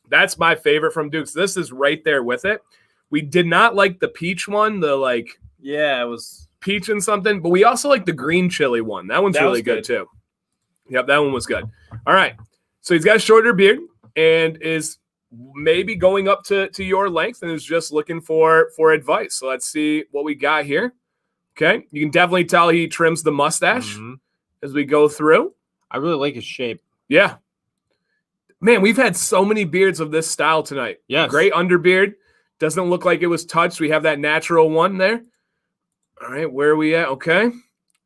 That's my favorite from Duke's. This is right there with it. We did not like the peach one. It was peach and something, but we also like the green chili one. That one's really good too. Yep, that one was good. All right, so he's got a shorter beard and is maybe going up to your length and is just looking for advice. So let's see what we got here. Okay, you can definitely tell he trims the mustache as we go through. I really like his shape. Yeah. Man, we've had so many beards of this style tonight. Yes. Great underbeard. Doesn't look like it was touched. We have that natural one there. All right, where are we at? Okay.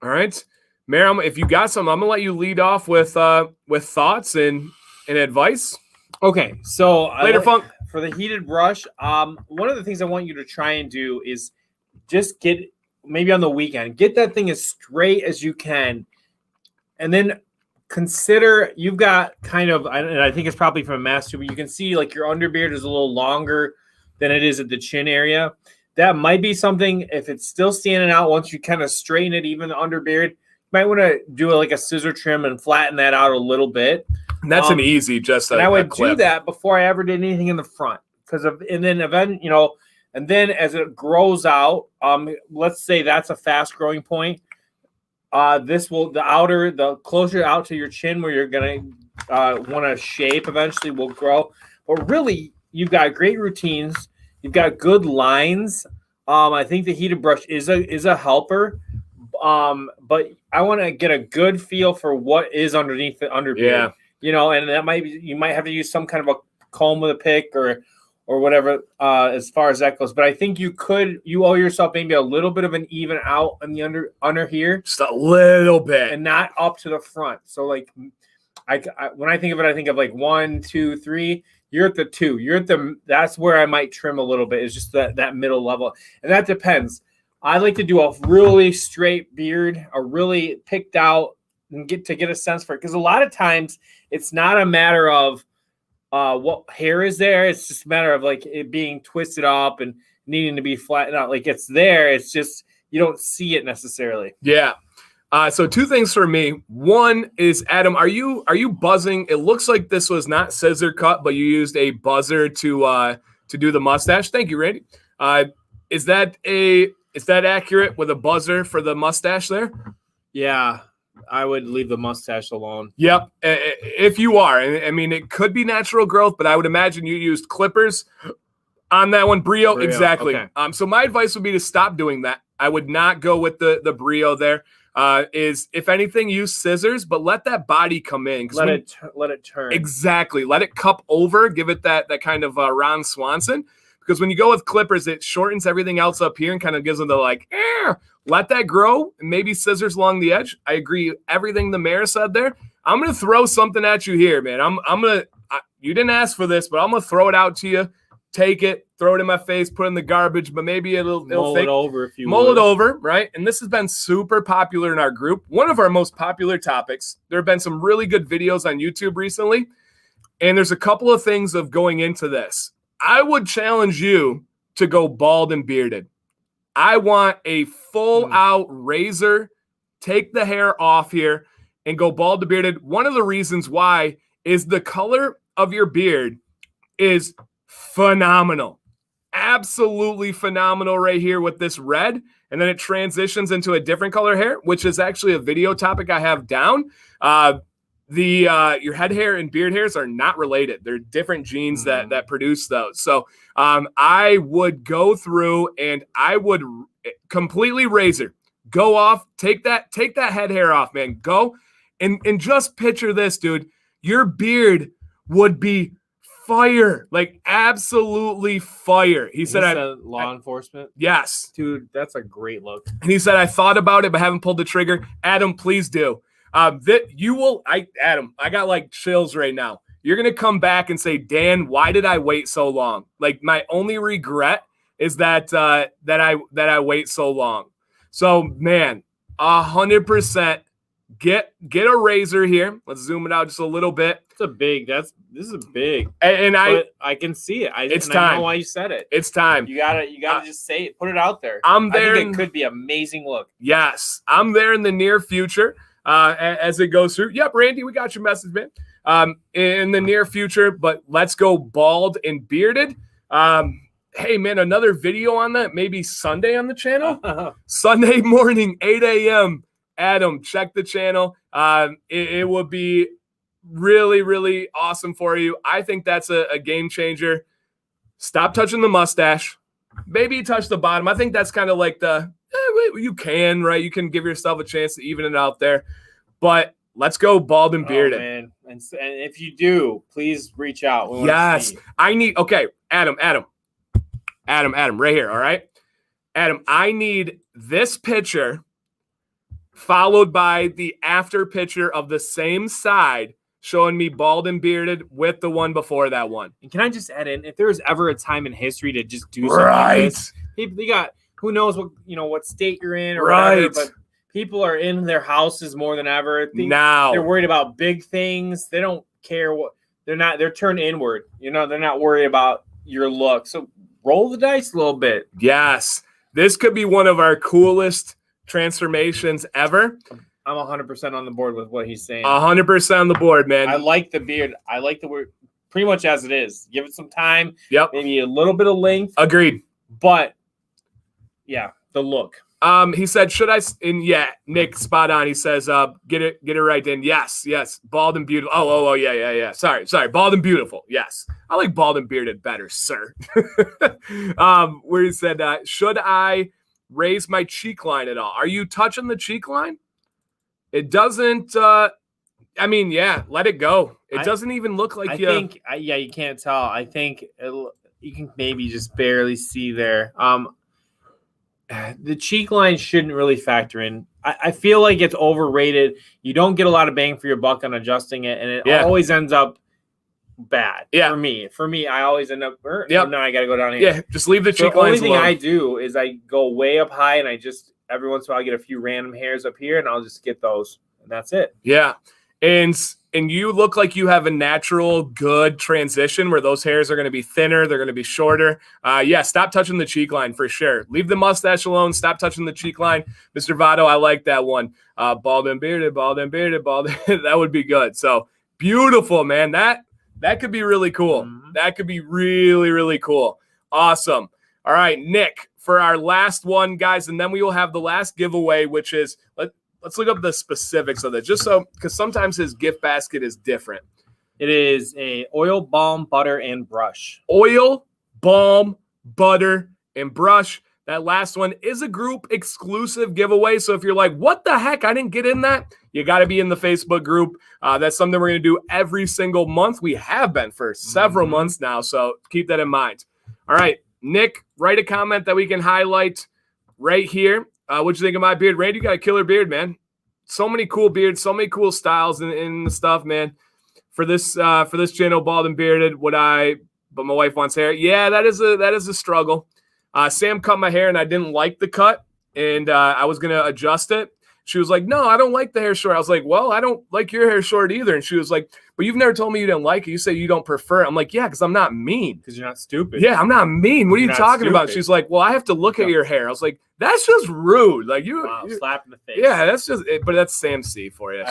All right. Mayor, if you got some, I'm going to let you lead off with thoughts and advice. Okay, so Later, Funk. For the heated brush, one of the things I want you to try and do is just maybe on the weekend, get that thing as straight as you can. And then consider you've got kind of, and I think it's probably from a master, but you can see like your underbeard is a little longer than it is at the chin area. That might be something, if it's still standing out, once you kind of straighten it, even the underbeard, you might want to do like a scissor trim and flatten that out a little bit. And that's an easy, and I would do that before I ever did anything in the front. And then as it grows out, let's say that's a fast growing point. The closer out to your chin where you're going to want to shape eventually will grow. But really, you've got great routines. You've got good lines. I think the heated brush is a helper. But I want to get a good feel for what is underneath the underbeard. Yeah. And that you might have to use some kind of a comb with a pick or whatever as far as that goes. But I think you owe yourself maybe a little bit of an even out on the under here. Just a little bit. And not up to the front. So like when I think of it, I think of like 1, 2, 3. You're at the 2. That's where I might trim a little bit. It's just that middle level. And that depends. I like to do a really straight beard, a really picked out, and get a sense for it. Because a lot of times it's not a matter of what hair is there. It's just a matter of like it being twisted up and needing to be flattened out. Like it's there. It's just you don't see it necessarily. Yeah. So 2 things for me. One is, Adam, are you buzzing? It looks like this was not scissor cut, but you used a buzzer to do the mustache. Thank you, Randy. Is that accurate with a buzzer for the mustache there? Yeah. I would leave the mustache alone. Yep. If you are. I mean, it could be natural growth, but I would imagine you used clippers on that one. Brio. Exactly. Okay. So my advice would be to stop doing that. I would not go with the Brio there. If anything, use scissors, but let that body come in. Let it turn. Exactly. Let it cup over. Give it that kind of Ron Swanson. Because when you go with clippers, it shortens everything else up here and kind of gives them the let that grow and maybe scissors along the edge. I agree with everything the mayor said there. I'm going to throw something at you here, man. You didn't ask for this, but I'm going to throw it out to you. Take it, throw it in my face, put it in the garbage, but maybe it'll mull it over if you mull it over, right? And this has been super popular in our group. One of our most popular topics. There have been some really good videos on YouTube recently, and there's a couple of things of going into this. I would challenge you to go bald and bearded. I want a full out razor, take the hair off here and go bald to bearded. One of the reasons why is the color of your beard is phenomenal. Absolutely phenomenal right here with this red. And then it transitions into a different color hair, which is actually a video topic I have down. Your head hair and beard hairs are not related. They're different genes that produce those. So I would go through and I would completely razor, go off, take that head hair off, man. Go and just picture this, dude. Your beard would be fire, like absolutely fire. He said, law enforcement. Yes, dude, that's a great look. And he said, I thought about it, but haven't pulled the trigger. Adam, please do. Adam, I got like chills right now. You're gonna come back and say, Dan, why did I wait so long? Like my only regret is that I wait so long. So man, 100%. Get a razor here. Let's zoom it out just a little bit. This is big. And I can see it. It's time. I know why you said it. It's time. You gotta just say it. Put it out there. I'm there. I think it could be amazing look. Yes, I'm there in the near future. As it goes through. Yep, Randy, we got your message, man. In the near future, but let's go bald and bearded. Hey, man, another video on that. Maybe Sunday on the channel. Sunday morning, 8 a.m. Adam, check the channel. It would be really, really awesome for you. I think that's a game changer. Stop touching the mustache. Maybe touch the bottom. I think that's kind of like you can, right? You can give yourself a chance to even it out there. But let's go bald and bearded. Man. And if you do, please reach out. Yes. Adam, right here, all right? Adam, I need this picture followed by the after picture of the same side showing me bald and bearded with the one before that one. And can I just add in, if there was ever a time in history to just do something like this, people, you got, who knows what state you're in or whatever, but people are in their houses more than ever. Now they're worried about big things. They don't care they're turned inward. They're not worried about your look. So roll the dice a little bit. Yes. This could be one of our coolest transformations ever. I'm 100% on the board with what he's saying. 100% on the board, man. I like the beard. I like the word pretty much as it is. Give it some time. Yep. Maybe a little bit of length. Agreed. But yeah, the look. He said, should I? And yeah, Nick, spot on. He says, get it right in. Yes. Bald and beautiful. Oh, yeah. Sorry. Bald and beautiful. Yes. I like bald and bearded better, sir. Where he said, should I raise my cheek line at all? Are you touching the cheek line? It doesn't. Let it go. It doesn't even look like you can't tell. I think you can maybe just barely see there. The cheek line shouldn't really factor in. I feel like it's overrated. You don't get a lot of bang for your buck on adjusting it, and it always ends up bad. Yeah. For me, I always end up. Now I got to go down here. Yeah, just leave the cheek lines alone. The only thing I do is I go way up high, and I just every once in a while I get a few random hairs up here, and I'll just get those, and that's it. Yeah, and you look like you have a natural good transition where those hairs are going to be thinner, they're going to be shorter. Stop touching the cheek line for sure. Leave the mustache alone. Stop touching the cheek line. Mr. Votto, I like that one. Bald and bearded. That would be good. So beautiful, man. That could be really cool. Mm-hmm. That could be really, really cool. Awesome. All right, Nick, for our last one, guys, and then we will have the last giveaway, which is let's look up the specifics of it, just so, because sometimes his gift basket is different. It is a oil, balm, butter, and brush. Oil, balm, butter, and brush. That last one is a group exclusive giveaway. So if you're like, what the heck? I didn't get in that. You got to be in the Facebook group. That's something we're going to do every single month. We have been for several months now. So keep that in mind. All right, Nick, write a comment that we can highlight right here. What'd you think of my beard? Randy, you got a killer beard, man. So many cool beards, so many cool styles in the stuff, man. For this channel, bald and bearded, but my wife wants hair. Yeah, that is a struggle. Sam cut my hair and I didn't like the cut, and I was gonna adjust it. She was like, no, I don't like the hair short. I was like, well, I don't like your hair short either. And she was like, but you've never told me you didn't like it. You say you don't prefer it. I'm like, yeah, because I'm not mean. Because you're not stupid. Yeah, I'm not mean. What are you talking about? Stupid. She's like, well, I have to look at your hair. I was like, that's just rude. Like slap in the face. Yeah, that's just it. But that's Sam C for you.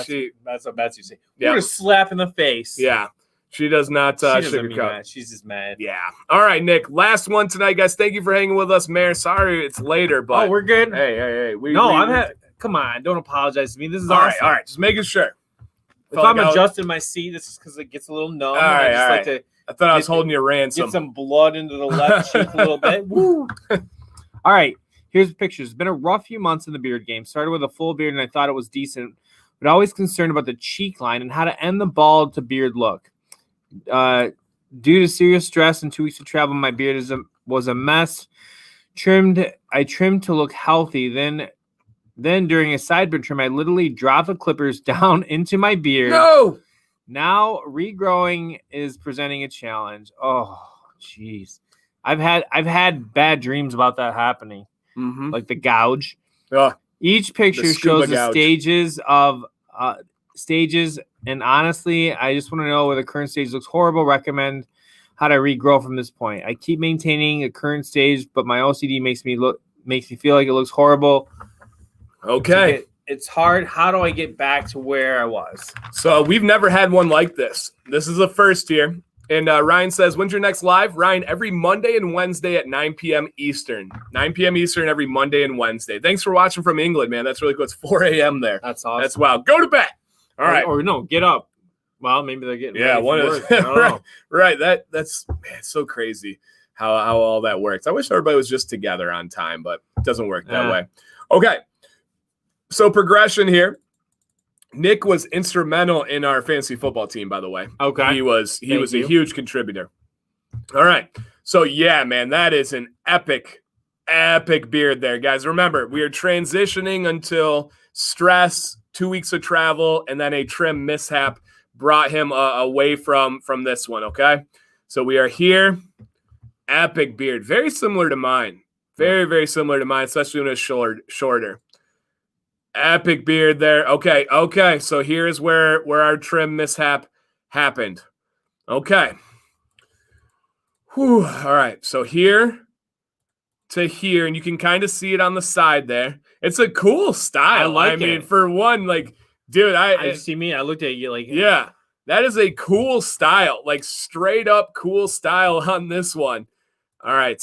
That's what Betsy say. Yeah. You're a slap in the face. Yeah. She does not sugarcoat. She's just mad. Yeah. All right, Nick. Last one tonight, guys. Thank you for hanging with us, Mayor. Sorry it's later, but we're good. Hey. Come on, don't apologize to me. This is all awesome. All right. Just making sure. If I'm adjusting my seat, this is because it gets a little numb. I thought I was holding your ransom. Get some blood into the left cheek a little bit. Woo. All right. Here's the pictures. It's been a rough few months in the beard game. Started with a full beard, and I thought it was decent, but always concerned about the cheek line and how to end the bald to beard look. Due to serious stress and 2 weeks of travel, my beard was a mess. I trimmed to look healthy. Then during a sideburn trim, I literally dropped the clippers down into my beard. No! Now regrowing is presenting a challenge. Oh, jeez. I've had bad dreams about that happening. Mm-hmm. Like the gouge. Oh, each picture shows the stages, and honestly, I just want to know where the current stage looks horrible. Recommend how to regrow from this point. I keep maintaining a current stage, but my OCD makes me feel like it looks horrible. Okay. It's hard. How do I get back to where I was? So we've never had one like this. This is the first here. And Ryan says, when's your next live? Ryan, every Monday and Wednesday at 9 p.m. Eastern. 9 p.m. Eastern every Monday and Wednesday. Thanks for watching from England, man. That's really cool. It's 4 a.m. there. That's awesome. That's wild. Go to bed. All right. Or no, get up. Well, maybe they're getting ready one for work. I don't know. Right. That's it's so crazy how all that works. I wish everybody was just together on time, but it doesn't work that way. Okay. So progression here. Nick was instrumental in our fantasy football team, by the way. Okay. He was a huge contributor. All right. So yeah, man, that is an epic beard there, guys. Remember, we are transitioning until stress, 2 weeks of travel, and then a trim mishap brought him away from this one, okay? So we are here. Epic beard. Very similar to mine. Very, very similar to mine, especially when it's shorter. Epic beard there. Okay. So here's where our trim mishap happened. Okay. Whew. All right. So here to here, and you can kind of see it on the side there. It's a cool style. I mean, for one, like, dude, I see me. I looked at you like, yeah, that is a cool style, like straight up cool style on this one. All right.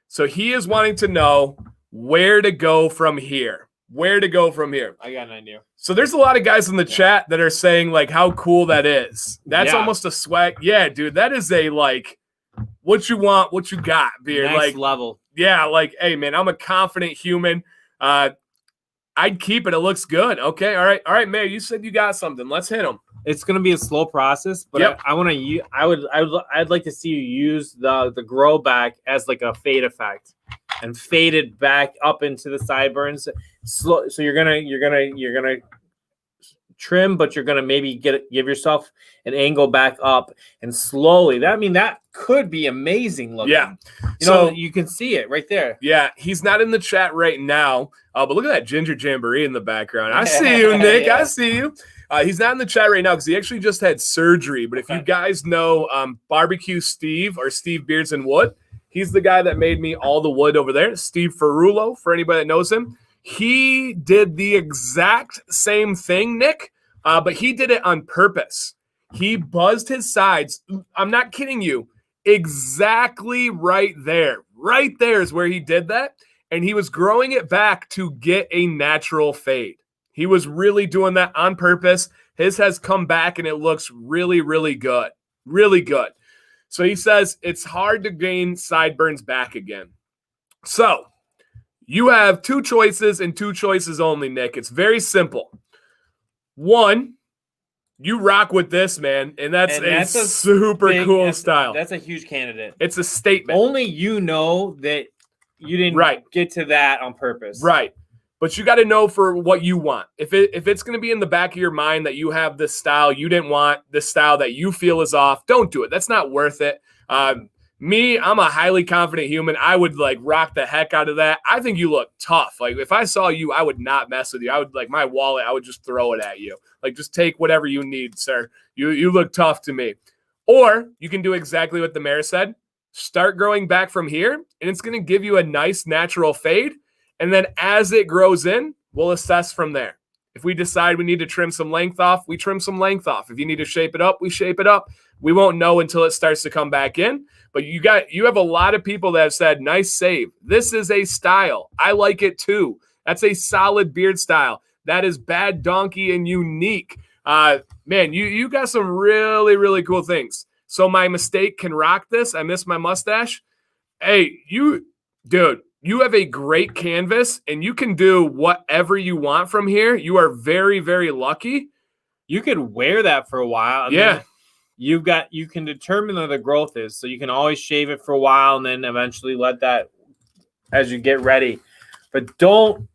So he is wanting to know where to go from here. I got an idea. So there's a lot of guys in the chat that are saying like how cool that is. That's almost a swag. Yeah, dude, that is a like what you want, what you got beard. Next like level. Yeah, like, hey man, I'm a confident human. I'd keep it. It looks good. Okay, all right, Mayor, you said you got something. Let's hit them. It's gonna be a slow process, but yep. I'd like to see you use the grow back as like a fade effect. And fade it back up into the sideburns. So you're gonna trim, but you're gonna maybe give yourself an angle back up and slowly. That could be amazing looking. Yeah, you can see it right there. Yeah, he's not in the chat right now, but look at that ginger jamboree in the background. I see you, Nick. Yeah. I see you. He's not in the chat right now because he actually just had surgery. But if you guys know Barbecue Steve or Steve Beards and Wood. He's the guy that made me all the wood over there. Steve Ferrulo, for anybody that knows him. He did the exact same thing, Nick, but he did it on purpose. He buzzed his sides. I'm not kidding you. Exactly right there. Right there is where he did that. And he was growing it back to get a natural fade. He was really doing that on purpose. His has come back, and it looks really, really good. Really good. So he says it's hard to gain sideburns back again. So you have two choices and two choices only, Nick. It's very simple. One, you rock with this, man, and that's a super cool style. That's a huge candidate. It's a statement. Only you know that you didn't get to that on purpose. Right. But you got to know for what you want. If it's going to be in the back of your mind that you have this style, you didn't want this style that you feel is off, don't do it. That's not worth it. Me, I'm a highly confident human. I would like rock the heck out of that. I think you look tough. Like if I saw you, I would not mess with you. I would like my wallet. I would just throw it at you. Like just take whatever you need, sir. You look tough to me. Or you can do exactly what the mayor said. Start growing back from here, and it's going to give you a nice natural fade. And then as it grows in, we'll assess from there. If we decide we need to trim some length off, we trim some length off. If you need to shape it up, we shape it up. We won't know until it starts to come back in. But you have a lot of people that have said, nice save. This is a style. I like it too. That's a solid beard style. That is bad donkey and unique. Man, you got some really, really cool things. So my mistake can rock this. I miss my mustache. Hey, dude, you have a great canvas and you can do whatever you want from here. You are very, very lucky. You could wear that for a while. And yeah. You can determine where the growth is. So you can always shave it for a while and then eventually let that as you get ready. But don't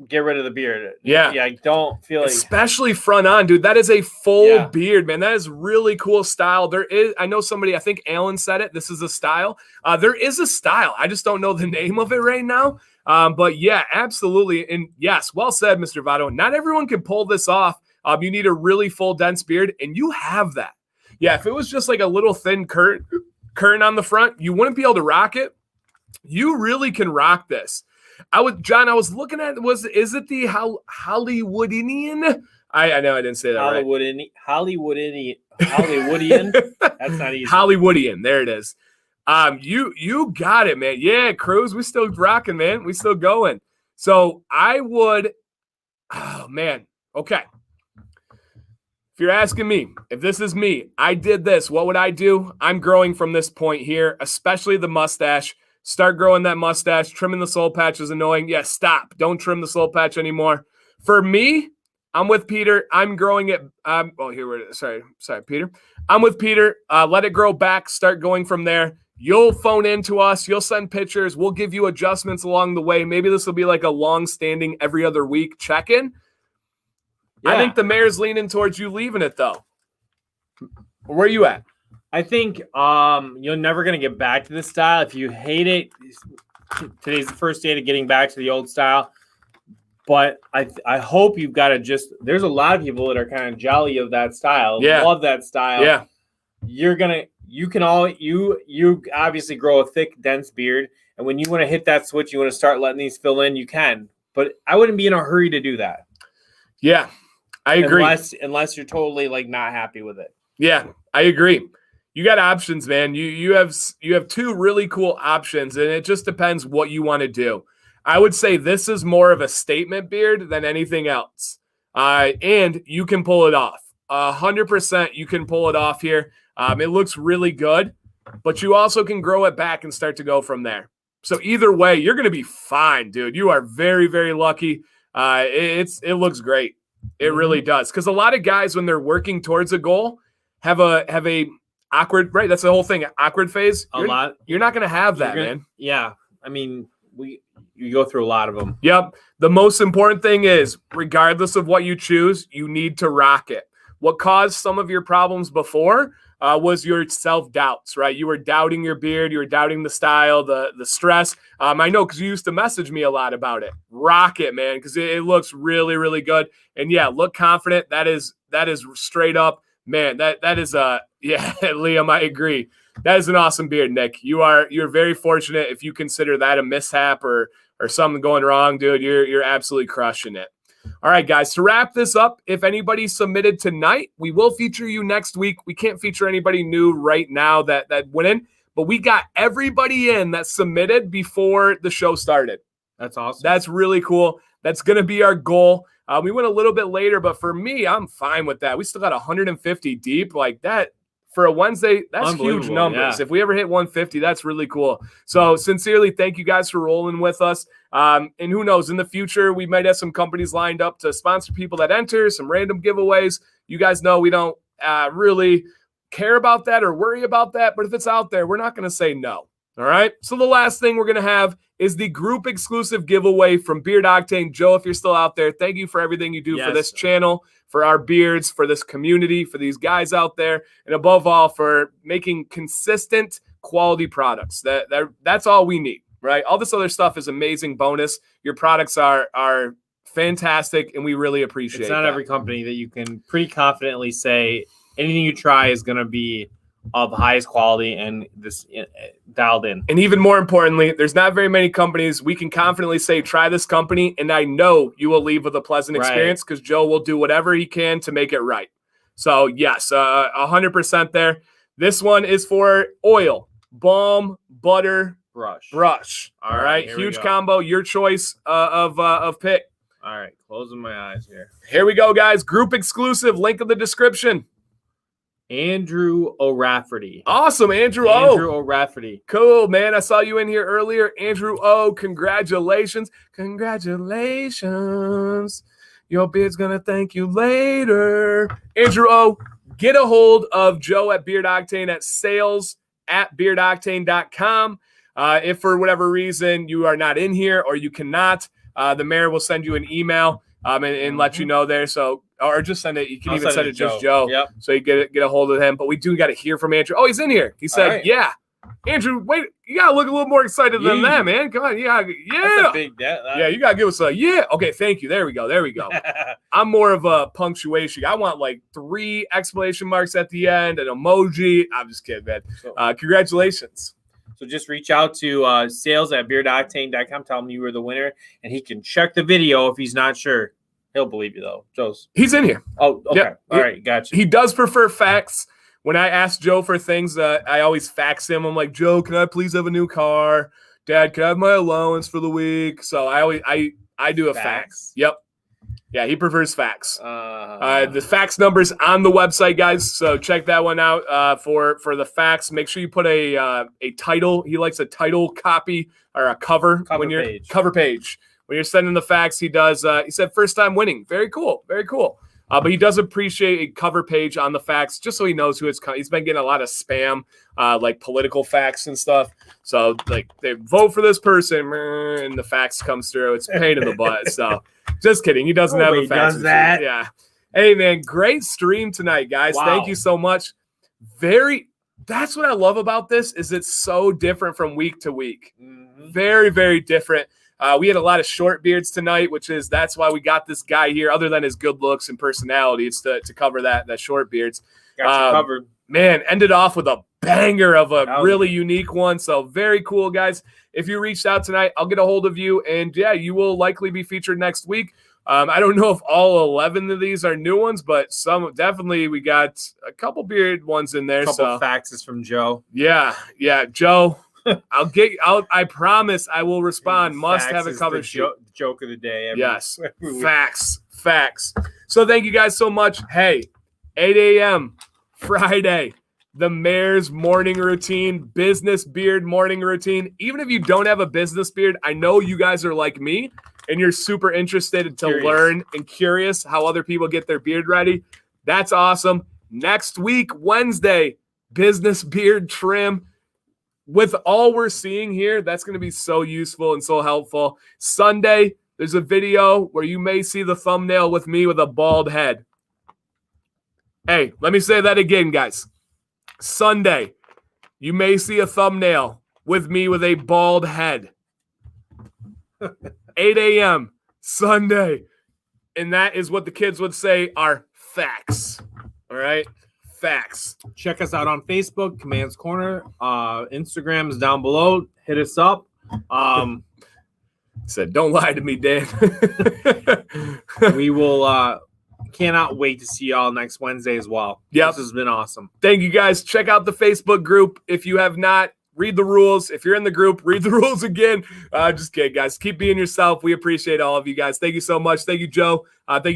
get rid of the beard. Yeah. Yeah. I don't feel like, especially front on, dude. That is a full beard, man. That is really cool style. I know somebody, I think Alan said it. This is a style. There is a style. I just don't know the name of it right now. But yeah, absolutely. And yes, well said, Mr. Votto. Not everyone can pull this off. You need a really full, dense beard, and you have that. Yeah, if it was just like a little thin curtain on the front, you wouldn't be able to rock it. You really can rock this. John, I was looking at, is it the Hollywoodian? I know I didn't say that right. Hollywoodian. That's not easy. Hollywoodian. There it is. You got it, man. Yeah, Cruz, we still rocking, man. We still going. So I would, oh man. Okay. If you're asking me, if this is me, I did this, what would I do? I'm growing from this point here, especially the mustache. Start growing that mustache. Trimming the soul patch is annoying. Yeah, stop. Don't trim the soul patch anymore. For me, I'm with Peter. I'm growing it. Sorry, Peter. I'm with Peter. Let it grow back. Start going from there. You'll phone in to us. You'll send pictures. We'll give you adjustments along the way. Maybe this will be like a long-standing every other week check-in. Yeah. I think the mayor's leaning towards you leaving it, though. Where are you at? I think you're never going to get back to this style. If you hate it, today's the first day to getting back to the old style. But I hope you've got to just – there's a lot of people that are kind of jelly of that style. Yeah. Love that style. Yeah. You obviously grow a thick, dense beard. And when you want to hit that switch, you want to start letting these fill in, you can. But I wouldn't be in a hurry to do that. Yeah, I agree. Unless you're totally like not happy with it. Yeah, I agree. You got options, man. You have two really cool options, and it just depends what you want to do. I would say this is more of a statement beard than anything else. And you can pull it off. 100% you can pull it off here. It looks really good, but you also can grow it back and start to go from there. So either way, you're going to be fine, dude. You are very, very lucky. It looks great. It really does. Because a lot of guys, when they're working towards a goal, have a awkward, right? That's the whole thing. Awkward phase. You're not going to have that, man. Yeah. I mean, you go through a lot of them. Yep. The most important thing is, regardless of what you choose, you need to rock it. What caused some of your problems before was your self-doubts, right? You were doubting your beard. You were doubting the style, the stress. I know because you used to message me a lot about it. Rock it, man, because it looks really, really good. And yeah, look confident. That is straight up, man. That is yeah, Liam, I agree. That is an awesome beard, Nick. You're very fortunate if you consider that a mishap or something going wrong, dude. You're absolutely crushing it. All right, guys, to wrap this up, if anybody submitted tonight, we will feature you next week. We can't feature anybody new right now that went in, but we got everybody in that submitted before the show started. That's awesome. That's really cool. That's going to be our goal. We went a little bit later, but for me, I'm fine with that. We still got 150 deep like that. For a Wednesday, that's huge numbers. Yeah. If we ever hit 150, that's really cool. So sincerely, thank you guys for rolling with us. And who knows, in the future, we might have some companies lined up to sponsor people that enter, some random giveaways. You guys know we don't really care about that or worry about that. But if it's out there, we're not going to say no. All right. So the last thing we're going to have is the group exclusive giveaway from Beard Octane. Joe, if you're still out there, thank you for everything you do for this channel, for our beards, for this community, for these guys out there, and above all, for making consistent quality products. That's all we need, right? All this other stuff is amazing bonus. Your products are fantastic, and we really appreciate it. It's not every company that you can pretty confidently say anything you try is going to be of the highest quality and this dialed in. And even more importantly, there's not very many companies we can confidently say, try this company, and I know you will leave with a pleasant experience because Joe will do whatever he can to make it right. So yes, 100% there. This one is for oil, balm, butter, brush. All right. Huge combo. Your choice of pick. All right. Closing my eyes here. Here we go, guys. Group exclusive. Link in the description. Andrew O'Rafferty. Awesome, Andrew O'Rafferty. Cool, man. I saw you in here earlier. Andrew O, congratulations. Congratulations. Your beard's going to thank you later. Andrew O, get a hold of Joe at Beard Octane at sales@beardoctane.com. If for whatever reason you are not in here or you cannot, the mayor will send you an email and let you know there. So, or just send it. You can even send it just Joe. Yep. So you get a hold of him. But we do got to hear from Andrew. Oh, he's in here. He said, yeah. Andrew, wait, you got to look a little more excited than that, man. Come on. Yeah. That's a big yeah, you got to give us a yeah. Okay, thank you. There we go. I'm more of a punctuation. I want like 3 exclamation marks at the end, an emoji. I'm just kidding, man. Congratulations. So just reach out to sales@beardoctane.com. Tell him you were the winner, and he can check the video if he's not sure. He'll believe you, though. He's in here. Oh, okay. Yeah. All right, gotcha. He does prefer fax. When I ask Joe for things, I always fax him. I'm like, Joe, can I please have a new car? Dad, can I have my allowance for the week? So I do a fax. Yep. Yeah, he prefers fax. The fax number's on the website, guys. So check that one out for the fax. Make sure you put a title. He likes a title copy or a cover page. Cover page. When you're sending the fax, he does. He said first time winning. Very cool. Very cool. But he does appreciate a cover page on the fax just so he knows who it's coming. He's been getting a lot of spam, like political fax and stuff. So like they vote for this person and the fax comes through. It's a pain in the butt. So just kidding. He doesn't have a fax. Does that? Yeah. Hey, man, great stream tonight, guys. Wow. Thank you so much. That's what I love about this is it's so different from week to week. Mm-hmm. Very, very different. We had a lot of short beards tonight, that's why we got this guy here. Other than his good looks and personality, it's to cover that short beards. Got you covered. Man, ended off with a banger of a really unique one. So very cool, guys. If you reached out tonight, I'll get a hold of you, and yeah, you will likely be featured next week. I don't know if all 11 of these are new ones, but some definitely we got a couple beard ones in there. A couple faxes from Joe. Yeah, Joe. I promise I will respond. Must have a cover sheet. Joke of the day. Every facts. So thank you guys so much. Hey, 8 a.m. Friday, the mayor's morning routine, business beard morning routine. Even if you don't have a business beard, I know you guys are like me and you're super interested to learn and curious how other people get their beard ready. That's awesome. Next week, Wednesday, business beard trim. With all we're seeing here, that's going to be so useful and so helpful. Sunday, there's a video where you may see the thumbnail with me with a bald head. Hey, let me say that again, guys. Sunday, you may see a thumbnail with me with a bald head. 8 a.m. Sunday. And that is what the kids would say are facts. All right? Facts. Check us out on Facebook, Command's Corner. Instagram is down below. Hit us up. Said, don't lie to me, Dan. We will cannot wait to see y'all next Wednesday as well. Yep. This has been awesome. Thank you, guys. Check out the Facebook group. If you have not, read the rules. If you're in the group, read the rules again. Just kidding, guys. Keep being yourself. We appreciate all of you guys. Thank you so much. Thank you, Joe. Thank you.